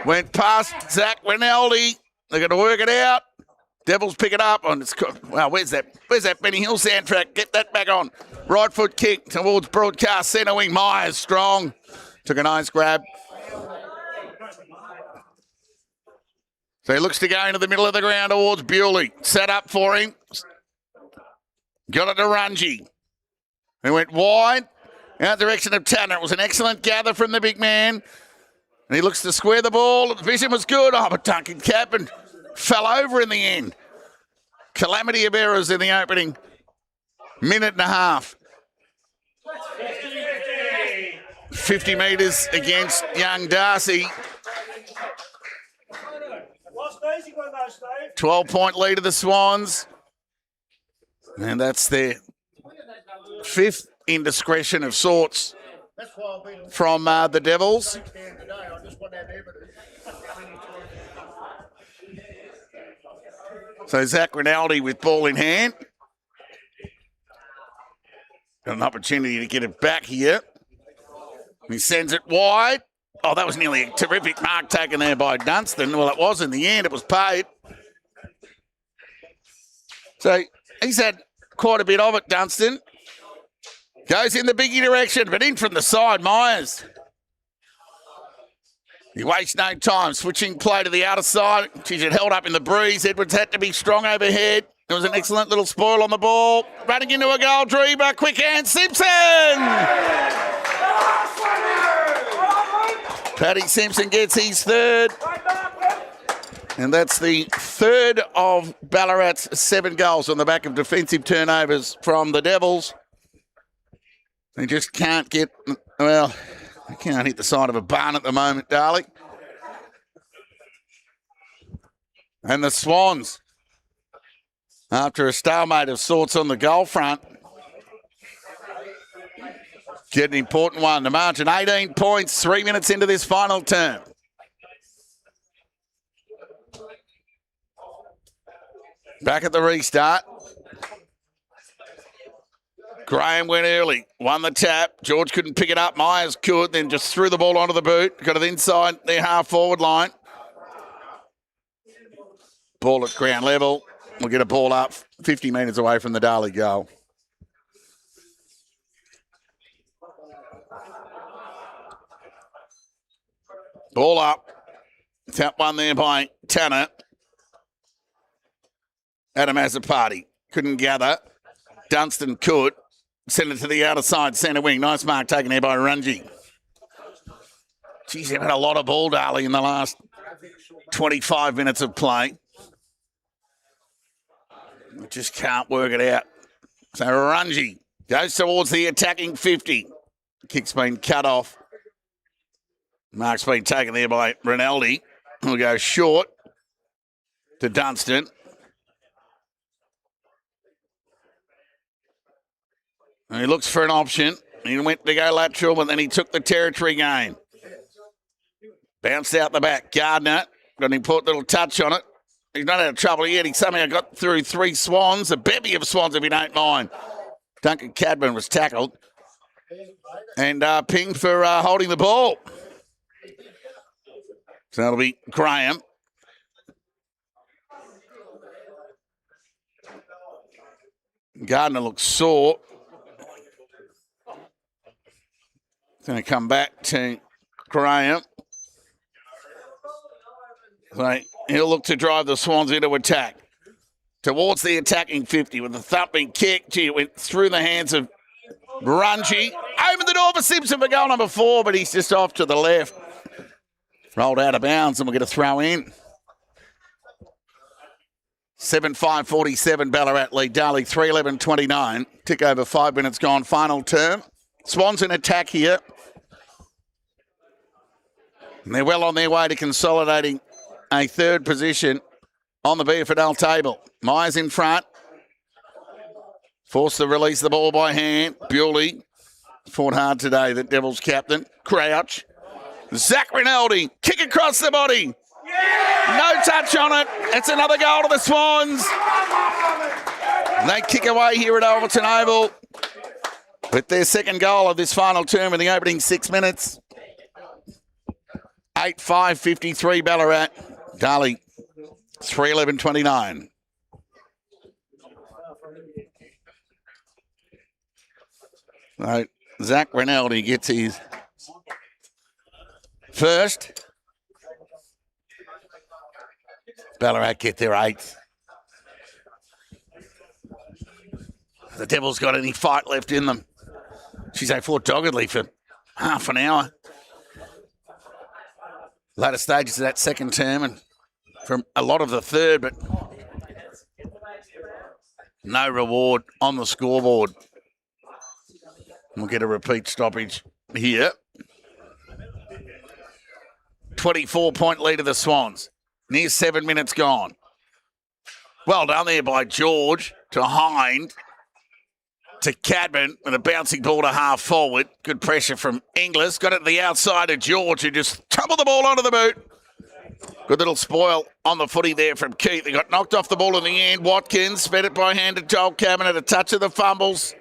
Went past Zach Rinaldi. They're going to work it out. Devils pick it up. And it's, wow, where's that Benny Hill soundtrack? Get that back on. Right foot kick towards broadcast centre wing. Myers strong. Took a nice grab. So he looks to go into the middle of the ground towards Bewley. Set up for him. Got it to Rungy. He went wide. Out the direction of Tanner. It was an excellent gather from the big man. And he looks to square the ball. The vision was good. Oh, but Duncan Capin fell over in the end. Calamity of errors in the opening minute and a half. 50 metres against young Darcy. 12-point lead of the Swans. And that's their fifth indiscretion of sorts from the Devils. So Zach Rinaldi with ball in hand. Got an opportunity to get it back here. He sends it wide. Oh, that was nearly a terrific mark taken there by Dunstan. Well, it was in the end. It was paid. So he's had quite a bit of it, Dunstan. Goes in the biggie direction, but in from the side, Myers. He wastes no time, switching play to the outer side. She's held up in the breeze. Edwards had to be strong overhead. There was an excellent little spoil on the ball. Running into a goal, Dreamer. Quick hand, Simpson! Paddy Simpson gets his third. And that's the third of Ballarat's 7 goals on the back of defensive turnovers from the Devils. They just can't get, well, they can't hit the side of a barn at the moment, Darley. And the Swans, after a stalemate of sorts on the goal front, get an important one. The margin 18 points, 3 minutes into this final term. Back at the restart. Graham went early, won the tap. George couldn't pick it up. Myers could, then just threw the ball onto the boot. Got it inside their half-forward line. Ball at ground level. We'll get a ball up 50 metres away from the Darley goal. Ball up. Tap one there by Tanner. Adam has a party. Couldn't gather. Dunstan could. Send it to the outer side, centre wing. Nice mark taken there by Rungy. Geez, they've had a lot of ball, Darley, in the last 25 minutes of play. Just can't work it out. So Rungy goes towards the attacking 50. Kick's been cut off. Mark's been taken there by Rinaldi. We'll go short to Dunstan. And he looks for an option. He went to go lateral, but then he took the territory gain. Bounced out the back. Gardner got an important little touch on it. He's not out of trouble yet. He somehow got through 3 Swans, a bevy of Swans if you don't mind. Duncan Cadman was tackled and pinged for holding the ball. So that'll be Graham. Gardner looks sore. Going to come back to Graham. So he'll look to drive the Swans into attack. Towards the attacking 50 with a thumping kick. Gee, it went through the hands of Rungy. Opened the door for Simpson for goal number 4, but he's just off to the left. Rolled out of bounds, and we'll get a throw in. 7-5-47 Ballarat lead. Darley 3-11-29. Tick over 5 minutes gone. Final term. Swans in attack here. And they're well on their way to consolidating a third position on the BFL table. Myers in front. Forced to release the ball by hand. Bewley fought hard today, the Devils captain. Crouch. Zach Rinaldi. Kick across the body. No touch on it. It's another goal to the Swans. They kick away here at Alfredton Oval with their second goal of this final term in the opening 6 minutes. 8-5-53 Ballarat. Darley 3-11-29. So Zach Rinaldi gets his first. Ballarat get their 8th. The Devils got any fight left in them. They fought doggedly for half an hour. Later stages of that second term and from a lot of the third, but no reward on the scoreboard. We'll get a repeat stoppage here. 24-point lead of the Swans. Near 7 minutes gone. Well done there by George to Hind to Cadman with a bouncing ball to half forward. Good pressure from Inglis. Got it to the outside of George who just tumbled the ball onto the boot. Good little spoil on the footy there from Keith. They got knocked off the ball in the end. Watkins fed it by hand to Joel Cadman at a touch of the fumbles.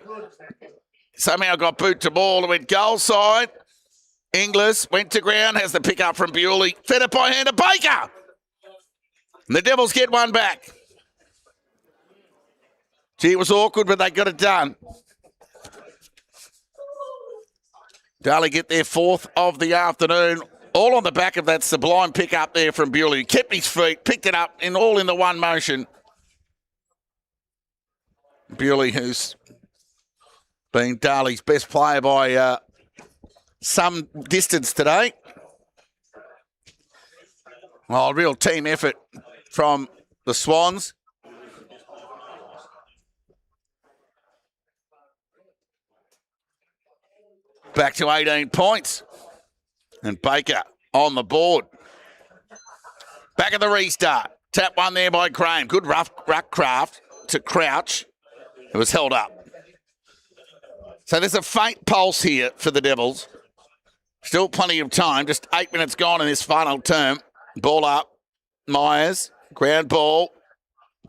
Somehow got boot to ball and went goal side. Inglis went to ground, has the pick up from Bewley. Fed it by hand to Baker. And the Devils get one back. Gee, it was awkward, but they got it done. Darley get their 4th of the afternoon. All on the back of that sublime pick up there from Bewley. Kept his feet, picked it up, all in the one motion. Bewley, who's been Darley's best player by some distance today. Well, real team effort from the Swans. Back to 18 points. And Baker on the board. Back at the restart. Tap one there by Graham. Good rough craft to Crouch. It was held up. So there's a faint pulse here for the Devils. Still plenty of time. Just 8 minutes gone in this final term. Ball up. Myers. Ground ball.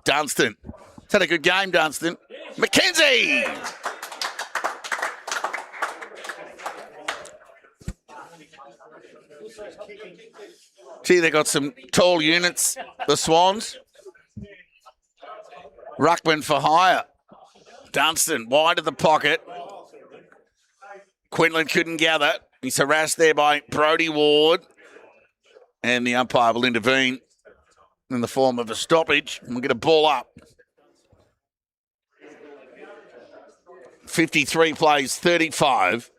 Dunstan. It's had a good game, Dunstan. McKenzie! Gee, they got some tall units, the Swans. Ruckman for hire. Dunstan wide of the pocket. Quinlan couldn't gather. He's harassed there by Brodie Ward. And the umpire will intervene in the form of a stoppage. And we'll get a ball up. 53 plays 35.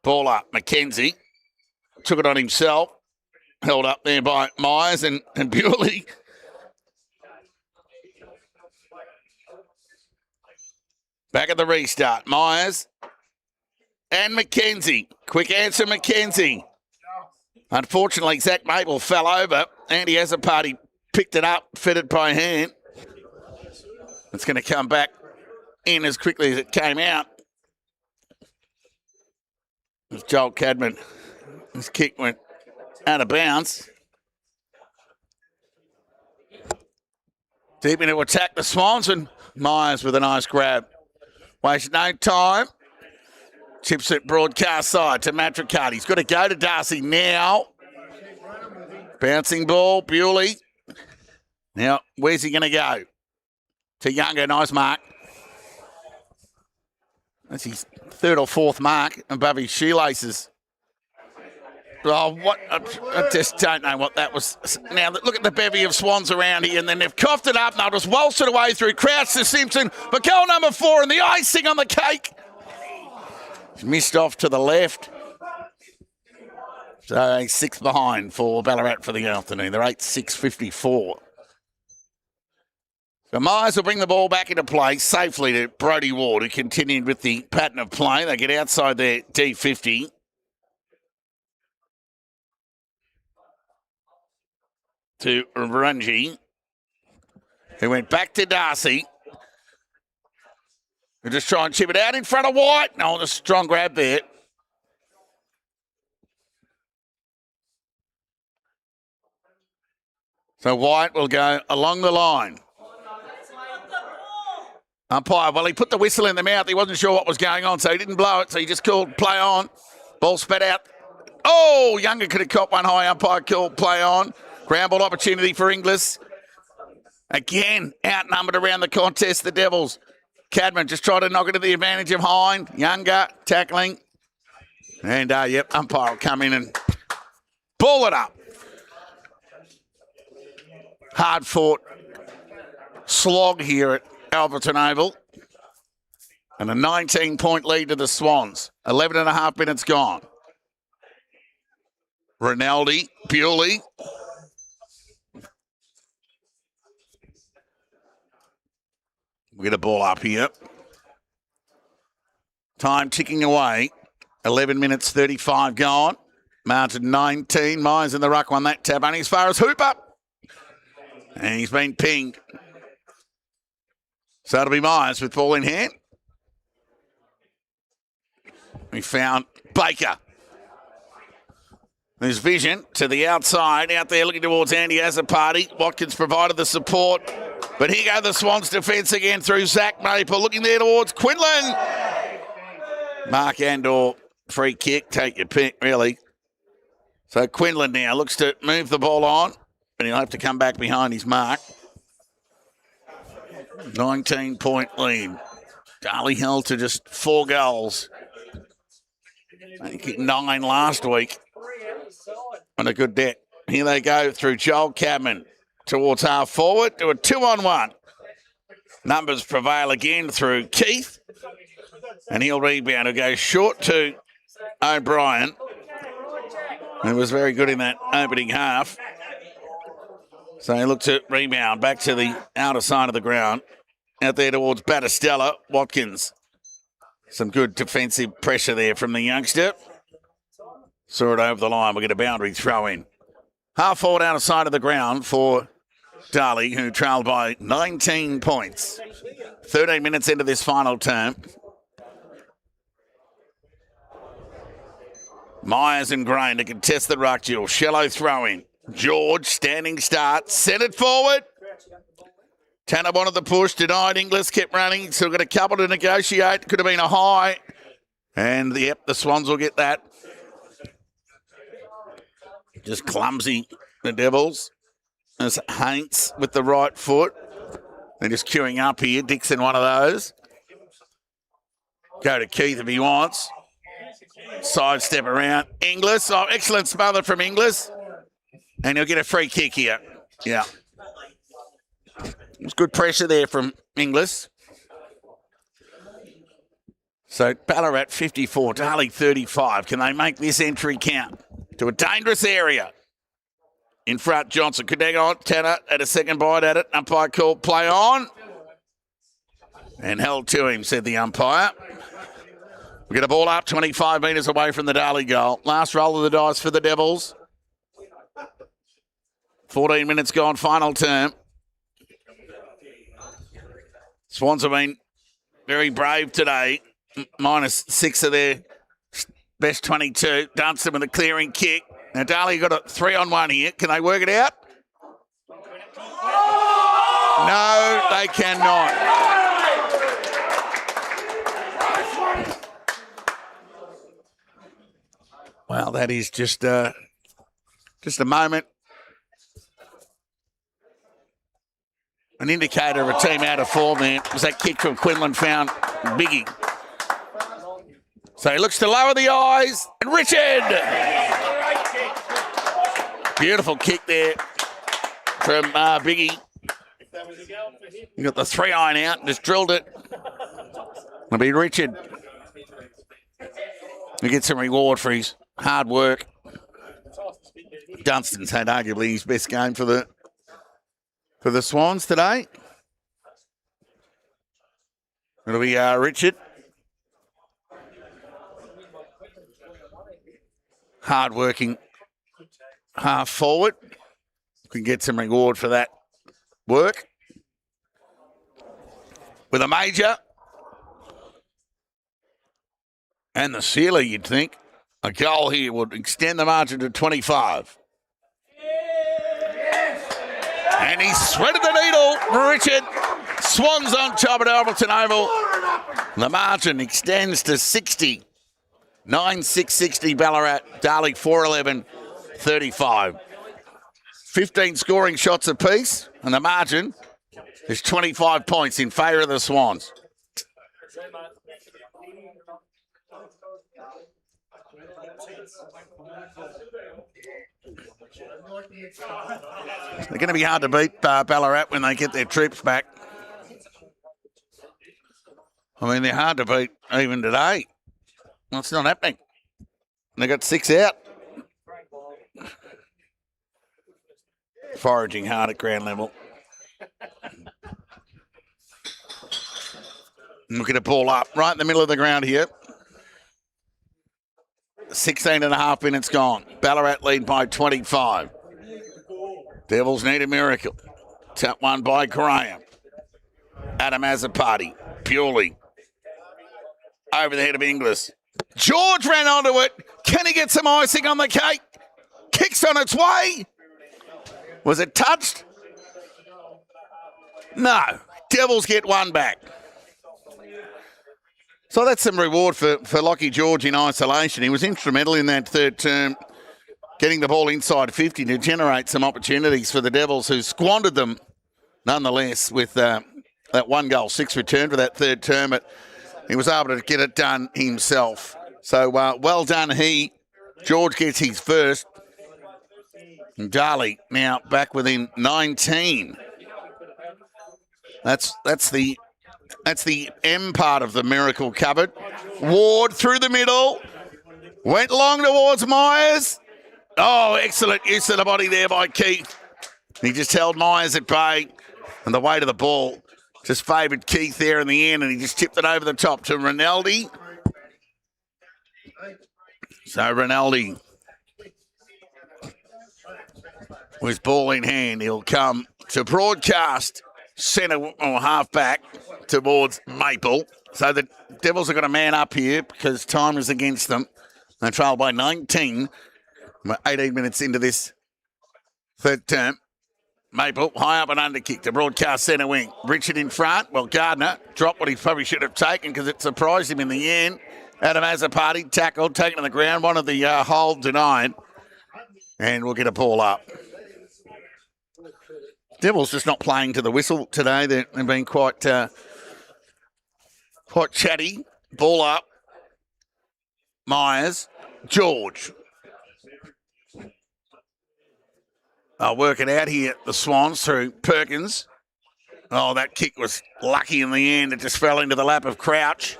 Ball up. McKenzie took it on himself. Held up there by Myers and Bewley. Back at the restart. Myers and McKenzie. Quick answer, McKenzie. Unfortunately, Zach Maple fell over. Andy Azzopardi picked it up, fed it by hand. It's going to come back in as quickly as it came out. As Joel Cadman, his kick went out of bounds. Deep into attack the Swans, and Myers with a nice grab. Waste no time. Chips it broadcast side to Matricard. He's got to go to Darcy now. Bouncing ball, Bewley. Now, where's he going to go? To Younger, nice mark. That's his third or fourth mark above his shoelaces. Oh, what? I just don't know what that was. Now, look at the bevy of swans around here, and then they've coughed it up, and they'll just waltz it away through. Crouch to Simpson, but goal number 4, and the icing on the cake. He's missed off to the left. So 6 behind for Ballarat for the afternoon. They're 8-6-54. So Myers will bring the ball back into play safely to Brodie Ward, who continued with the pattern of play. They get outside their D50. To Runji, who went back to Darcy. We'll just try and chip it out in front of White. No, a strong grab there. So White will go along the line. Umpire, well, he put the whistle in the mouth. He wasn't sure what was going on, so he didn't blow it. So he just called play on. Ball spat out. Oh, Younger could have caught one high. Umpire called play on. Ground ball opportunity for Inglis. Again, outnumbered around the contest, the Devils. Cadman just tried to knock it to the advantage of Hind. Younger tackling. And, umpire will come in and ball it up. Hard-fought slog here at Alfredton Oval. And a 19-point lead to the Swans. 11 and a half minutes gone. Rinaldi, Bewley. We get a ball up here. Time ticking away. 11 minutes 35 gone. Margin 19. Myers in the ruck won that tab only as far as Hooper. And he's been pinged. So it'll be Myers with ball in hand. We found Baker. There's vision to the outside. Out there looking towards Andy Azzopardi. Watkins provided the support. But here go the Swans defence again through Zach Maple. Looking there towards Quinlan. Mark Andor, free kick. Take your pick, really. So Quinlan now looks to move the ball on. And he'll have to come back behind his mark. 19-point lead. Darley held to just 4 goals. They kicked 9 last week. On a good debt. Here they go through Joel Cadman towards half forward to a 2-on-1. Numbers prevail again through Keith. And he'll rebound. He'll go short to O'Brien, who was very good in that opening half. So he looked to rebound back to the outer side of the ground. Out there towards Battistella. Watkins. Some good defensive pressure there from the youngster. Saw it over the line. We'll get a boundary throw in. Half forward outer side of the ground for Darley, who trailed by 19 points. 13 minutes into this final term. Myers and Grain to contest the ruck duel. Shallow throw in. George, standing start, sent it forward. Tanner wanted the push, denied. Inglis kept running, still got a couple to negotiate. Could have been a high. And, the Swans will get that. Just clumsy, the Devils. There's Haints with the right foot. They're just queuing up here. Dixon, one of those. Go to Keith if he wants. Sidestep around. Inglis. Oh, excellent smother from Inglis. And he'll get a free kick here. Yeah. There's good pressure there from Inglis. So Ballarat 54, Darley 35. Can they make this entry count? To a dangerous area. In front, Johnson could hang on. Tanner at a second bite at it. Umpire called play on. And held to him, said the umpire. We get a ball up 25 metres away from the Darley goal. Last roll of the dice for the Devils. 14 minutes gone, final term. Swans have been very brave today. Minus 6 of their best 22. Dunstan with a clearing kick. Now, Darley got a 3-on-1 here. Can they work it out? No, they cannot. Well, that is just a moment. An indicator of a team out of form there was that kick from Quinlan found Biggie. So he looks to lower the eyes. And Richard! Beautiful kick there from Biggie. He got the 3-iron out and just drilled it. It'll be Richard. He gets some reward for his hard work. Dunstan's had arguably his best game for the Swans today. It'll be Richard. Hard-working half forward. Can get some reward for that work. With a major. And the sealer, you'd think. A goal here would extend the margin to 25. And he threaded the needle for Richard. Swans on top at Alfredton Oval. The margin extends to 60. 9-6-60 Ballarat. Darley 4-11-35. 15 scoring shots apiece. And the margin is 25 points in favour of the Swans. They're going to be hard to beat Ballarat when they get their troops back. I mean, they're hard to beat even today. Well, it's not happening. They got 6 out. Foraging hard at ground level. Look at the ball up right in the middle of the ground here. 16.5 minutes gone. Ballarat lead by 25. Devils need a miracle. Tap one by Graham. Adam Azapati. Purely. Over the head of Inglis. George ran onto it. Can he get some icing on the cake? Kicks on its way. Was it touched? No. Devils get one back. So that's some reward for Lockie George in isolation. He was instrumental in that third term, getting the ball inside 50 to generate some opportunities for the Devils, who squandered them nonetheless with that 1 goal, 6 return for that third term. But he was able to get it done himself. So well done, he. George gets his first. And Darley now back within 19. That's the M part of the miracle cupboard. Ward through the middle. Went long towards Myers. Oh, excellent use of the body there by Keith. He just held Myers at bay. And the weight of the ball just favoured Keith there in the end. And he just tipped it over the top to Rinaldi. So Rinaldi, with ball in hand, he'll come to broadcast centre or half back towards Maple. So the Devils are going to man up here because time is against them. They trail by 19. We're 18 minutes into this third term. Maple, high up and under kick to broadcast centre wing. Richard in front. Well, Gardner dropped what he probably should have taken because it surprised him in the end. Adam Azapati tackled, taken to the ground. One of the hold denied. And we'll get a ball up. Devils just not playing to the whistle today. They've been quite chatty. Ball up. Myers. George. They'll work it out here, the Swans, through Perkins. Oh, that kick was lucky in the end. It just fell into the lap of Crouch.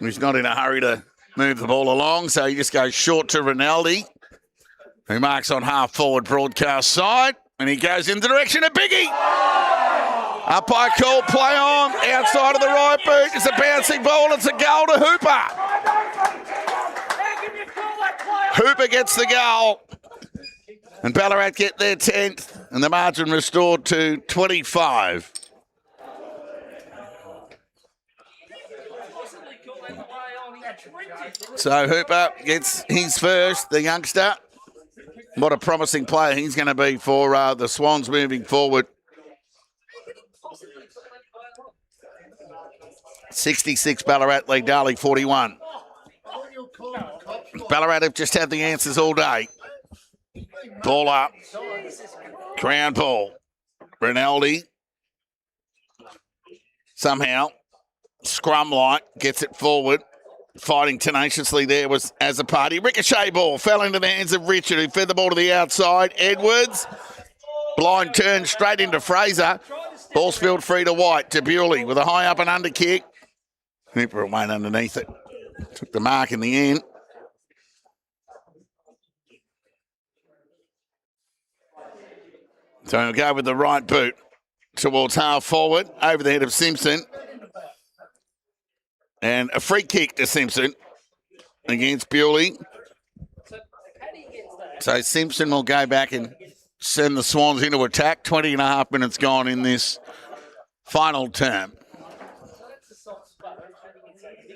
He's not in a hurry to move the ball along, so he just goes short to Rinaldi, who marks on half-forward broadcast side, and he goes in the direction of Biggie. Up by call, play on, outside of the right boot. It's a bouncing ball. It's a goal to Hooper. Hooper gets the goal. And Ballarat get their 10th, and the margin restored to 25. So Hooper gets his first, the youngster. What a promising player he's going to be for the Swans moving forward. 66 Ballarat lead, Darley 41. Ballarat have just had the answers all day. Ball up. Crown ball. Rinaldi. Somehow, scrum-like, gets it forward. Fighting tenaciously there was as a party. Ricochet ball fell into the hands of Richard, who fed the ball to the outside. Edwards. Blind turn straight into Fraser. Ball spilled free to White. To Bewley with a high up and under kick. Hooper went underneath it. Took the mark in the end. So he'll go with the right boot towards half forward. Over the head of Simpson. And a free kick to Simpson against Bewley. So Simpson will go back and send the Swans into attack. 20 and a half minutes gone in this final term.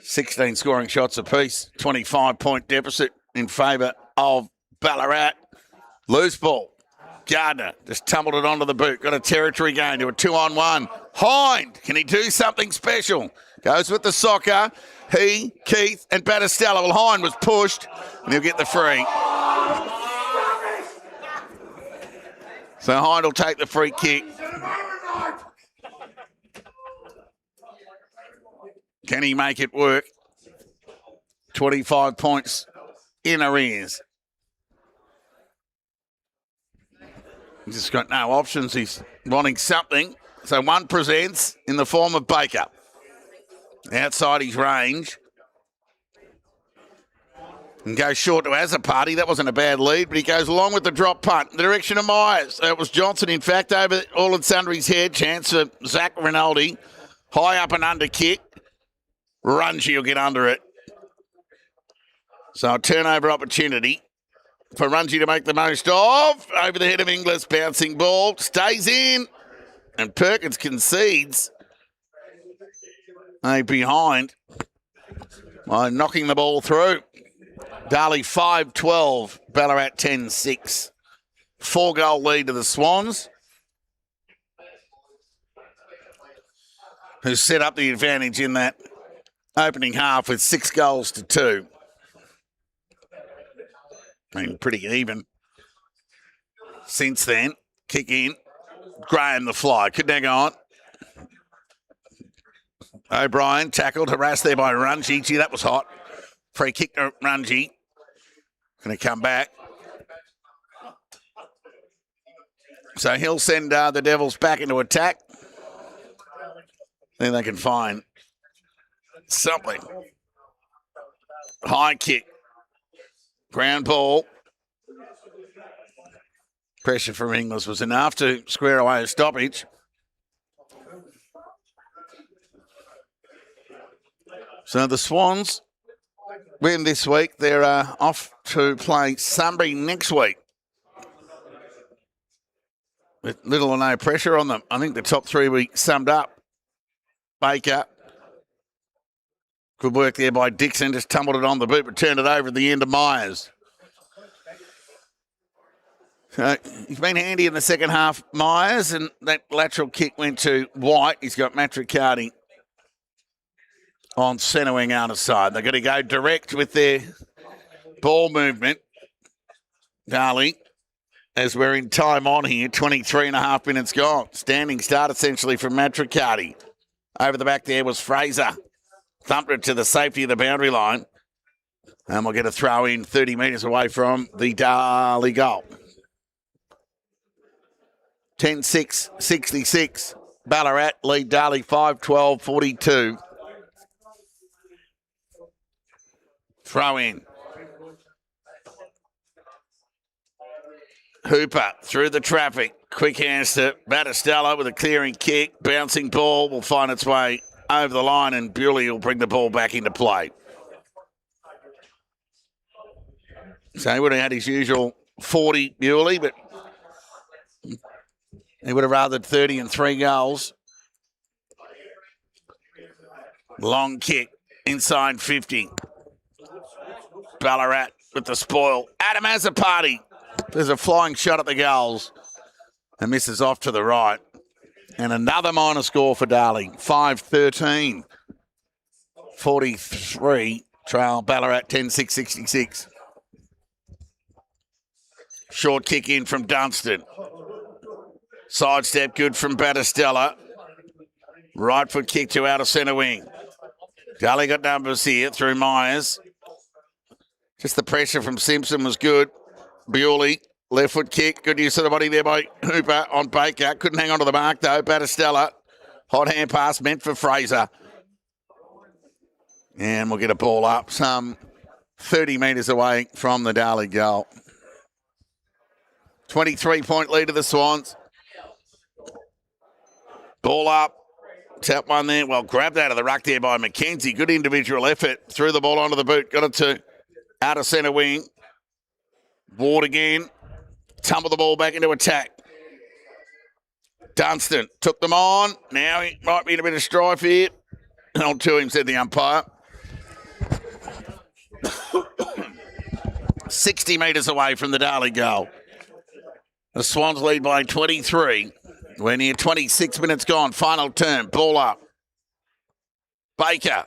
16 scoring shots apiece. 25-point deficit in favour of Ballarat. Loose ball. Gardner just tumbled it onto the boot. Got a territory gain to a 2-on-1. Hind, can he do something special? Goes with the soccer. He, Keith, and Battistella. Well, Hind was pushed, and he'll get the free. So Hind will take the free kick. Can he make it work? 25 points in arrears. He's just got no options. He's wanting something. So one presents in the form of Baker. Outside his range. And goes short to Azapati. That wasn't a bad lead, but he goes along with the drop punt in the direction of Myers. It was Johnson, in fact, over all and sundry's head. Chance for Zach Rinaldi. High up and under kick. Rungy will get under it. So a turnover opportunity for Rungy to make the most of. Over the head of Inglis, bouncing ball. Stays in. And Perkins concedes. Behind by knocking the ball through. Darley 5-12, Ballarat 10-6. 4-goal lead to the Swans, who set up the advantage in that opening half with 6 goals to 2. Been pretty even since then. Kick in. Graham the fly. Could now go on. O'Brien tackled, harassed there by Rungy. Gee, that was hot. Free kick to Rungy. Going to come back. So he'll send the Devils back into attack. Then they can find something. High kick. Ground ball. Pressure from Inglis was enough to square away a stoppage. So the Swans win this week. They're off to play Sunbury next week. With little or no pressure on them. I think the top 3 we summed up. Baker. Good work there by Dixon. Just tumbled it on the boot, but turned it over at the end of Myers. He's been handy in the second half, Myers, and that lateral kick went to White. He's got Matricardi on centre wing out of side. They're going to go direct with their ball movement. Darley, as we're in time on here, 23 and a half minutes gone. Standing start essentially from Matricardi. Over the back there was Fraser. Thumped it to the safety of the boundary line. And we'll get a throw in 30 metres away from the Darley goal. 10-6, 66. Ballarat lead Darley 5-12, 42. Throw in. Hooper through the traffic. Quick hands to Battistella with a clearing kick. Bouncing ball will find its way over the line, and Bewley will bring the ball back into play. So he would have had his usual 40, Bewley, but he would have rathered 30 and 3 goals. Long kick inside 50. Ballarat with the spoil. Adam has a party. There's a flying shot at the goals and misses off to the right. And another minor score for Darley. 5-13. 43. Trail Ballarat 10-6, 66. Short kick in from Dunstan. Sidestep good from Battistella. Right foot kick to outer centre wing. Darley got numbers here through Myers. Just the pressure from Simpson was good. Bewley, left foot kick. Good use of the body there by Hooper on Baker. Couldn't hang on to the mark though. Battistella. Hot hand pass meant for Fraser. And we'll get a ball up some 30 metres away from the Darley goal. 23-point lead of the Swans. Ball up. Tap one there. Well, grabbed out of the ruck there by McKenzie. Good individual effort. Threw the ball onto the boot. Got it to outer centre wing. Ward again. Tumbled the ball back into attack. Dunstan took them on. Now he might be in a bit of strife here. On to him, said the umpire. 60 metres away from the Darley goal. The Swans lead by 23. We're near 26 minutes gone. Final turn. Ball up. Baker.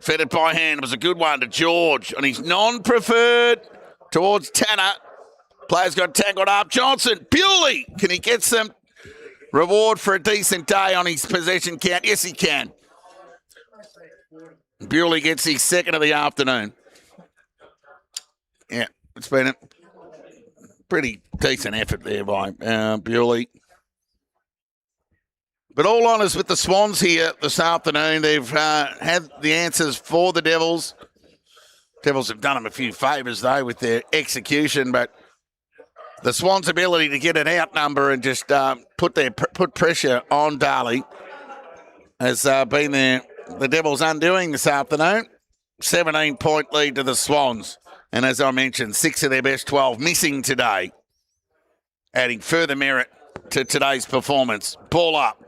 Fed it by hand. It was a good one to George. And he's non-preferred towards Tanner. Players got tangled up. Johnson. Bewley. Can he get some reward for a decent day on his possession count? Yes, he can. Bewley gets his second of the afternoon. Yeah, it's been a pretty decent effort there by Bewley. But all honours with the Swans here this afternoon. They've had the answers for the Devils. Devils have done them a few favours, though, with their execution. But the Swans' ability to get an outnumber and just put pressure on Darley has been the Devils' undoing this afternoon. 17-point lead to the Swans. And as I mentioned, 6 of their best 12 missing today, adding further merit to today's performance. Ball up.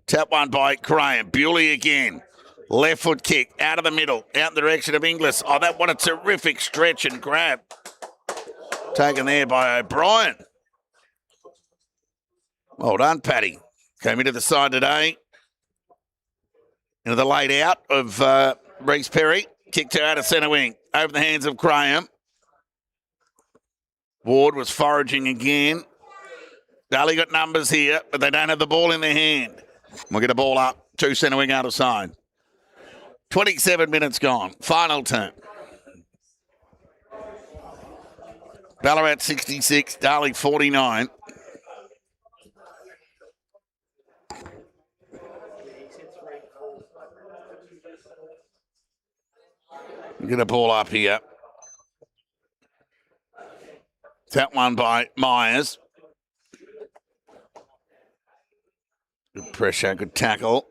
Tap one by Graham. Bewley again. Left foot kick out of the middle, out in the direction of Inglis. Oh, that what a terrific stretch and grab. Taken there by O'Brien. Well done, Paddy. Came into the side today. Into the laid out of Reece Perry. Kicked her out of centre wing. Over the hands of Graham. Ward was foraging again. Darley got numbers here, but they don't have the ball in their hand. We'll get a ball up. 2 centre wing out of side. 27 minutes gone. Final turn. Ballarat 66, Darley 49. We'll get a ball up here. That one by Myers. Good pressure, good tackle.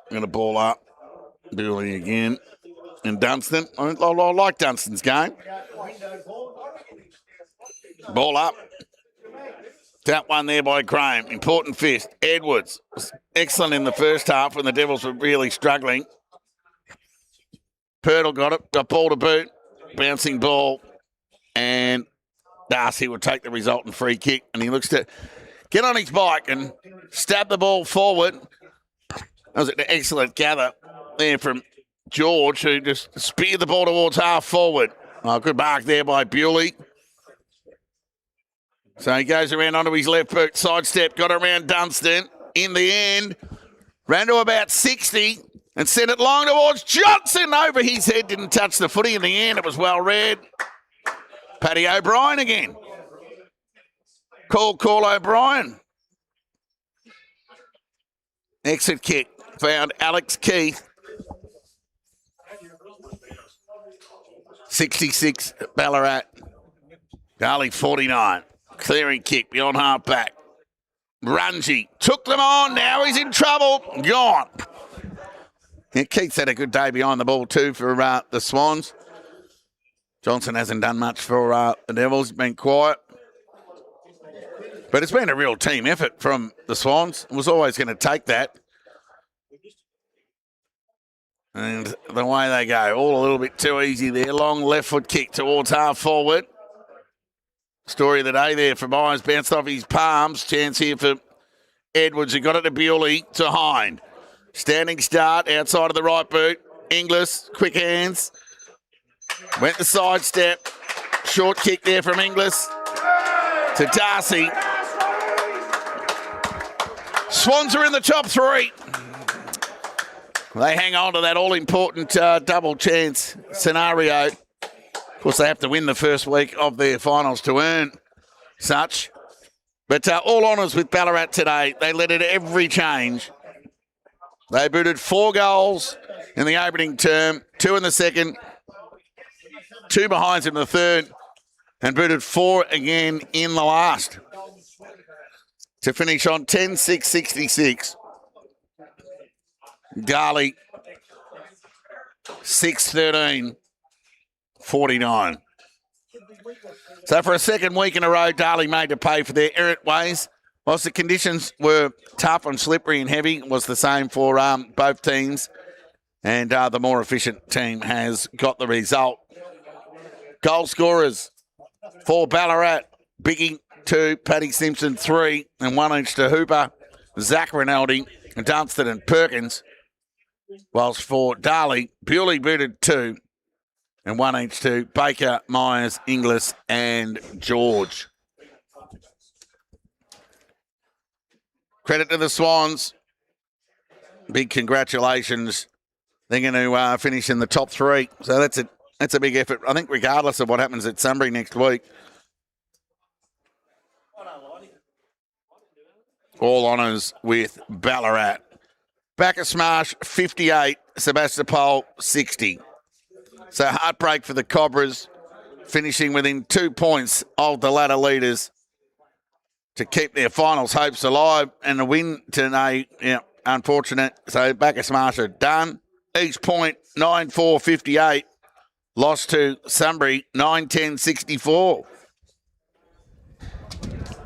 Going to ball up. Bewley again. And Dunstan. I like Dunstan's game. Ball up. That one there by Graham. Important fist. Edwards. Excellent in the first half when the Devils were really struggling. Pirtle got it. Got ball to boot. Bouncing ball. And Darcy will take the resultant free kick. And he looks to get on his bike and stab the ball forward. That was an excellent gather there from George, who just speared the ball towards half forward. Oh, good mark there by Bewley. So he goes around onto his left boot, sidestep, got around Dunstan. In the end, ran to about 60 and sent it long towards Johnson. Over his head, didn't touch the footy in the end. It was well read. Paddy O'Brien again. Call O'Brien. Exit kick. Found Alex Keith. 66 Ballarat. Darley 49. Clearing kick beyond half back. Rungy took them on. Now he's in trouble. Gone. Yeah, Keith's had a good day behind the ball too for the Swans. Johnson hasn't done much for the Devils. Been quiet. But it's been a real team effort from the Swans. It was always going to take that. And the way they go, all a little bit too easy there. Long left foot kick towards half forward. Story of the day there for Myers. Bounced off his palms. Chance here for Edwards, who got it to Bewley to Hind. Standing start outside of the right boot. Inglis, quick hands. Went the sidestep. Short kick there from Inglis. to Darcy. Swans are in the top three. They hang on to that all-important double chance scenario. Of course, they have to win the first week of their finals to earn such. But all honours with Ballarat today. They led at every change. They booted 4 goals in the opening term, 2 in the second, 2 behinds in the third, and booted 4 again in the last to finish on 10-6-66. Darley 6-13-49. So for a second week in a row, Darley made to pay for their errant ways. Whilst the conditions were tough and slippery and heavy, it was the same for both teams. And the more efficient team has got the result. Goal scorers for Ballarat. Biggie 2, Paddy Simpson 3, and 1 each to Hooper, Zach Rinaldi, Dunstan and Perkins. Whilst for Darley, Bewley booted 2 and 1 each to Baker, Myers, Inglis and George. Credit to the Swans. Big congratulations. They're going to finish in the top 3. So that's a big effort, I think, regardless of what happens at Sunbury next week. All honours with Ballarat. Bacchus Marsh, 58. Sebastopol, 60. So heartbreak for the Cobras, finishing within 2 points of the ladder leaders to keep their finals hopes alive. And the win today, unfortunate. So Bacchus Marsh are done. Each point, 9-4-58. Lost to Sunbury, 9-10-64.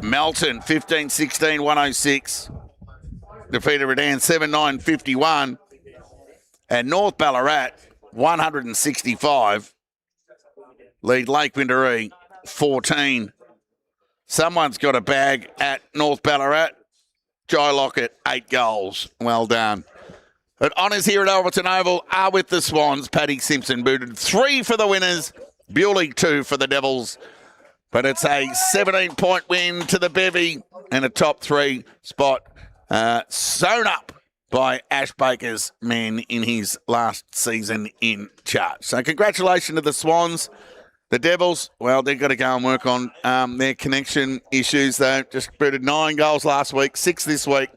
Melton, 15-16-106. Defeated Redan, 7-9-51. And North Ballarat, 165. Lead Lake Windaree, 14. Someone's got a bag at North Ballarat. Jai Lockett, 8 goals. Well done. But honours here at Alfredton Oval are with the Swans. Paddy Simpson booted 3 for the winners. Bewley 2 for the Devils. But it's a 17-point win to the Bevy and a top 3 spot sewn up by Ash Baker's men in his last season in charge. So congratulations to the Swans. The Devils, well, they've got to go and work on their connection issues, though. Just booted 9 goals last week, 6 this week.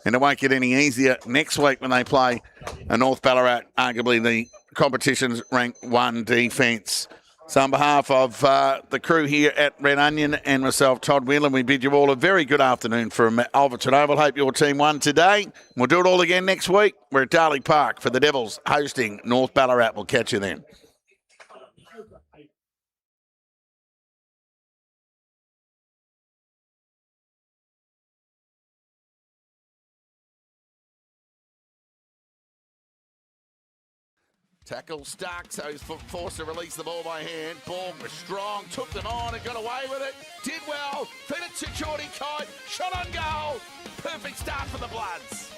And it won't get any easier next week when they play a North Ballarat, arguably the competition's ranked 1 defence. So on behalf of the crew here at Red Onion and myself, Todd Whelan, we bid you all a very good afternoon from Alfredton Oval. Hope your team won today. We'll do it all again next week. We're at Darley Park for the Devils hosting North Ballarat. We'll catch you then. Tackle stuck, so he's forced to release the ball by hand. Ball was strong, took them on and got away with it. Did well, fed it to Geordie Kite, shot on goal. Perfect start for the Bloods.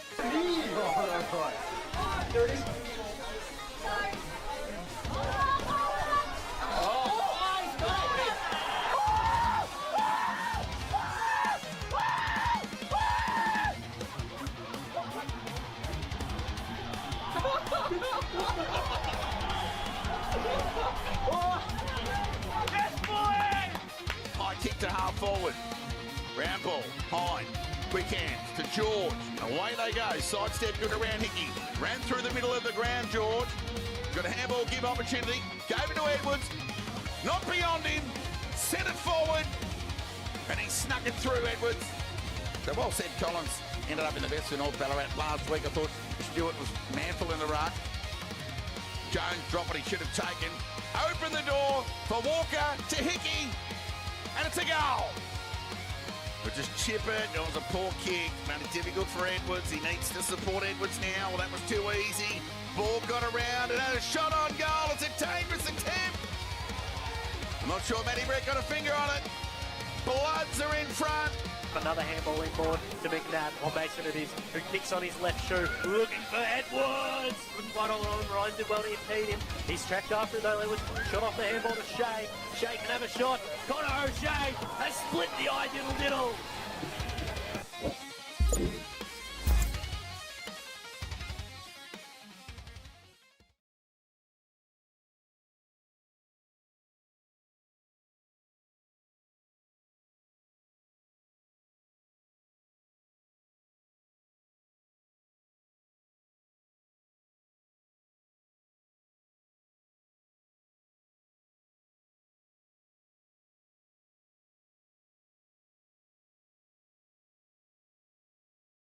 High kick to half forward. Round ball, Hine, quick hands to George. Away they go. Sidestep good around Hickey. Ran through the middle of the ground, George. Got a handball give opportunity. Gave it to Edwards. Not beyond him. Sent it forward. And he snuck it through, Edwards. So well said, Collins. Ended up in the best for North Ballarat last week. I thought Stewart was manful in the ruck. Jones dropped what he should have taken. Open the door for Walker to Hickey. And it's a goal. But just chip it. It was a poor kick. Made it difficult for Edwards. He needs to support Edwards now. Well, that was too easy. Ball got around and had a shot on goal. It's a dangerous attempt. I'm not sure Matty Brett got a finger on it. Bloods are in front. Another handball inboard. to McNabb. On Mason it is, who kicks on his left shoe, looking for Edwards. Couldn't quite hold on, Ryan did well to impede him. He's tracked after it though, it was shot off the handball to Shea. Shea can have a shot. Connor O'Shea has split the eye diddle diddle.